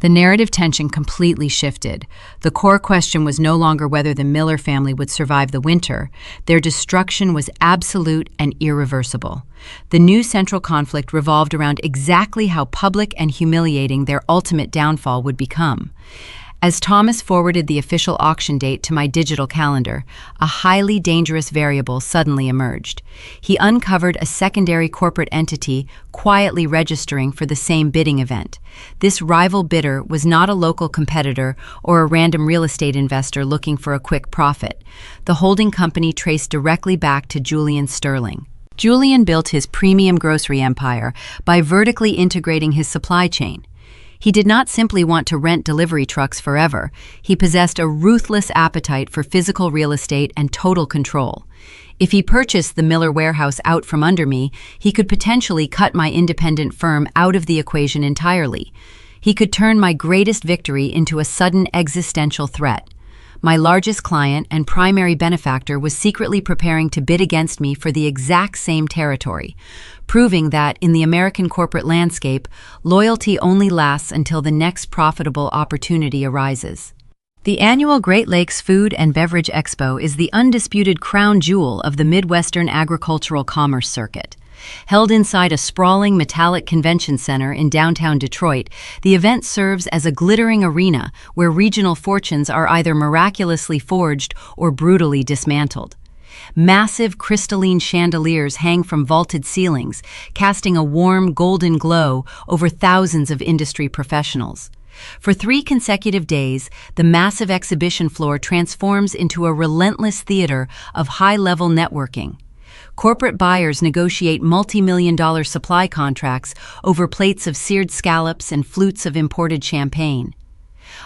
The narrative tension completely shifted. The core question was no longer whether the Miller family would survive the winter. Their destruction was absolute and irreversible. The new central conflict revolved around exactly how public and humiliating their ultimate downfall would become. As Thomas forwarded the official auction date to my digital calendar, a highly dangerous variable suddenly emerged. He uncovered a secondary corporate entity quietly registering for the same bidding event. This rival bidder was not a local competitor or a random real estate investor looking for a quick profit. The holding company traced directly back to Julian Sterling. Julian built his premium grocery empire by vertically integrating his supply chain. He did not simply want to rent delivery trucks forever. He possessed a ruthless appetite for physical real estate and total control. If he purchased the Miller warehouse out from under me, he could potentially cut my independent firm out of the equation entirely. He could turn my greatest victory into a sudden existential threat. My largest client and primary benefactor was secretly preparing to bid against me for the exact same territory, proving that, in the American corporate landscape, loyalty only lasts until the next profitable opportunity arises. The annual Great Lakes Food and Beverage Expo is the undisputed crown jewel of the Midwestern agricultural commerce circuit. Held inside a sprawling metallic convention center in downtown Detroit, the event serves as a glittering arena where regional fortunes are either miraculously forged or brutally dismantled. Massive crystalline chandeliers hang from vaulted ceilings, casting a warm golden glow over thousands of industry professionals. For 3 consecutive days, the massive exhibition floor transforms into a relentless theater of high-level networking. Corporate buyers negotiate multi-million-dollar supply contracts over plates of seared scallops and flutes of imported champagne.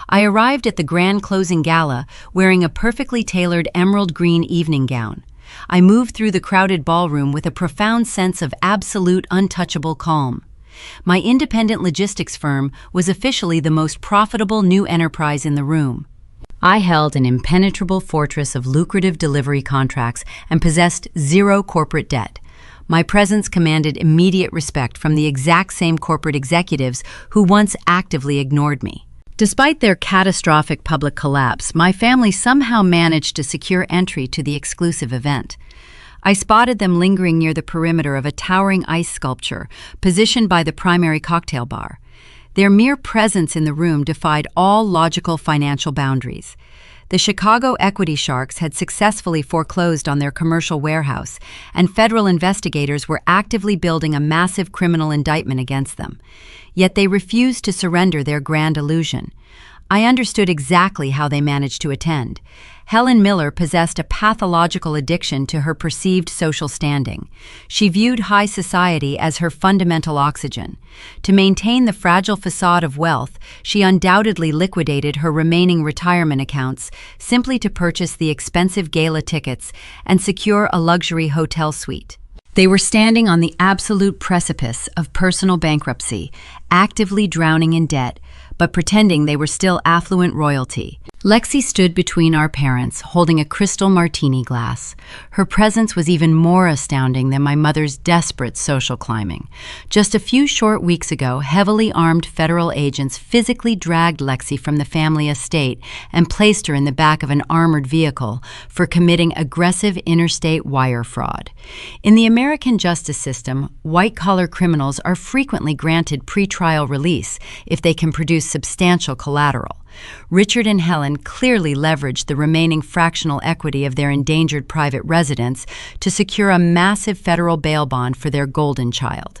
I arrived at the grand closing gala wearing a perfectly tailored emerald green evening gown. I moved through the crowded ballroom with a profound sense of absolute untouchable calm. My independent logistics firm was officially the most profitable new enterprise in the room. I held an impenetrable fortress of lucrative delivery contracts and possessed zero corporate debt. My presence commanded immediate respect from the exact same corporate executives who once actively ignored me. Despite their catastrophic public collapse, my family somehow managed to secure entry to the exclusive event. I spotted them lingering near the perimeter of a towering ice sculpture positioned by the primary cocktail bar. Their mere presence in the room defied all logical financial boundaries. The Chicago equity sharks had successfully foreclosed on their commercial warehouse, and federal investigators were actively building a massive criminal indictment against them. Yet they refused to surrender their grand illusion. I understood exactly how they managed to attend. Helen Miller possessed a pathological addiction to her perceived social standing. She viewed high society as her fundamental oxygen. To maintain the fragile facade of wealth, she undoubtedly liquidated her remaining retirement accounts simply to purchase the expensive gala tickets and secure a luxury hotel suite. They were standing on the absolute precipice of personal bankruptcy, actively drowning in debt, but pretending they were still affluent royalty. Lexi stood between our parents, holding a crystal martini glass. Her presence was even more astounding than my mother's desperate social climbing. Just a few short weeks ago, heavily armed federal agents physically dragged Lexi from the family estate and placed her in the back of an armored vehicle for committing aggressive interstate wire fraud. In the American justice system, white-collar criminals are frequently granted pretrial release if they can produce substantial collateral. Richard and Helen clearly leveraged the remaining fractional equity of their endangered private residence to secure a massive federal bail bond for their golden child.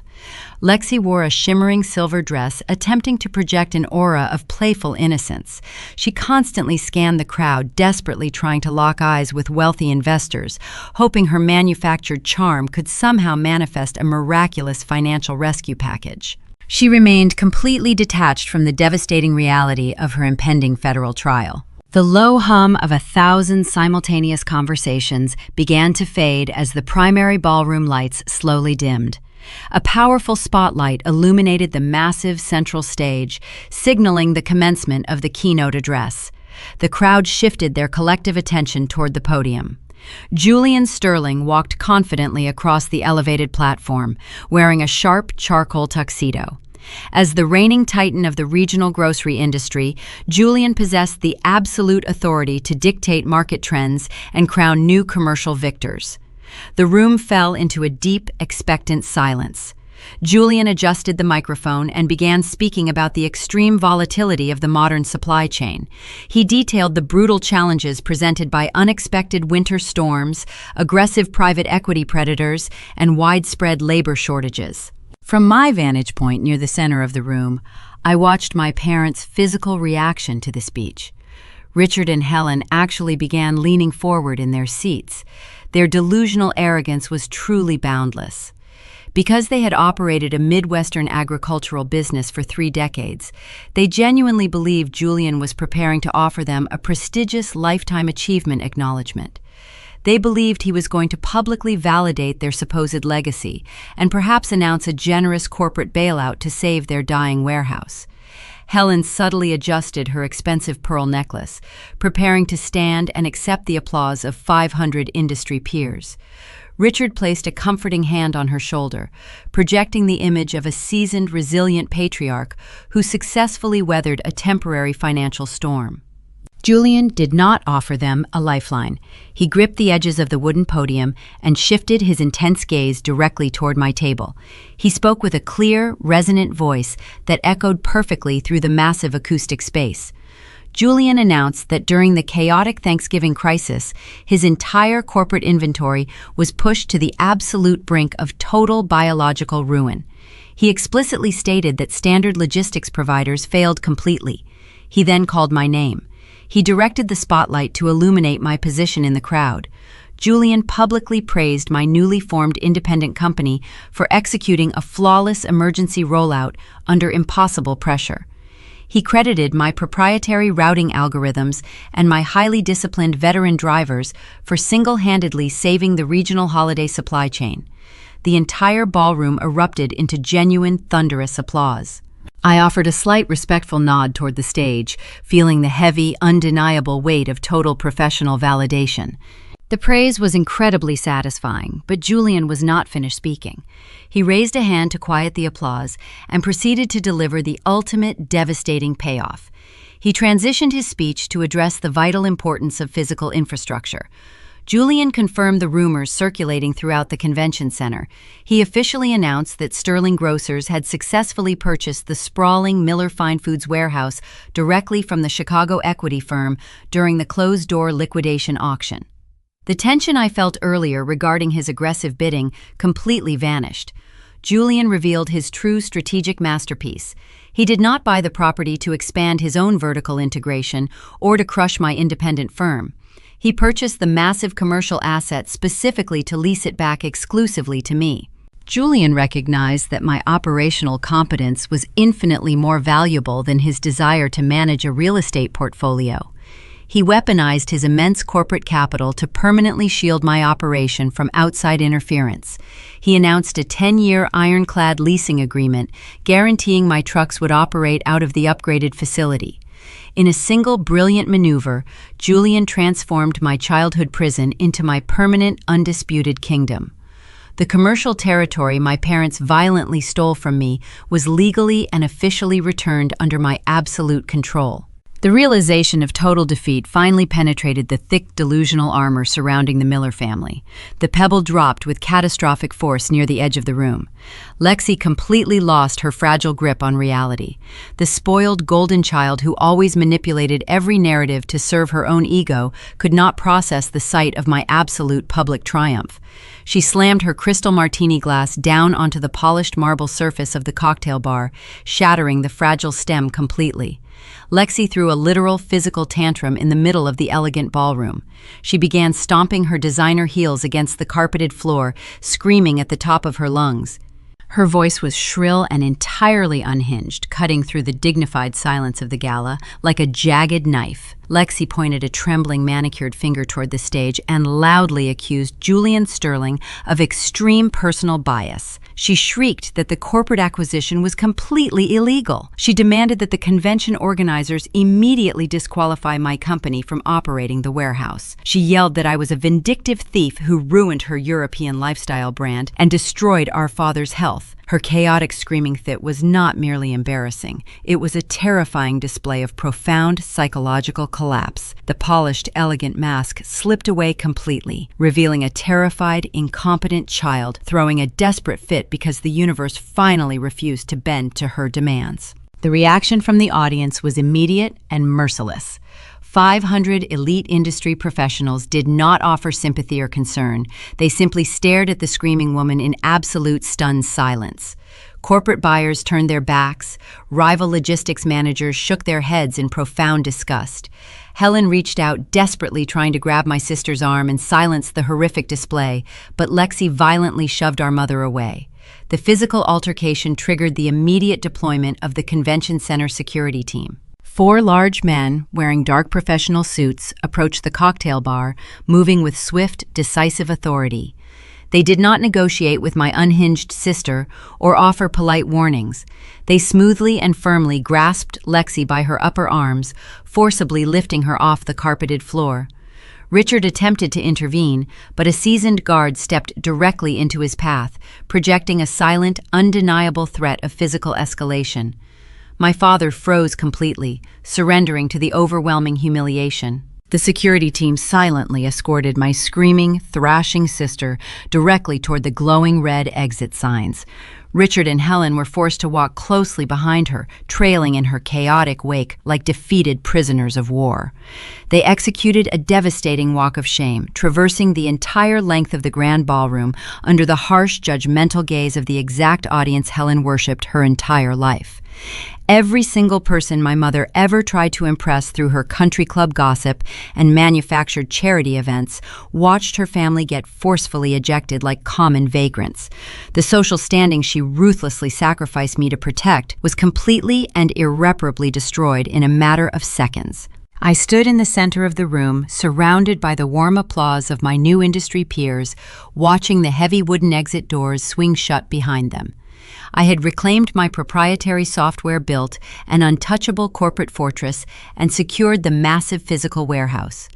Lexi wore a shimmering silver dress, attempting to project an aura of playful innocence. She constantly scanned the crowd, desperately trying to lock eyes with wealthy investors, hoping her manufactured charm could somehow manifest a miraculous financial rescue package. She remained completely detached from the devastating reality of her impending federal trial. The low hum of 1,000 simultaneous conversations began to fade as the primary ballroom lights slowly dimmed. A powerful spotlight illuminated the massive central stage, signaling the commencement of the keynote address. The crowd shifted their collective attention toward the podium. Julian Sterling walked confidently across the elevated platform, wearing a sharp charcoal tuxedo. As the reigning titan of the regional grocery industry, Julian possessed the absolute authority to dictate market trends and crown new commercial victors. The room fell into a deep, expectant silence. Julian adjusted the microphone and began speaking about the extreme volatility of the modern supply chain. He detailed the brutal challenges presented by unexpected winter storms, aggressive private equity predators, and widespread labor shortages. From my vantage point near the center of the room, I watched my parents' physical reaction to the speech. Richard and Helen actually began leaning forward in their seats. Their delusional arrogance was truly boundless. Because they had operated a Midwestern agricultural business for 3 decades, they genuinely believed Julian was preparing to offer them a prestigious lifetime achievement acknowledgement. They believed he was going to publicly validate their supposed legacy and perhaps announce a generous corporate bailout to save their dying warehouse. Helen subtly adjusted her expensive pearl necklace, preparing to stand and accept the applause of 500 industry peers. Richard placed a comforting hand on her shoulder, projecting the image of a seasoned, resilient patriarch who successfully weathered a temporary financial storm. Julian did not offer them a lifeline. He gripped the edges of the wooden podium and shifted his intense gaze directly toward my table. He spoke with a clear, resonant voice that echoed perfectly through the massive acoustic space. Julian announced that during the chaotic Thanksgiving crisis, his entire corporate inventory was pushed to the absolute brink of total biological ruin. He explicitly stated that standard logistics providers failed completely. He then called my name. He directed the spotlight to illuminate my position in the crowd. Julian publicly praised my newly formed independent company for executing a flawless emergency rollout under impossible pressure. He credited my proprietary routing algorithms and my highly disciplined veteran drivers for single-handedly saving the regional holiday supply chain. The entire ballroom erupted into genuine, thunderous applause. I offered a slight respectful nod toward the stage, feeling the heavy, undeniable weight of total professional validation. The praise was incredibly satisfying, but Julian was not finished speaking. He raised a hand to quiet the applause and proceeded to deliver the ultimate devastating payoff. He transitioned his speech to address the vital importance of physical infrastructure. Julian confirmed the rumors circulating throughout the convention center. He officially announced that Sterling Grocers had successfully purchased the sprawling Miller Fine Foods warehouse directly from the Chicago equity firm during the closed-door liquidation auction. The tension I felt earlier regarding his aggressive bidding completely vanished. Julian revealed his true strategic masterpiece. He did not buy the property to expand his own vertical integration or to crush my independent firm. He purchased the massive commercial asset specifically to lease it back exclusively to me. Julian recognized that my operational competence was infinitely more valuable than his desire to manage a real estate portfolio. He weaponized his immense corporate capital to permanently shield my operation from outside interference. He announced a 10-year ironclad leasing agreement, guaranteeing my trucks would operate out of the upgraded facility. In a single brilliant maneuver, Julian transformed my childhood prison into my permanent, undisputed kingdom. The commercial territory my parents violently stole from me was legally and officially returned under my absolute control. The realization of total defeat finally penetrated the thick delusional armor surrounding the Miller family. The pebble dropped with catastrophic force near the edge of the room. Lexi completely lost her fragile grip on reality. The spoiled golden child who always manipulated every narrative to serve her own ego could not process the sight of my absolute public triumph. She slammed her crystal martini glass down onto the polished marble surface of the cocktail bar, shattering the fragile stem completely. Lexi threw a literal physical tantrum in the middle of the elegant ballroom. She began stomping her designer heels against the carpeted floor, screaming at the top of her lungs. Her voice was shrill and entirely unhinged, cutting through the dignified silence of the gala like a jagged knife. Lexi pointed a trembling manicured finger toward the stage and loudly accused Julian Sterling of extreme personal bias. She shrieked that the corporate acquisition was completely illegal. She demanded that the convention organizers immediately disqualify my company from operating the warehouse. She yelled that I was a vindictive thief who ruined her European lifestyle brand and destroyed our father's health. health. Her chaotic screaming fit was not merely embarrassing. It was a terrifying display of profound psychological collapse. The polished, elegant mask slipped away completely, revealing a terrified, incompetent child throwing a desperate fit because the universe finally refused to bend to her demands. The reaction from the audience was immediate and merciless. 500 elite industry professionals did not offer sympathy or concern. They simply stared at the screaming woman in absolute stunned silence. Corporate buyers turned their backs. Rival logistics managers shook their heads in profound disgust. Helen reached out, desperately trying to grab my sister's arm and silence the horrific display, but Lexi violently shoved our mother away. The physical altercation triggered the immediate deployment of the convention center security team. 4 large men, wearing dark professional suits, approached the cocktail bar, moving with swift, decisive authority. They did not negotiate with my unhinged sister or offer polite warnings. They smoothly and firmly grasped Lexi by her upper arms, forcibly lifting her off the carpeted floor. Richard attempted to intervene, but a seasoned guard stepped directly into his path, projecting a silent, undeniable threat of physical escalation. My father froze completely, surrendering to the overwhelming humiliation. The security team silently escorted my screaming, thrashing sister directly toward the glowing red exit signs. Richard and Helen were forced to walk closely behind her, trailing in her chaotic wake like defeated prisoners of war. They executed a devastating walk of shame, traversing the entire length of the grand ballroom under the harsh, judgmental gaze of the exact audience Helen worshipped her entire life. Every single person my mother ever tried to impress through her country club gossip and manufactured charity events watched her family get forcefully ejected like common vagrants. The social standing she ruthlessly sacrificed me to protect was completely and irreparably destroyed in a matter of seconds. I stood in the center of the room, surrounded by the warm applause of my new industry peers, watching the heavy wooden exit doors swing shut behind them. I had reclaimed my proprietary software, built an untouchable corporate fortress, and secured the massive physical warehouse.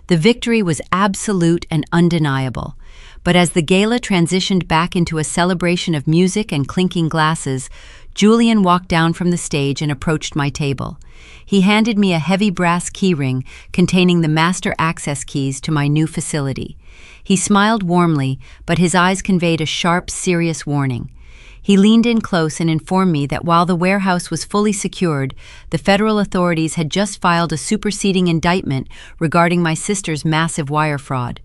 The victory was absolute and undeniable. But as the gala transitioned back into a celebration of music and clinking glasses, Julian walked down from the stage and approached my table. He handed me a heavy brass keyring containing the master access keys to my new facility. He smiled warmly, but his eyes conveyed a sharp, serious warning. He leaned in close and informed me that while the warehouse was fully secured, the federal authorities had just filed a superseding indictment regarding my sister's massive wire fraud.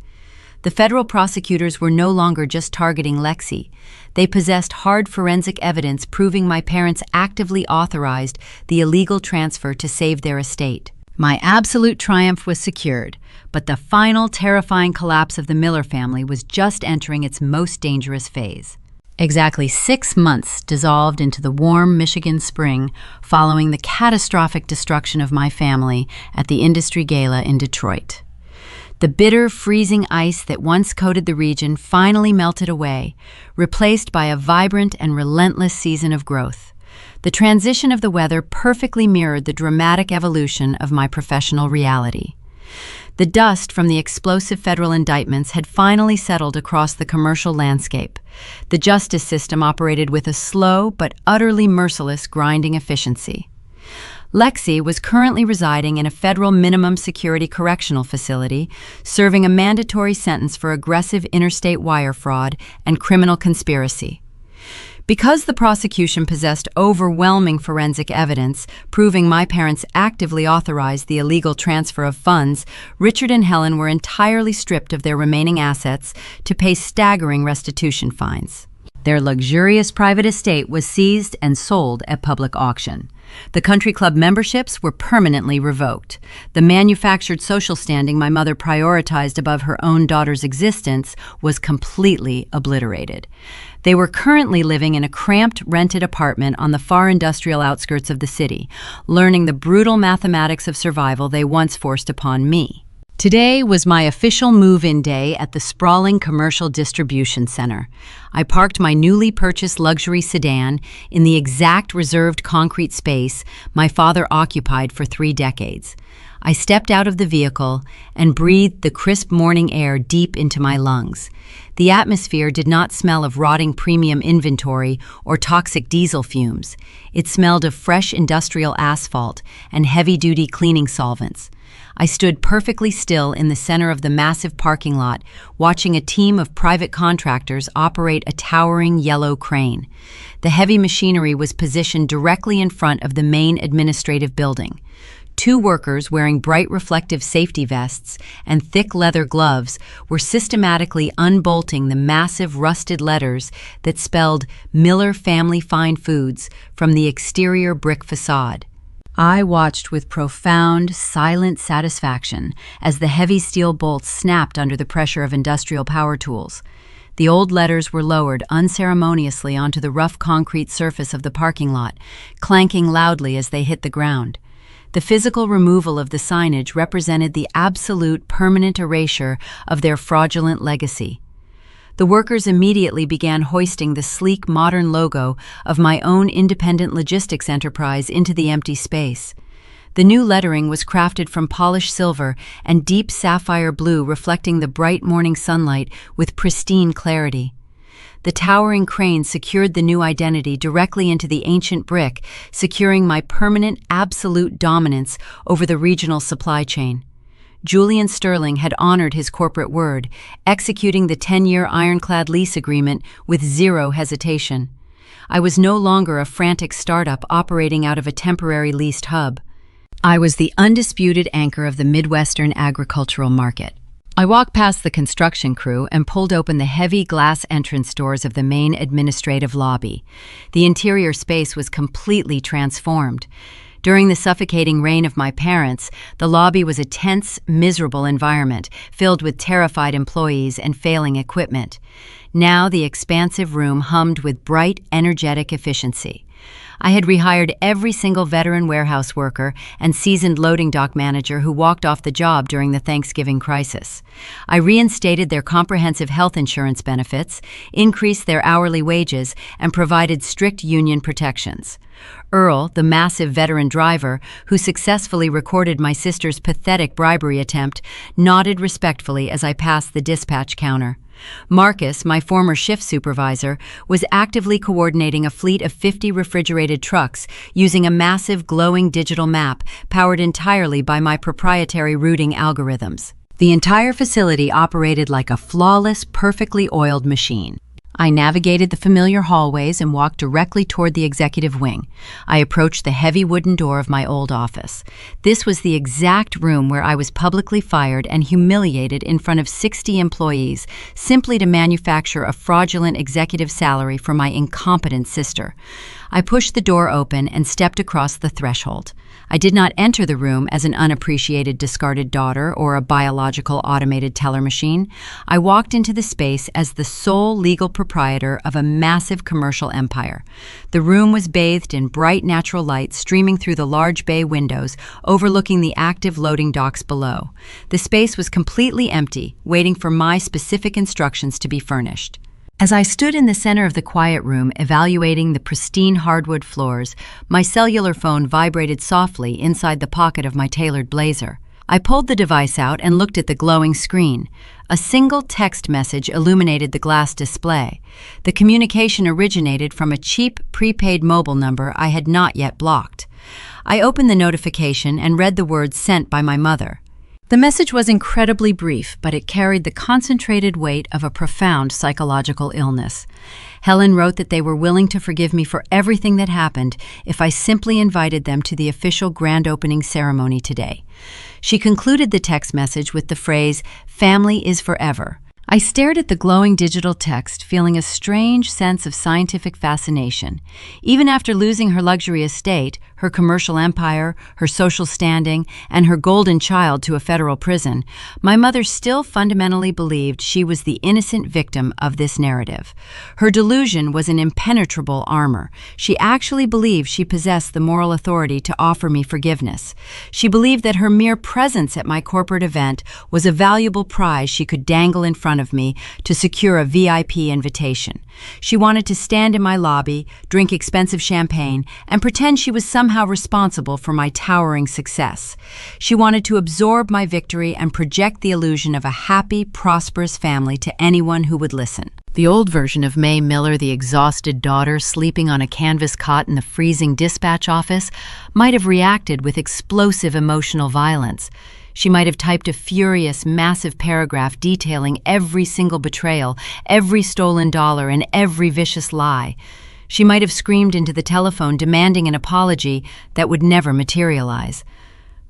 The federal prosecutors were no longer just targeting Lexi. They possessed hard forensic evidence proving my parents actively authorized the illegal transfer to save their estate. My absolute triumph was secured, but the final terrifying collapse of the Miller family was just entering its most dangerous phase. Exactly 6 months dissolved into the warm Michigan spring following the catastrophic destruction of my family at the Industry Gala in Detroit. The bitter, freezing ice that once coated the region finally melted away, replaced by a vibrant and relentless season of growth. The transition of the weather perfectly mirrored the dramatic evolution of my professional reality. The dust from the explosive federal indictments had finally settled across the commercial landscape. The justice system operated with a slow but utterly merciless grinding efficiency. Lexi was currently residing in a federal minimum security correctional facility, serving a mandatory sentence for aggressive interstate wire fraud and criminal conspiracy. Because the prosecution possessed overwhelming forensic evidence proving my parents actively authorized the illegal transfer of funds, Richard and Helen were entirely stripped of their remaining assets to pay staggering restitution fines. Their luxurious private estate was seized and sold at public auction. The country club memberships were permanently revoked. The manufactured social standing my mother prioritized above her own daughter's existence was completely obliterated. They were currently living in a cramped, rented apartment on the far industrial outskirts of the city, learning the brutal mathematics of survival they once forced upon me. Today was my official move-in day at the sprawling commercial distribution center. I parked my newly purchased luxury sedan in the exact reserved concrete space my father occupied for 3 decades. I stepped out of the vehicle and breathed the crisp morning air deep into my lungs. The atmosphere did not smell of rotting premium inventory or toxic diesel fumes. It smelled of fresh industrial asphalt and heavy-duty cleaning solvents. I stood perfectly still in the center of the massive parking lot, watching a team of private contractors operate a towering yellow crane. The heavy machinery was positioned directly in front of the main administrative building. 2 workers wearing bright reflective safety vests and thick leather gloves were systematically unbolting the massive rusted letters that spelled Miller Family Fine Foods from the exterior brick facade. I watched with profound, silent satisfaction as the heavy steel bolts snapped under the pressure of industrial power tools. The old letters were lowered unceremoniously onto the rough concrete surface of the parking lot, clanking loudly as they hit the ground. The physical removal of the signage represented the absolute permanent erasure of their fraudulent legacy. The workers immediately began hoisting the sleek, modern logo of my own independent logistics enterprise into the empty space. The new lettering was crafted from polished silver and deep sapphire blue, reflecting the bright morning sunlight with pristine clarity. The towering crane secured the new identity directly into the ancient brick, securing my permanent, absolute dominance over the regional supply chain. Julian Sterling had honored his corporate word, executing the 10-year ironclad lease agreement with zero hesitation. I was no longer a frantic startup operating out of a temporary leased hub. I was the undisputed anchor of the Midwestern agricultural market. I walked past the construction crew and pulled open the heavy glass entrance doors of the main administrative lobby. The interior space was completely transformed. During the suffocating reign of my parents, the lobby was a tense, miserable environment filled with terrified employees and failing equipment. Now the expansive room hummed with bright, energetic efficiency. I had rehired every single veteran warehouse worker and seasoned loading dock manager who walked off the job during the Thanksgiving crisis. I reinstated their comprehensive health insurance benefits, increased their hourly wages, and provided strict union protections. Earl, the massive veteran driver, who successfully recorded my sister's pathetic bribery attempt, nodded respectfully as I passed the dispatch counter. Marcus, my former shift supervisor, was actively coordinating a fleet of 50 refrigerated trucks using a massive glowing digital map powered entirely by my proprietary routing algorithms. The entire facility operated like a flawless, perfectly oiled machine. I navigated the familiar hallways and walked directly toward the executive wing. I approached the heavy wooden door of my old office. This was the exact room where I was publicly fired and humiliated in front of 60 employees simply to manufacture a fraudulent executive salary for my incompetent sister. I pushed the door open and stepped across the threshold. I did not enter the room as an unappreciated discarded daughter or a biological automated teller machine. I walked into the space as the sole legal proprietor of a massive commercial empire. The room was bathed in bright natural light streaming through the large bay windows overlooking the active loading docks below. The space was completely empty, waiting for my specific instructions to be furnished. As I stood in the center of the quiet room evaluating the pristine hardwood floors, my cellular phone vibrated softly inside the pocket of my tailored blazer. I pulled the device out and looked at the glowing screen. A single text message illuminated the glass display. The communication originated from a cheap, prepaid mobile number I had not yet blocked. I opened the notification and read the words sent by my mother. The message was incredibly brief, but it carried the concentrated weight of a profound psychological illness. Helen wrote that they were willing to forgive me for everything that happened if I simply invited them to the official grand opening ceremony today. She concluded the text message with the phrase, "Family is forever." I stared at the glowing digital text, feeling a strange sense of scientific fascination. Even after losing her luxury estate, her commercial empire, her social standing, and her golden child to a federal prison, my mother still fundamentally believed she was the innocent victim of this narrative. Her delusion was an impenetrable armor. She actually believed she possessed the moral authority to offer me forgiveness. She believed that her mere presence at my corporate event was a valuable prize she could dangle in front of me to secure a VIP invitation. She wanted to stand in my lobby, drink expensive champagne, and pretend she was somehow responsible for my towering success. She wanted to absorb my victory and project the illusion of a happy, prosperous family to anyone who would listen. The old version of May Miller, the exhausted daughter sleeping on a canvas cot in the freezing dispatch office, might have reacted with explosive emotional violence. She might have typed a furious, massive paragraph detailing every single betrayal, every stolen dollar, and every vicious lie. She might have screamed into the telephone demanding an apology that would never materialize.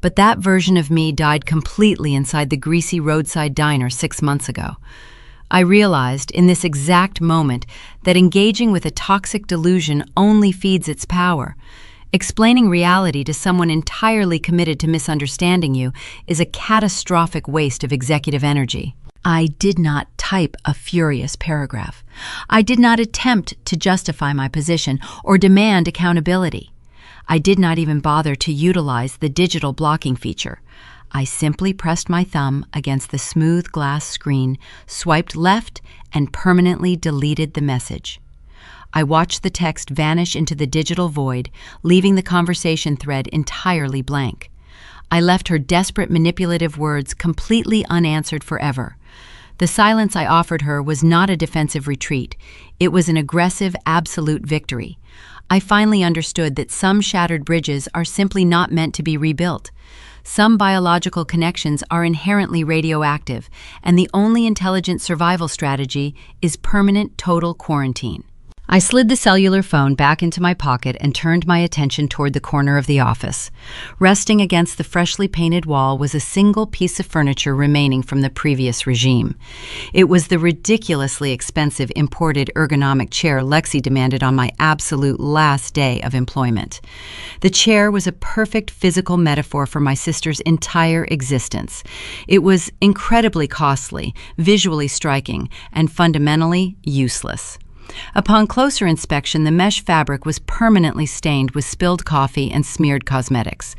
But that version of me died completely inside the greasy roadside diner 6 months ago. I realized in this exact moment that engaging with a toxic delusion only feeds its power. Explaining reality to someone entirely committed to misunderstanding you is a catastrophic waste of executive energy. I did not type a furious paragraph. I did not attempt to justify my position or demand accountability. I did not even bother to utilize the digital blocking feature. I simply pressed my thumb against the smooth glass screen, swiped left, and permanently deleted the message. I watched the text vanish into the digital void, leaving the conversation thread entirely blank. I left her desperate manipulative words completely unanswered forever. The silence I offered her was not a defensive retreat. It was an aggressive, absolute victory. I finally understood that some shattered bridges are simply not meant to be rebuilt. Some biological connections are inherently radioactive, and the only intelligent survival strategy is permanent total quarantine. I slid the cellular phone back into my pocket and turned my attention toward the corner of the office. Resting against the freshly painted wall was a single piece of furniture remaining from the previous regime. It was the ridiculously expensive imported ergonomic chair Lexi demanded on my absolute last day of employment. The chair was a perfect physical metaphor for my sister's entire existence. It was incredibly costly, visually striking, and fundamentally useless. Upon closer inspection, the mesh fabric was permanently stained with spilled coffee and smeared cosmetics.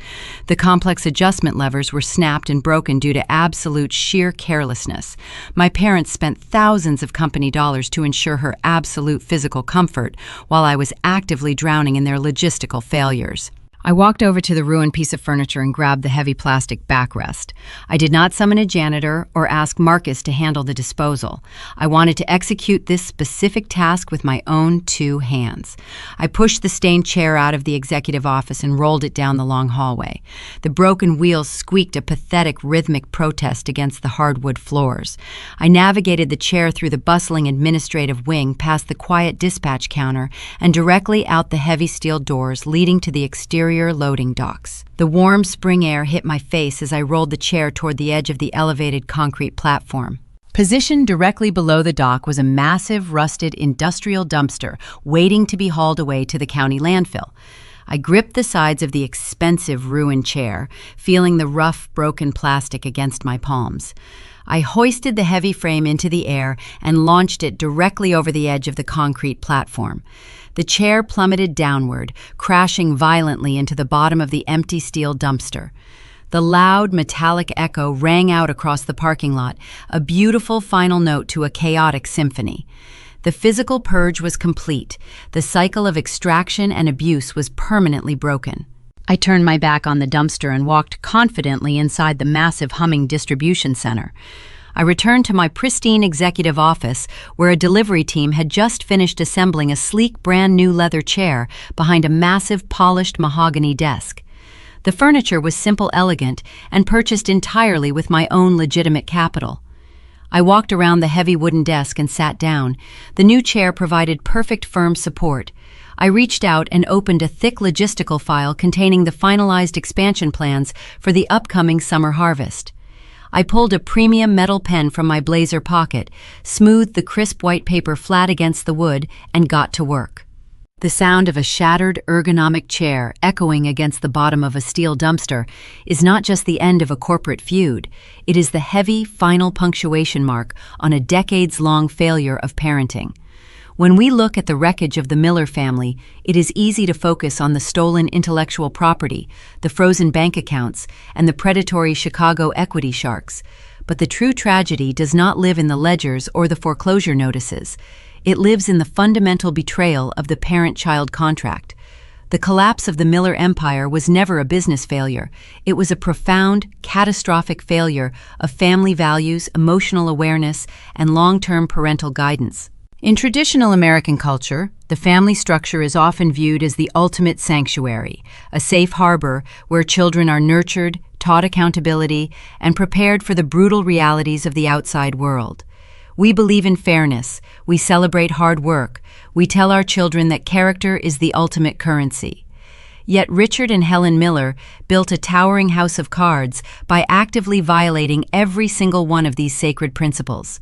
The complex adjustment levers were snapped and broken due to absolute sheer carelessness. My parents spent thousands of company dollars to ensure her absolute physical comfort, while I was actively drowning in their logistical failures. I walked over to the ruined piece of furniture and grabbed the heavy plastic backrest. I did not summon a janitor or ask Marcus to handle the disposal. I wanted to execute this specific task with my own 2 hands. I pushed the stained chair out of the executive office and rolled it down the long hallway. The broken wheels squeaked a pathetic rhythmic protest against the hardwood floors. I navigated the chair through the bustling administrative wing past the quiet dispatch counter and directly out the heavy steel doors leading to the exterior loading docks. The warm spring air hit my face as I rolled the chair toward the edge of the elevated concrete platform. Positioned directly below the dock was a massive, rusted industrial dumpster waiting to be hauled away to the county landfill. I gripped the sides of the expensive ruined chair, feeling the rough, broken plastic against my palms. I hoisted the heavy frame into the air and launched it directly over the edge of the concrete platform. The chair plummeted downward, crashing violently into the bottom of the empty steel dumpster. The loud, metallic echo rang out across the parking lot, a beautiful final note to a chaotic symphony. The physical purge was complete. The cycle of extraction and abuse was permanently broken. I turned my back on the dumpster and walked confidently inside the massive humming distribution center. I returned to my pristine executive office, where a delivery team had just finished assembling a sleek brand new leather chair behind a massive polished mahogany desk. The furniture was simple, elegant, and purchased entirely with my own legitimate capital. I walked around the heavy wooden desk and sat down. The new chair provided perfect firm support. I reached out and opened a thick logistical file containing the finalized expansion plans for the upcoming summer harvest. I pulled a premium metal pen from my blazer pocket, smoothed the crisp white paper flat against the wood, and got to work. The sound of a shattered ergonomic chair echoing against the bottom of a steel dumpster is not just the end of a corporate feud, it is the heavy, final punctuation mark on a decades-long failure of parenting. When we look at the wreckage of the Miller family, it is easy to focus on the stolen intellectual property, the frozen bank accounts, and the predatory Chicago equity sharks. But the true tragedy does not live in the ledgers or the foreclosure notices. It lives in the fundamental betrayal of the parent-child contract. The collapse of the Miller empire was never a business failure. It was a profound, catastrophic failure of family values, emotional awareness, and long-term parental guidance. In traditional American culture, the family structure is often viewed as the ultimate sanctuary, a safe harbor where children are nurtured, taught accountability, and prepared for the brutal realities of the outside world. We believe in fairness, we celebrate hard work, we tell our children that character is the ultimate currency. Yet Richard and Helen Miller built a towering house of cards by actively violating every single one of these sacred principles.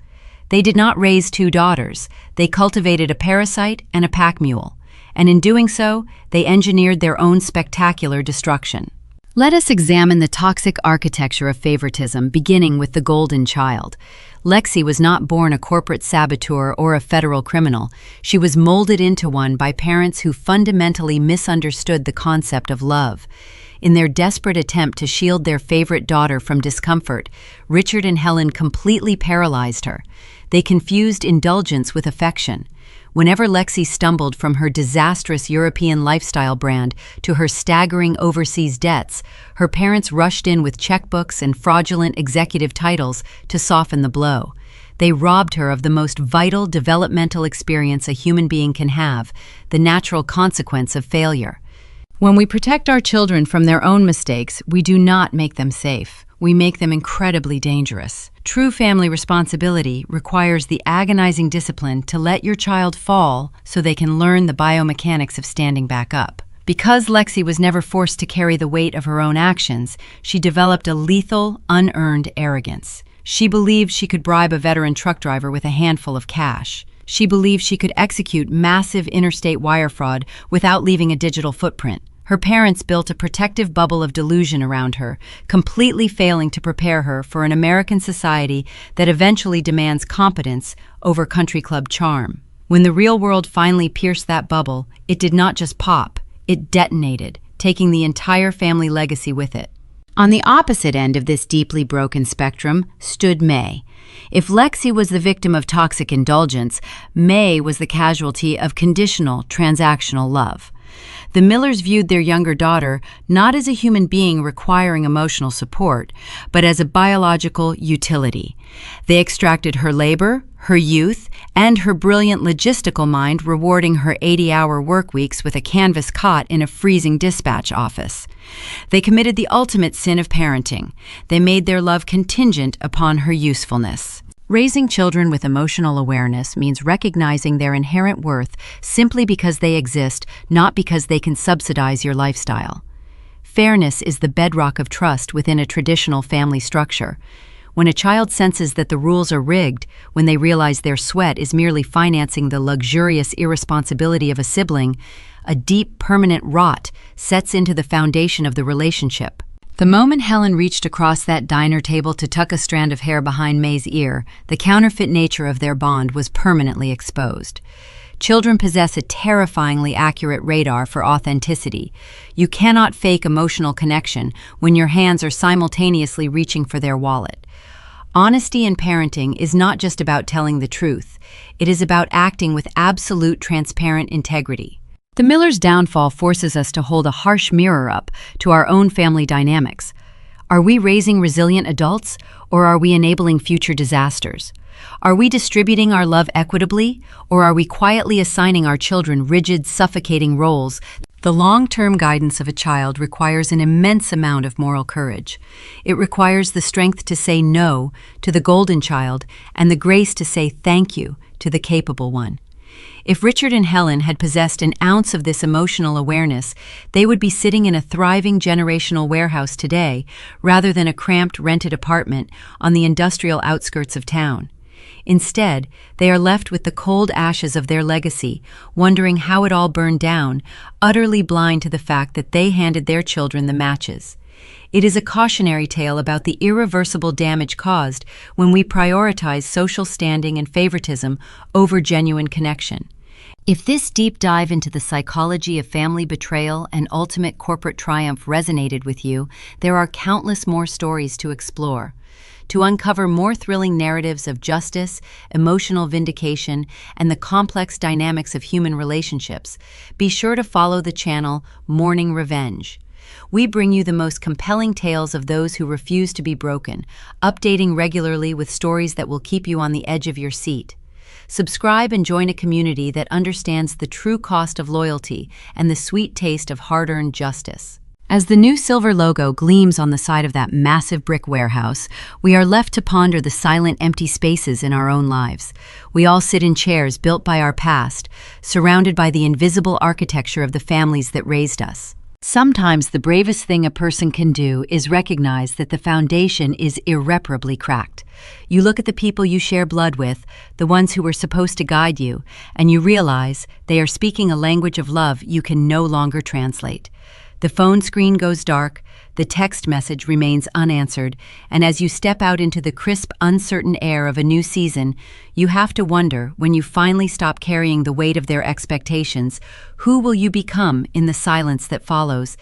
They did not raise two daughters, they cultivated a parasite and a pack mule, and in doing so, they engineered their own spectacular destruction. Let us examine the toxic architecture of favoritism, beginning with the golden child. Lexi was not born a corporate saboteur or a federal criminal. She was molded into one by parents who fundamentally misunderstood the concept of love. In their desperate attempt to shield their favorite daughter from discomfort, Richard and Helen completely paralyzed her. They confused indulgence with affection. Whenever Lexi stumbled from her disastrous European lifestyle brand to her staggering overseas debts, her parents rushed in with checkbooks and fraudulent executive titles to soften the blow. They robbed her of the most vital developmental experience a human being can have, the natural consequence of failure. When we protect our children from their own mistakes, we do not make them safe. We make them incredibly dangerous. True family responsibility requires the agonizing discipline to let your child fall so they can learn the biomechanics of standing back up. Because Lexi was never forced to carry the weight of her own actions, she developed a lethal, unearned arrogance. She believed she could bribe a veteran truck driver with a handful of cash. She believed she could execute massive interstate wire fraud without leaving a digital footprint. Her parents built a protective bubble of delusion around her, completely failing to prepare her for an American society that eventually demands competence over country club charm. When the real world finally pierced that bubble, it did not just pop, it detonated, taking the entire family legacy with it. On the opposite end of this deeply broken spectrum stood May. If Lexi was the victim of toxic indulgence, May was the casualty of conditional, transactional love. The Millers viewed their younger daughter not as a human being requiring emotional support, but as a biological utility. They extracted her labor, her youth, and her brilliant logistical mind, rewarding her 80-hour work weeks with a canvas cot in a freezing dispatch office. They committed the ultimate sin of parenting. They made their love contingent upon her usefulness. Raising children with emotional awareness means recognizing their inherent worth simply because they exist, not because they can subsidize your lifestyle. Fairness is the bedrock of trust within a traditional family structure. When a child senses that the rules are rigged, when they realize their sweat is merely financing the luxurious irresponsibility of a sibling, a deep, permanent rot sets into the foundation of the relationship. The moment Helen reached across that diner table to tuck a strand of hair behind May's ear, the counterfeit nature of their bond was permanently exposed. Children possess a terrifyingly accurate radar for authenticity. You cannot fake emotional connection when your hands are simultaneously reaching for their wallet. Honesty in parenting is not just about telling the truth. It is about acting with absolute transparent integrity. The Millers' downfall forces us to hold a harsh mirror up to our own family dynamics. Are we raising resilient adults, or are we enabling future disasters? Are we distributing our love equitably, or are we quietly assigning our children rigid, suffocating roles? The long-term guidance of a child requires an immense amount of moral courage. It requires the strength to say no to the golden child and the grace to say thank you to the capable one. If Richard and Helen had possessed an ounce of this emotional awareness, they would be sitting in a thriving generational warehouse today, rather than a cramped rented apartment on the industrial outskirts of town. Instead, they are left with the cold ashes of their legacy, wondering how it all burned down, utterly blind to the fact that they handed their children the matches. It is a cautionary tale about the irreversible damage caused when we prioritize social standing and favoritism over genuine connection. If this deep dive into the psychology of family betrayal and ultimate corporate triumph resonated with you, there are countless more stories to explore. To uncover more thrilling narratives of justice, emotional vindication, and the complex dynamics of human relationships, be sure to follow the channel Morning Revenge. We bring you the most compelling tales of those who refuse to be broken, updating regularly with stories that will keep you on the edge of your seat. Subscribe and join a community that understands the true cost of loyalty and the sweet taste of hard-earned justice. As the new silver logo gleams on the side of that massive brick warehouse, we are left to ponder the silent, empty spaces in our own lives. We all sit in chairs built by our past, surrounded by the invisible architecture of the families that raised us. Sometimes the bravest thing a person can do is recognize that the foundation is irreparably cracked. You look at the people you share blood with, the ones who were supposed to guide you, and you realize they are speaking a language of love you can no longer translate. The phone screen goes dark, the text message remains unanswered, and as you step out into the crisp, uncertain air of a new season, you have to wonder, when you finally stop carrying the weight of their expectations, who will you become in the silence that follows?